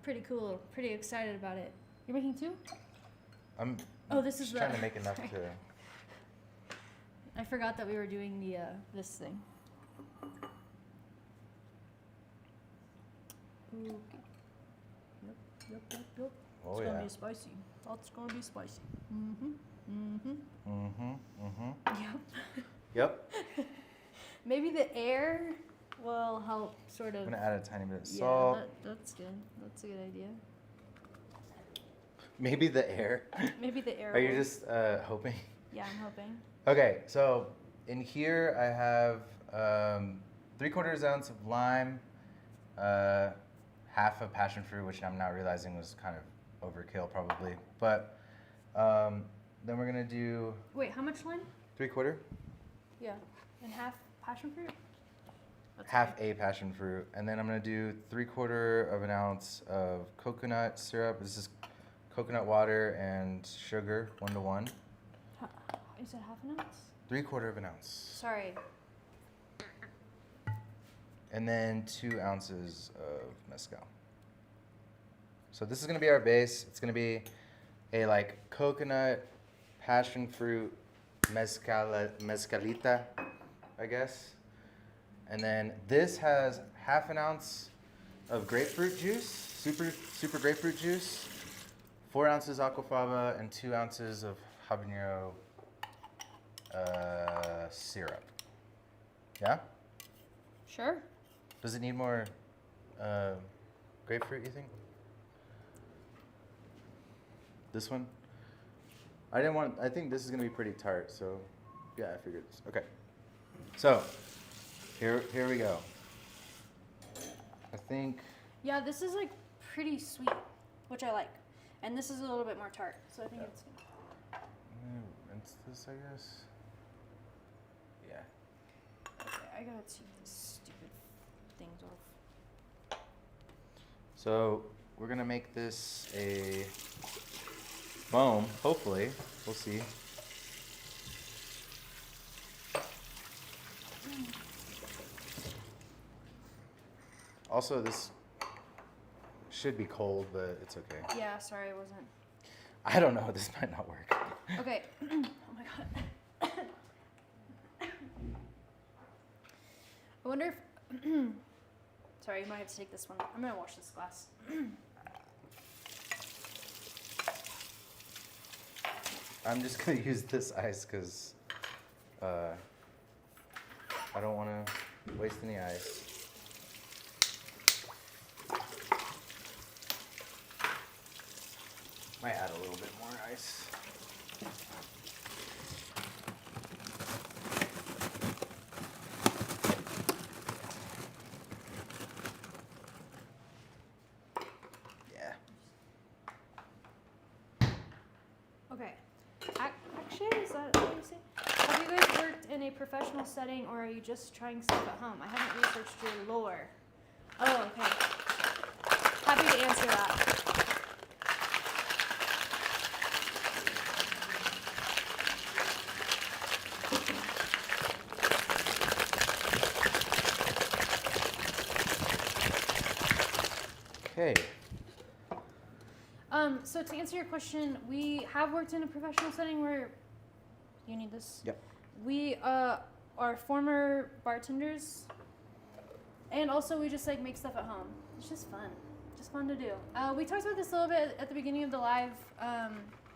Pretty cool. Pretty excited about it. You're making 2? I'm This is just trying to make enough to. I forgot that we were doing the this thing. Ooh. Yep. Oh It's yeah. gonna be spicy. It's gonna be spicy. Yep. Yep. Maybe the air will help sort of. I'm gonna add a tiny bit of salt. That's good. That's a good idea. Maybe the air. Maybe the air. Are you will- just hoping? Yeah, I'm hoping. Okay, so in here I have 3/4 ounce of lime, half a passion fruit, which I'm now realizing was kind of overkill probably. But then we're gonna do Wait, how much lime? 3/4. Yeah, and half passion fruit. That's half okay. a passion fruit, and then I'm gonna do 3/4 of an ounce of coconut syrup. This is coconut water and sugar, 1 to 1. Is it half an ounce? 3/4 of an ounce. Sorry. And then 2 ounces of mezcal. So this is gonna be our base. It's gonna be a like coconut, passion fruit, mezcalita, I guess. And then this has half an ounce of grapefruit juice, super grapefruit juice, 4 ounces aquafaba, and 2 ounces of habanero syrup. Yeah? Sure. Does it need more grapefruit, you think? This one? I think this is gonna be pretty tart, so yeah, I figured this. Okay. So, here we go. I think, Yeah, this is like pretty sweet, which I like. And this is a little bit more tart, so I think it's good. rinse this, I guess. Yeah. Okay, I gotta take these stupid things off. So, we're gonna make this a foam, hopefully. We'll see. Also, this should be cold, but it's okay. Yeah, sorry, it wasn't. I don't know. This might not work. Okay. Oh my god. I wonder if. Sorry, you might have to take this one. I'm gonna wash this glass. I'm just gonna use this ice because I don't want to waste any ice. Might add a little bit more ice. Yeah. Okay. Actually, is that what you say? Have you guys worked in a professional setting, or are you just trying stuff at home? I haven't researched your lore. Oh, okay. Happy to answer that. Okay. So to answer your question, we have worked in a professional setting where you need this. Yep. We are former bartenders, and also we just like make stuff at home. It's just fun to do. We talked about this a little bit at the beginning of the live.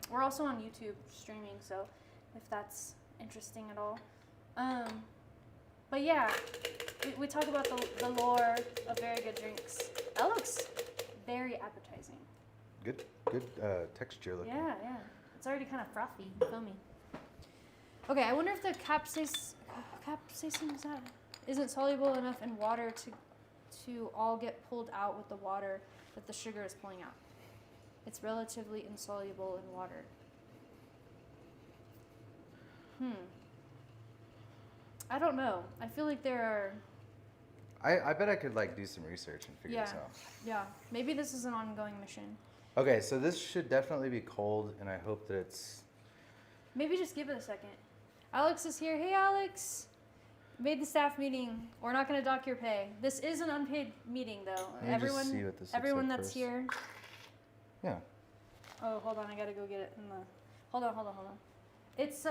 We're also on YouTube streaming, so if that's interesting at all. But yeah, we talk about the lore of very good drinks. That looks very appetizing. Good texture looking. Yeah. It's already kind of frothy, foamy. Okay, I wonder if the capsaicin isn't soluble enough in water to all get pulled out with the water that the sugar is pulling out. It's relatively insoluble in water. I don't know. I feel like there are. I bet I could like do some research and figure this out. Yeah. Maybe this is an ongoing mission. Okay, so this should definitely be cold, and I hope that it's. Maybe just give it a second. Alex is here. Hey, Alex. Made the staff meeting. We're not going to dock your pay. This is an unpaid meeting, though. Let me just see what this looks everyone like that's first. here. Yeah. Oh, hold on. I got to go get it in the. Hold on. It's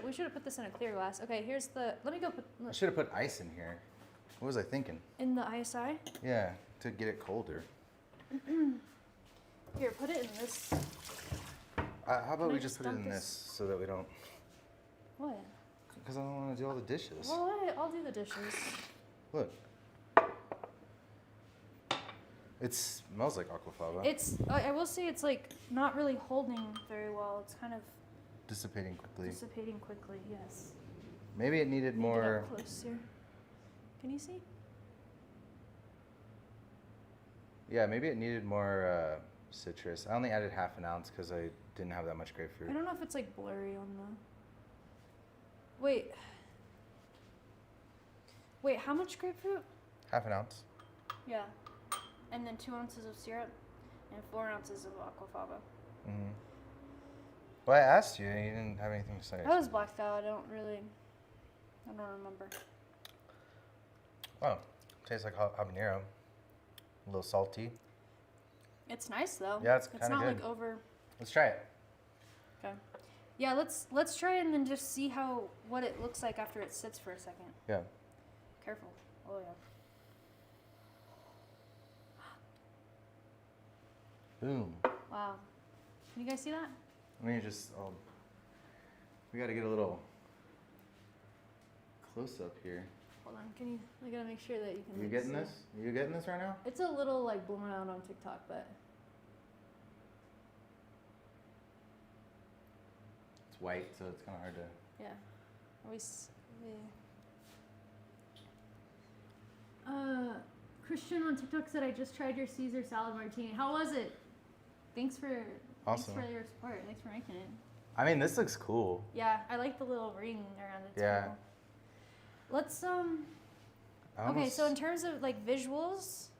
we should have put this in a clear glass. Okay, here's the. Let me go put. I should have put ice in here. What was I thinking? In the ISI. Yeah, to get it colder. Here, put it in this. How about Can I we just just put it dump in this? this so that we don't. What? Because I don't want to do all the dishes. Well, I'll do the dishes. Look. It smells like aquafaba. It's. I will say it's like not really holding very well. It's kind of Dissipating quickly. dissipating quickly. Yes. Maybe it needed Get more. up close here. Can you see? Yeah, maybe it needed more citrus. I only added half an ounce because I didn't have that much grapefruit. I don't know if it's like blurry on the. Wait. Wait, how much grapefruit? Half an ounce. Yeah. And then 2 ounces of syrup and 4 ounces of aquafaba. Mm-hmm. Well, I asked you and you didn't have anything to say. I was blacked out. I don't remember. Oh, tastes like habanero. A little salty. It's nice though. Yeah, it's kind of not good. like over. Let's try it. Okay. Yeah, let's try it and then just see what it looks like after it sits for a second. Yeah. Careful. Oh yeah. Boom. Wow. Can you guys see that? Let me just. We got to get a little close up here. Hold on. I gotta make sure that you can. You getting this? Are you getting this right now? It's a little like blown out on TikTok, but. It's white, so it's kind of hard to. Yeah. Christian on TikTok said, I just tried your Caesar salad martini. How was it? Thanks for your support. Thanks for making it. I mean, this looks cool. Yeah, I like the little ring around it. Yeah. Cool. Let's okay, so in terms of like visuals,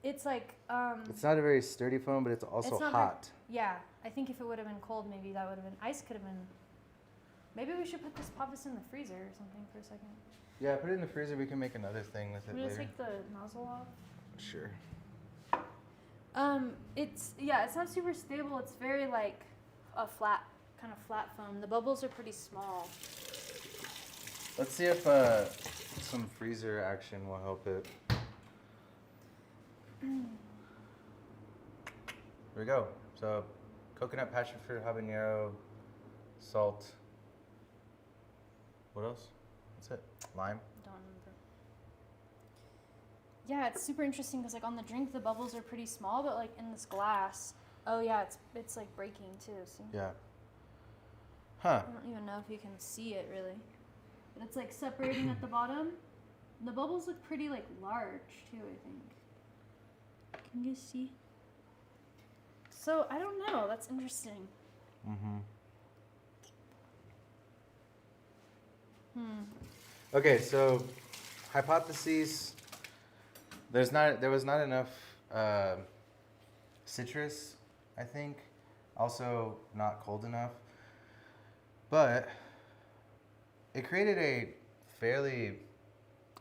it's like it's not a very sturdy foam, but it's also hot. Yeah, I think if it would have been cold, maybe that would have been ice. Could have been. Maybe we should pop this in the freezer or something for a second. Yeah, put it in the freezer. We can make another thing with it later. Take the nozzle off. Sure. It's not super stable. It's very like a flat foam. The bubbles are pretty small. Let's see if some freezer action will help it. Here we go. So, coconut, passion fruit, habanero, salt. What else? That's it. Lime. Don't remember. Yeah, it's super interesting because like on the drink the bubbles are pretty small, but like in this glass, oh yeah, it's like breaking too. See? Yeah. Huh. I don't even know if you can see it really, but it's like separating at the bottom. The bubbles look pretty like large too, I think. Can you see? So I don't know. That's interesting. Mm-hmm. Okay, so hypotheses. There was not enough citrus, I think. Also not cold enough. But it created a fairly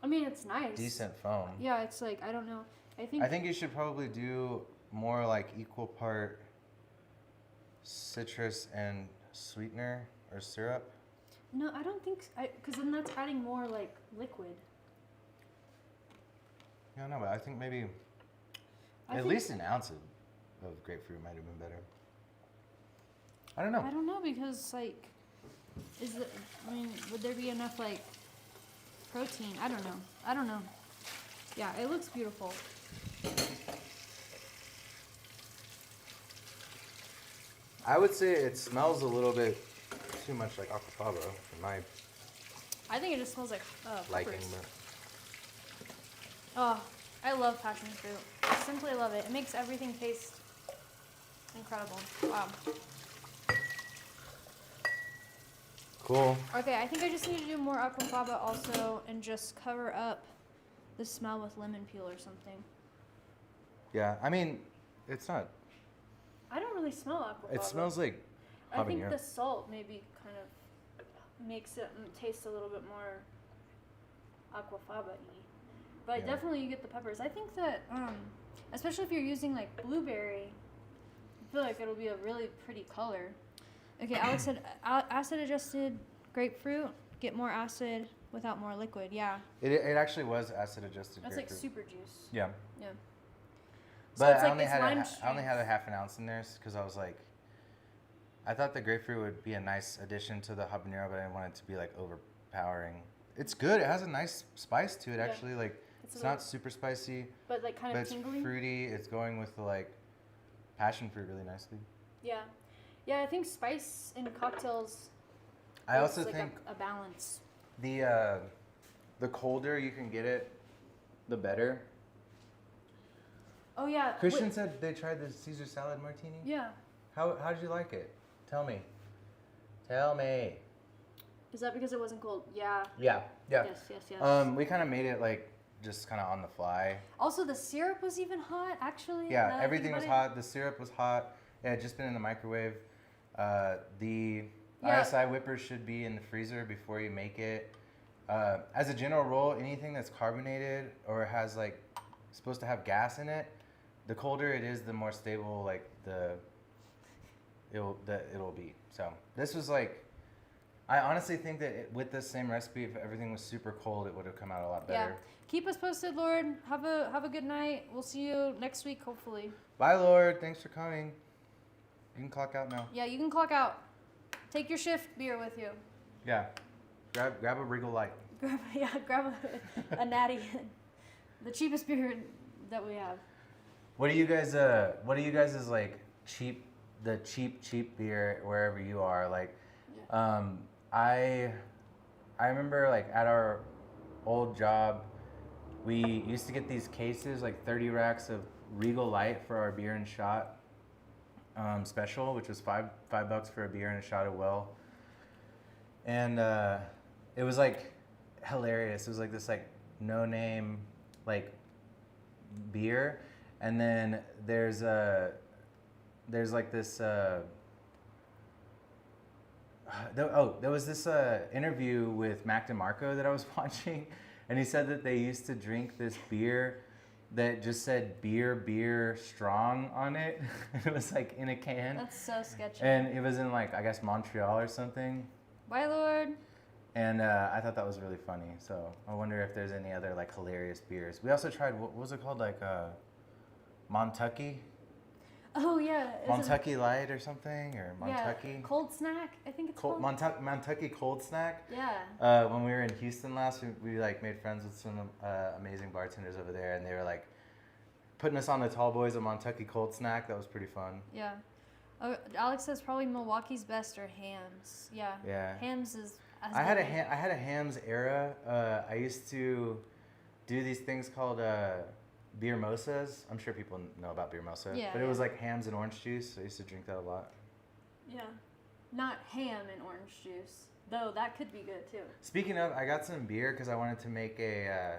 it's nice. decent foam. Yeah, it's like I don't know. I think you should probably do more like equal part citrus and sweetener or syrup. No, I don't think because then that's adding more like liquid. Yeah, no, but I think maybe at least an ounce of grapefruit might have been better. I don't know. I don't know because like, would there be enough like protein? I don't know. Yeah, it looks beautiful. I would say it smells a little bit too much like aquafaba in my I think it just smells like liking. peppers. Oh, I love passion fruit. I simply love it. It makes everything taste incredible. Wow. Cool. Okay, I think I just need to do more aquafaba also and just cover up the smell with lemon peel or something. Yeah, I mean, it's not. I don't really smell aquafaba. It smells like habanero. I think the salt maybe kind of makes it taste a little bit more aquafaba-y. But Yeah. definitely you get the peppers. I think that, especially if you're using like blueberry, I feel like it'll be a really pretty color. Okay, Alex said acid-adjusted grapefruit, get more acid without more liquid. Yeah. It actually was acid-adjusted That's grapefruit. like super juice. Yeah. Yeah. But it's I like only it's had lime I only had a strength. half an ounce in there because I was like, I thought the grapefruit would be a nice addition to the habanero, but I didn't want it to be like overpowering. It's good. It has a nice spice to it Yeah. actually. Like it's not super spicy, But like kind but of it's tingly. fruity. It's going with the like passion fruit really nicely. Yeah. Yeah, I think spice in cocktails I is also like think a balance. the colder you can get it, the better. Oh yeah. Christian said they tried the Caesar salad martini. Yeah. How did you like it? Tell me. Tell me. Is that because it wasn't cold? Yeah. Yeah. Yeah. Yes. We kind of made it like just kind of on the fly. Also, the syrup was even hot, actually. Yeah, everything was hot. The syrup was hot. It had just been in the microwave. The ISI whippers should be in the freezer before you make it. As a general rule, anything that's carbonated or has like supposed to have gas in it, the colder it is, the more stable like it'll be. So this was like, I honestly think that with this same recipe, if everything was super cold, it would have come out a lot better. Yeah. Keep us posted, Lord. Have a good night. We'll see you next week, hopefully. Bye, Lord. Thanks for coming. You can clock out now. Yeah, you can clock out. Take your shift beer with you. Yeah. Grab a Regal Light. Grab a natty. The cheapest beer that we have. What do you guys is like cheap beer wherever you are? Like, I remember like at our old job, we used to get these cases, like 30 racks of Regal Light for our beer and shot special, which was $5 for a beer and a shot of well. And it was like hilarious. It was like this like no name like beer, and then there's like this. There was this interview with Mac DeMarco that I was watching, and he said that they used to drink this beer that just said beer strong on it. It was like in a can. That's so sketchy. And it was in like, I guess, Montreal or something. Bye, Lord. And I thought that was really funny. So I wonder if there's any other like hilarious beers. We also tried, what was it called? Like Montucky? Oh, yeah. Montucky Light or something? Or Montucky? Yeah, cold snack, I think it's called. Montucky Cold Snack? Yeah. When we were in Houston last, we like made friends with some amazing bartenders over there, and they were like putting us on the tall boys of Montucky Cold Snack. That was pretty fun. Yeah. Alex says probably Milwaukee's best or Hams. Yeah. Yeah. Hams is. I had a Hams era. I used to do these things called beer mosas. I'm sure people know about beer mosa. Yeah. But it was like hams and orange juice. I used to drink that a lot. Yeah. Not ham and orange juice, though that could be good too. Speaking of, I got some beer because I wanted to make a.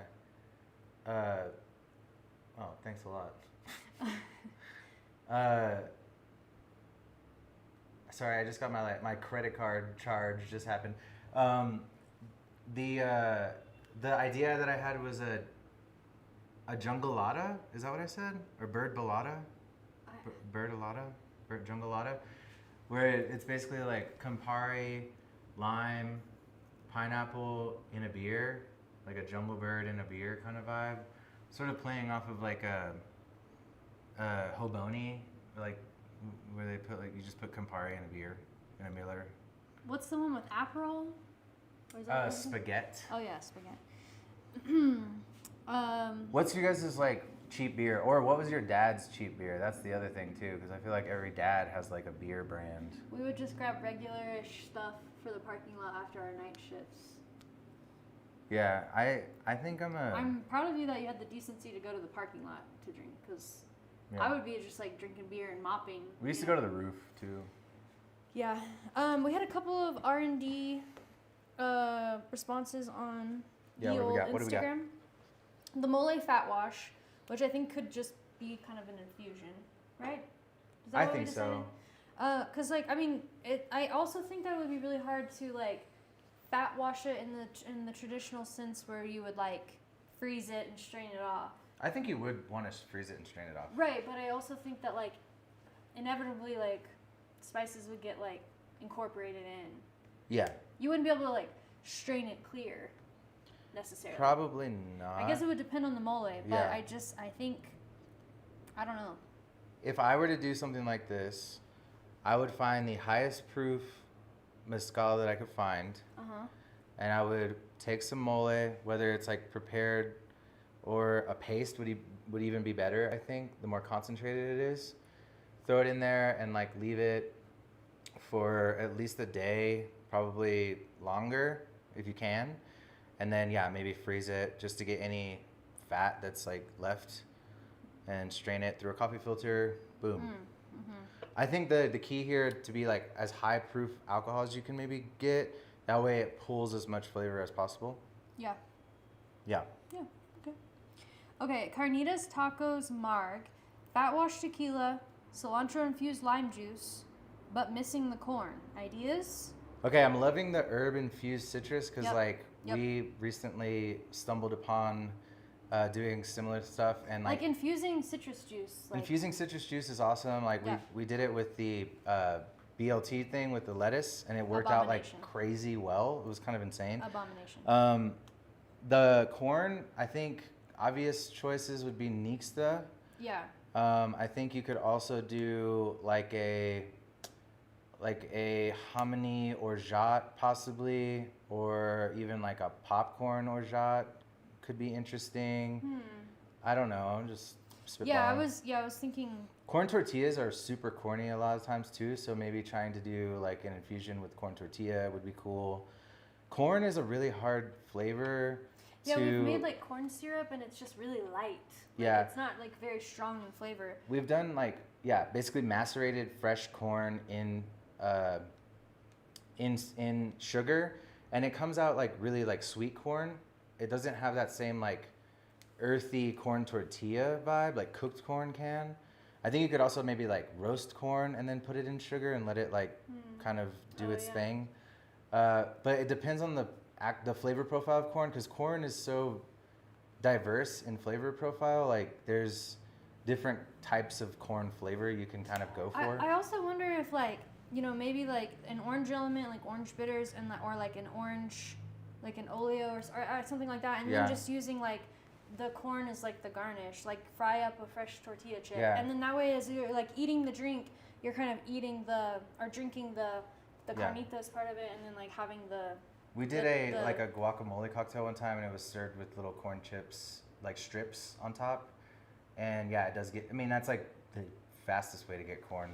Oh, thanks a lot. Sorry, I just got my credit card charge just happened. The idea that I had was a junglada. Is that what I said? Or bird balada? Junglada? Where it's basically like Campari, lime, pineapple in a beer, like a jumbo bird in a beer kind of vibe. Sort of playing off of like a Hoboni, like where they put like, you just put Campari in a beer, in a Miller. What's the one with Aperol? Or is that Spaghetti. Oh yeah, spaghetti. What's your guys' like cheap beer, or what was your dad's cheap beer? That's the other thing too, because I feel like every dad has like a beer brand. We would just grab regular-ish stuff for the parking lot after our night shifts. Yeah, I think I'm proud of you that you had the decency to go to the parking lot to drink, because I would be just like drinking beer and mopping. We used to go to the roof too. Yeah. We had a couple of R&D responses on the old Instagram. What do we got? The mole fat wash, which I think could just be kind of an infusion, right? Is that I what we think so. Cause like I mean, I also think that it would be really hard to like fat wash it in the traditional sense where you would like freeze it and strain it off. I think you would want to freeze it and strain it off. Right, but I also think that like inevitably like spices would get like incorporated in. Yeah. You wouldn't be able to like strain it clear necessarily. Probably not. I guess it would depend on the mole, but Yeah. I think I don't know. If I were to do something like this, I would find the highest proof mezcal that I could find. Uh-huh. And I would take some mole, whether it's like prepared or a paste would even be better, I think, the more concentrated it is. Throw it in there and like leave it for at least a day, probably longer if you can. And then maybe freeze it just to get any fat that's like left, and strain it through a coffee filter. Boom. Mm-hmm. I think the key here to be like as high proof alcohol as you can maybe get That way it pulls as much flavor as possible. Yeah. Yeah. Yeah. Okay. Okay. Carnitas tacos marg, fat wash tequila, cilantro infused lime juice, but missing the corn. Ideas? Okay, I'm loving the herb infused citrus because Yep. we recently stumbled upon doing similar stuff and Like infusing citrus juice. Like, infusing citrus juice is awesome. Like Yeah. we did it with the BLT thing with the lettuce and it worked out like Abomination. crazy well. It was kind of insane. Abomination. The corn, I think obvious choices would be Nixta. Yeah. I think you could also do like a hominy orgeat possibly, or even like a popcorn orgeat could be interesting. I don't know, just spitballing. Yeah, I was thinking. Corn tortillas are super corny a lot of times too, so maybe trying to do like an infusion with corn tortilla would be cool. Corn is a really hard flavor. Yeah, we've made like corn syrup and it's just really light. Yeah. It's not like very strong in flavor. We've done basically macerated fresh corn in sugar, and it comes out like really like sweet corn. It doesn't have that same like earthy corn tortilla vibe like cooked corn can. I think you could also maybe like roast corn and then put it in sugar and let it like kind of do its thing. But it depends on the flavor profile of corn, because corn is so diverse in flavor profile. Like there's different types of corn flavor you can kind of go for. I also wonder if like, maybe like an orange element, like orange bitters, and or like an orange, like an oleo or something like that, and then just using like the corn as like the garnish, like fry up a fresh tortilla chip, and then that way as you're like eating the drink, you're kind of eating drinking the carnitas part of it, and then like having the. We did a guacamole cocktail one time, and it was served with little corn chips, like strips on top, and yeah, it does get. I mean, that's like the fastest way to get corn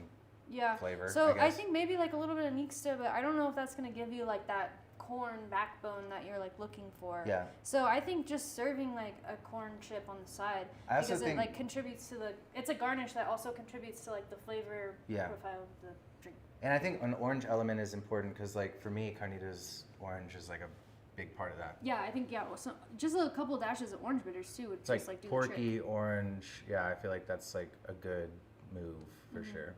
flavor. So I think maybe like a little bit of Nixta, but I don't know if that's gonna give you like that corn backbone that you're like looking for. Yeah. So I think just serving like a corn chip on the side, because it like contributes to it's a garnish that also contributes to like the flavor profile of the drink. And I think an orange element is important because like for me, carnitas orange is like a big part of that. Yeah, I think so just a couple of dashes of orange bitters too would it's just like do porky the trick. orange. Yeah, I feel like that's like a good move for sure.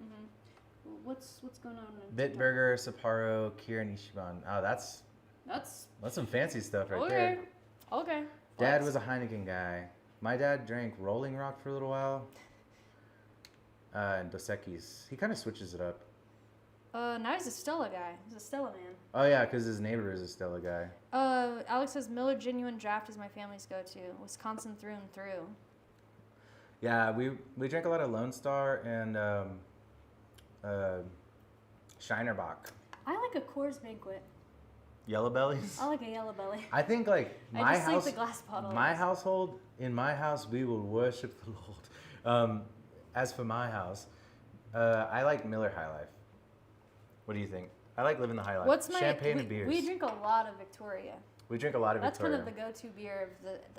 What's going on? Bitburger, Sapporo, Kira, and Ichiban. Oh, that's some fancy stuff right there. Okay. Dad was a Heineken guy. My dad drank Rolling Rock for a little while. And Dos Equis. He kind of switches it up. Now he's a Stella guy. He's a Stella man. Oh yeah, because his neighbor is a Stella guy. Alex says Miller Genuine Draft is my family's go-to. Wisconsin through and through. Yeah, we drank a lot of Lone Star and Shinerbach. I like a Coors Banquet. Yellow Bellies? I like a Yellow Belly. I think like my house, like the glass bottle. my household, in my house, we will worship the Lord. As for my house, I like Miller High Life. What do you think? I like living the high life. Champagne and beers. We drink a lot of Victoria. We drink a lot of Victoria. That's kind of the go-to beer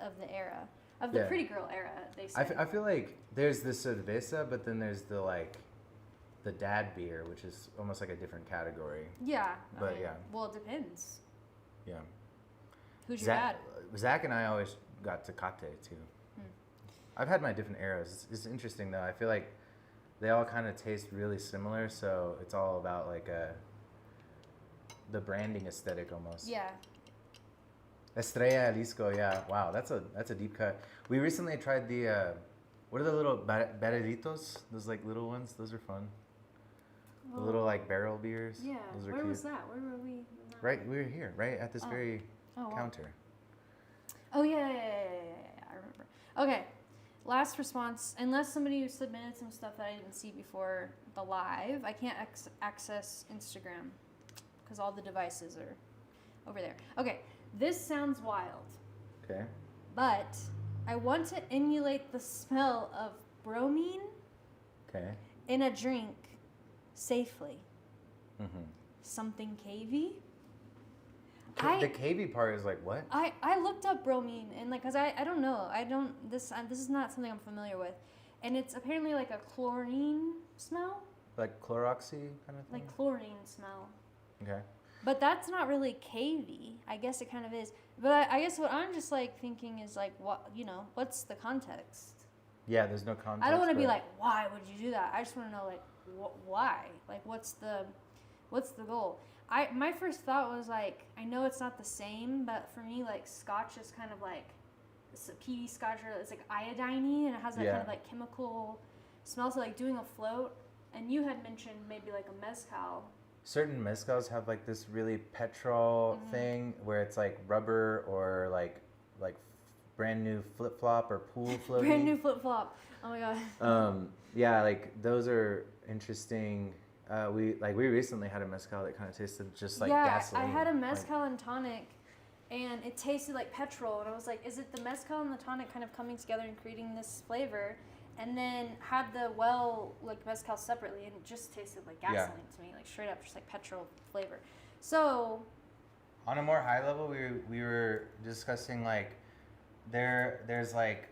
of the era, of the pretty girl era. They say. I feel like there's the cerveza, but then there's the dad beer, which is almost like a different category. Yeah. But Well, it depends. Yeah. Who's your dad? Zach and I always got Tecate too. I've had my different eras. It's interesting though. I feel like they all kind of taste really similar, so it's all about like the branding aesthetic almost. Yeah. Estrella Jalisco, yeah. Wow, that's a deep cut. We recently tried the what are the little barreritos? Those like little ones. Those are fun. The little like barrel beers. Yeah. Those are Where cute. was that? Where were we? Right, we were here, right at this very counter. Oh yeah, I remember. Okay, last response. Unless somebody submitted some stuff that I didn't see before the live, I can't access Instagram because all the devices are over there. Okay, this sounds wild. Okay. But I want to emulate the smell of bromine. Okay. In a drink, safely. Mm-hmm. Something cavey. The cavey part is like what? I looked up bromine and like, cause I don't know, this is not something I'm familiar with, and it's apparently like a chlorine smell. Like Cloroxy kind of thing. Like chlorine smell. Okay. But that's not really cavey. I guess it kind of is. But I guess what I'm just like thinking is like, what, you know, what's the context? Yeah, there's no context. I don't want to be but- like, why would you do that? I just want to know like, why? Like, what's the goal? My first thought was like, I know it's not the same, but for me, like, Scotch is kind of like, it's a peaty Scotch, or it's like iodine-y, and it has that kind of like chemical smell. So like doing a float, and you had mentioned maybe like a mezcal. Certain mezcals have like this really petrol thing where it's like rubber or like brand new flip flop or pool floaty. Brand new flip flop. Oh my god. Yeah, like those are interesting. We recently had a mezcal that kind of tasted just like gasoline. I had a mezcal and tonic, and it tasted like petrol, and I was like, is it the mezcal and the tonic kind of coming together and creating this flavor? And then had the mezcal separately, and it just tasted like gasoline to me, like straight up, just like petrol flavor. So, on a more high level, we were discussing like there's like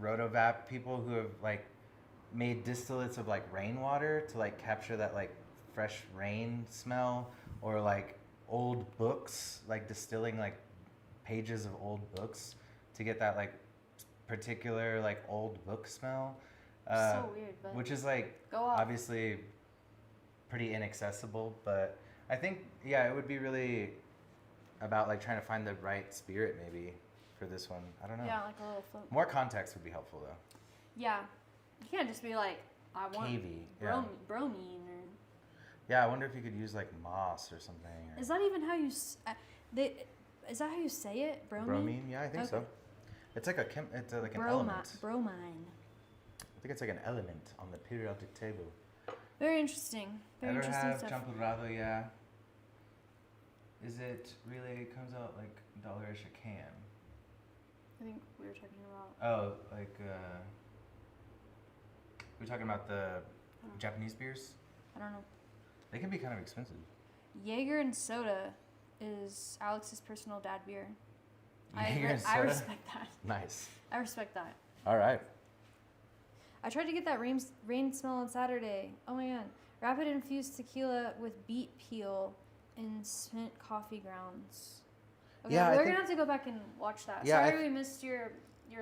rotovap people who have like made distillates of like rainwater to like capture that like fresh rain smell, or like old books, like distilling like pages of old books to get that like particular like old book smell. So weird, but which is like go off. obviously pretty inaccessible, but I think it would be really about like trying to find the right spirit maybe for this one. I don't know. Yeah, like a little float. More context would be helpful though. Yeah, you can't just be like, I want Cavey, bromine or. Yeah, I wonder if you could use like moss or something. Or Is that even how you? Is that how you say it? Bromine. bromine? Yeah, I think so. It's like it's like an element. Bromine. I think it's like an element on the periodic table. Very interesting. Very Ever interesting have stuff. champurrado? Yeah. Is it really? It comes out like $1 a can. I think we were talking about. Oh, like we're talking about the Japanese beers. I don't know. They can be kind of expensive. Jaeger and soda is Alex's personal dad beer. Jaeger and I soda? respect that. Nice. I respect that. All right. I tried to get that rain smell on Saturday. Oh my god. Rapid infused tequila with beet peel and spent coffee grounds. Okay, Yeah, I we're think- gonna have to go back and watch that. Yeah, Sorry we missed your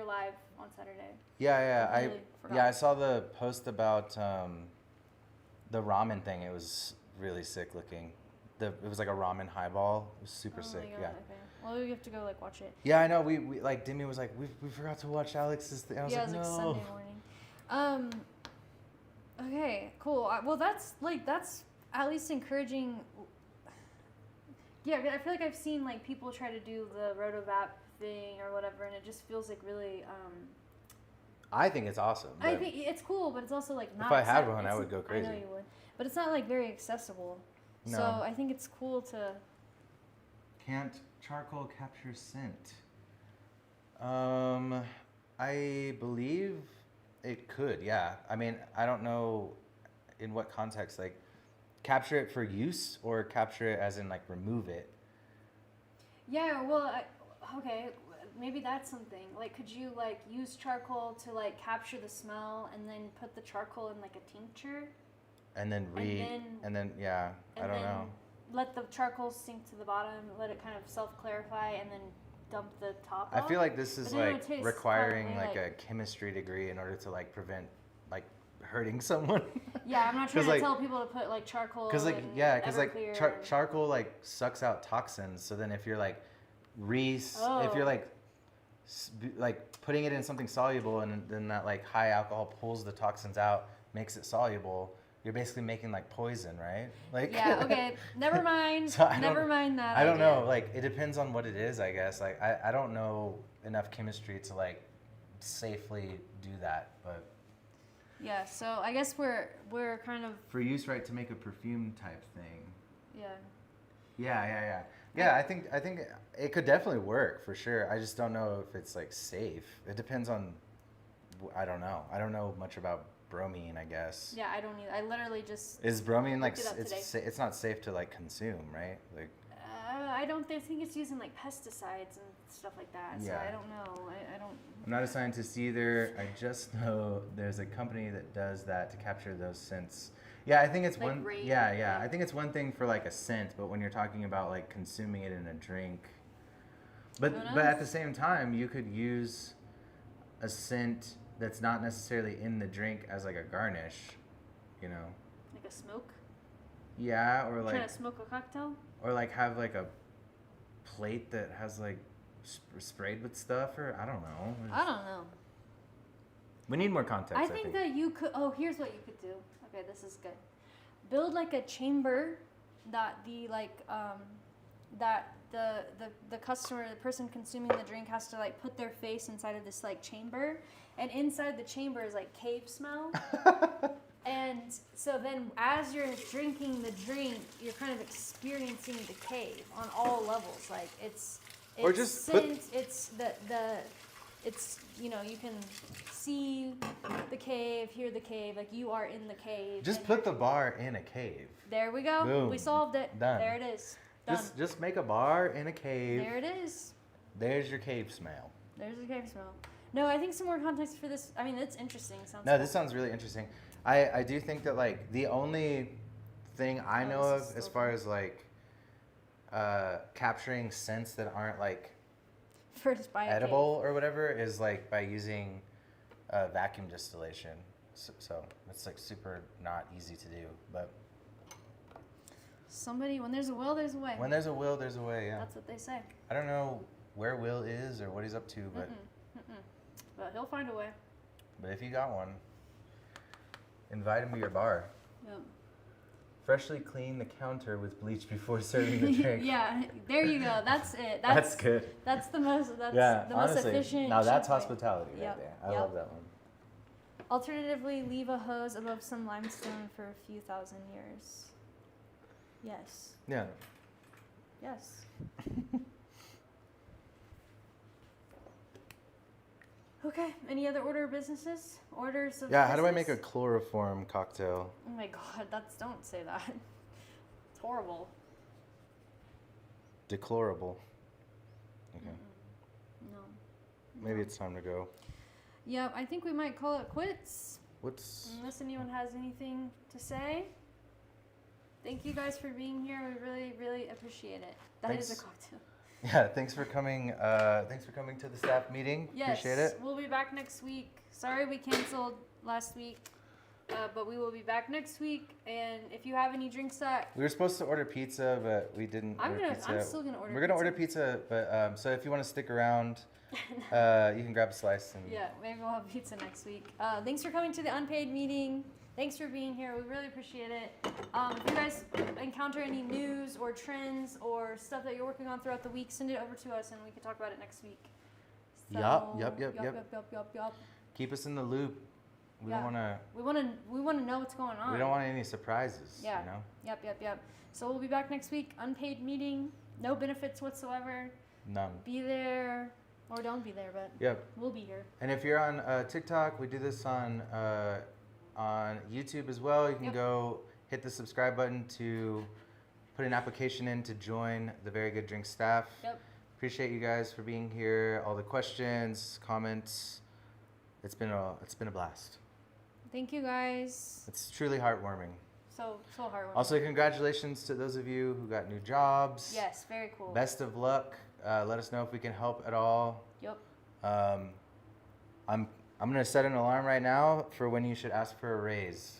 live on Saturday. Yeah, I really forgot. I saw the post about the ramen thing. It was really sick looking. It was like a ramen highball. It was super sick. My God, Yeah. okay. Well, we have to go like watch it. Yeah, I know. We like Demi was like, we forgot to watch Alex's thing. I was Yeah, like, it was no. like Sunday morning. Okay, cool. Well, that's at least encouraging. Yeah, I feel like I've seen like people try to do the rotovap thing or whatever, and it just feels like really. I think it's awesome. I but think it's cool, but it's also like not. If I had access- one, I it's- would go crazy. I know you would, but it's not like very accessible. No. So I think it's cool to. Can't charcoal capture scent? I believe it could. Yeah. I mean, I don't know in what context. Like, capture it for use or capture it as in like remove it. Yeah, well, okay, maybe that's something. Like, could you like use charcoal to like capture the smell and then put the charcoal in like a tincture? And then yeah, I don't know. Let the charcoal sink to the bottom, let it kind of self-clarify, and then dump the top I off. feel like this is But then it like would taste requiring probably, like a chemistry degree in order to like prevent like hurting someone. Yeah, I'm not trying 'Cause, to like- tell people to put like charcoal. Because like and yeah, because like Everclear and- charcoal like sucks out toxins. So then if you're like if you're like like putting it in something soluble and then that like high alcohol pulls the toxins out, makes it soluble, you're basically making like poison, right? Like Yeah. Okay. Never mind. So I Never don't- mind that. I don't idea. know. Like it depends on what it is, I guess. Like I don't know enough chemistry to like safely do that, but Yeah. So I guess we're kind of for use right to make a perfume type thing. yeah. Yeah, I think it could definitely work for sure. I just don't know if it's like safe. It depends on. I don't know. I don't know much about bromine. I guess. Yeah, I don't either. I literally just. Is bromine like Looked it up today. it's not safe to like consume, right? Like. I don't think it's using like pesticides and stuff like that. So Yeah. I don't know. I don't. I'm not a scientist either. I just know there's a company that does that to capture those scents. Yeah, I think it's Like one. rain, Yeah, yeah. like- I think it's one thing for like a scent, but when you're talking about like consuming it in a drink, but Who at the knows? same time, you could use a scent that's not necessarily in the drink as like a garnish, you know? Like a smoke. Yeah, or Trying like to smoke a cocktail. have like a plate that has like sprayed with stuff, or I don't know. I don't know. We need more context. I think that you could. Oh, here's what you could do. Okay, this is good. Build like a chamber that the customer, the person consuming the drink, has to like put their face inside of this like chamber, and inside the chamber is like cave smell. And so then, as you're drinking the drink, you're kind of experiencing the cave on all levels. Like it's Or just scent, it's you can see the cave, hear the cave, like you are in the cave. Just and put the bar in a cave. there we go. Boom. We solved it. Done. There it is. Done. Just make a bar in a cave. There it is. There's your cave smell. There's the cave smell. No, I think some more context for this. I mean, it's interesting. Sounds No, cool. this sounds really interesting. I do think that like the only thing I Oh, know this of is as so far fun. as like capturing scents that aren't like First by a edible or whatever is like by using vacuum distillation. So it's like super not easy to do, but Somebody, when there's a will, there's a way. when there's a will, there's a way. Yeah. That's what they say. I don't know where Will is or what he's up to, but But he'll find a way. if you got one, invite him to your bar. Yep. Freshly clean the counter with bleach before serving the drink. Yeah, there you go. That's it. That's good. That's the most. That's Yeah, the most honestly. efficient. Now that's cheap way. hospitality right Yep, there. I yep. love that one. Alternatively, leave a hose above some limestone for a few thousand years. Yes. Yeah. Yes. Okay. Any other order of businesses? Orders of Yeah, how do I make a business? chloroform cocktail? Oh my god, don't say that. It's horrible. Deplorable. Okay. No. Maybe No. it's time to go. Yeah, I think we might call it quits. What's Unless anyone has anything to say. Thank you guys for being here. We really, really appreciate it. That is Thanks. a cocktail. Yeah, thanks for coming. Thanks for coming to the staff meeting. Yes, Appreciate it. we'll be back next week. Sorry we canceled last week, but we will be back next week. And if you have any drinks that We were supposed to order pizza, but we didn't order pizza. I'm still gonna order. We're gonna pizza. order pizza, but so if you want to stick around, you can grab a slice and Yeah, maybe we'll have pizza next week. Thanks for coming to the unpaid meeting. Thanks for being here. We really appreciate it. If you guys encounter any news or trends or stuff that you're working on throughout the week, send it over to us and we can talk about it next week. Yup. Yup. keep us in the loop. We Yeah. don't wanna. We wanna know what's going on. We don't want any surprises. Yeah. You know. Yep. So we'll be back next week. Unpaid meeting, no benefits whatsoever. None. Be there or don't be there, but Yep. we'll be here. And if you're on TikTok, we do this on YouTube as well. You can Yep. go hit the subscribe button to put an application in to join the Very Good Drink staff. Yep. Appreciate you guys for being here. All the questions, comments. It's been a blast. Thank you guys. It's truly heartwarming. So heartwarming. Also, congratulations to those of you who got new jobs. Yes, very cool. Best of luck. Let us know if we can help at all. Yep. I'm gonna set an alarm right now for when you should ask for a raise.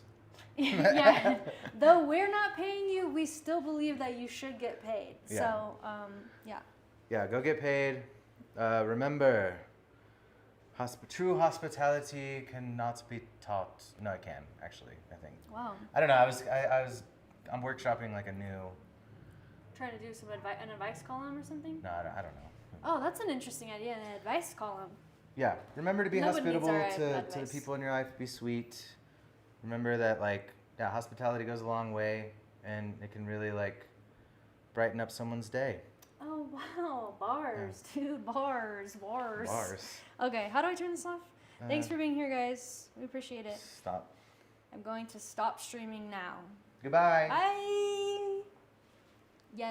Yeah. Though we're not paying you, we still believe that you should get paid. Yeah. So, yeah. Yeah, go get paid. Remember, true hospitality cannot be taught. No, it can actually. I think. Wow. I don't know. I'm workshopping like a new. Trying to do an advice column or something? No, I don't know. Oh, that's an interesting idea, an advice column. Yeah, remember to be Nobody needs hospitable our to the advice. people in your life. Be sweet. Remember that hospitality goes a long way, and it can really brighten up someone's day. Oh, wow. Bars, dude. Bars. Bars. Okay, how do I turn this off? Thanks for being here, guys. We appreciate it. Stop. I'm going to stop streaming now. Goodbye. Bye.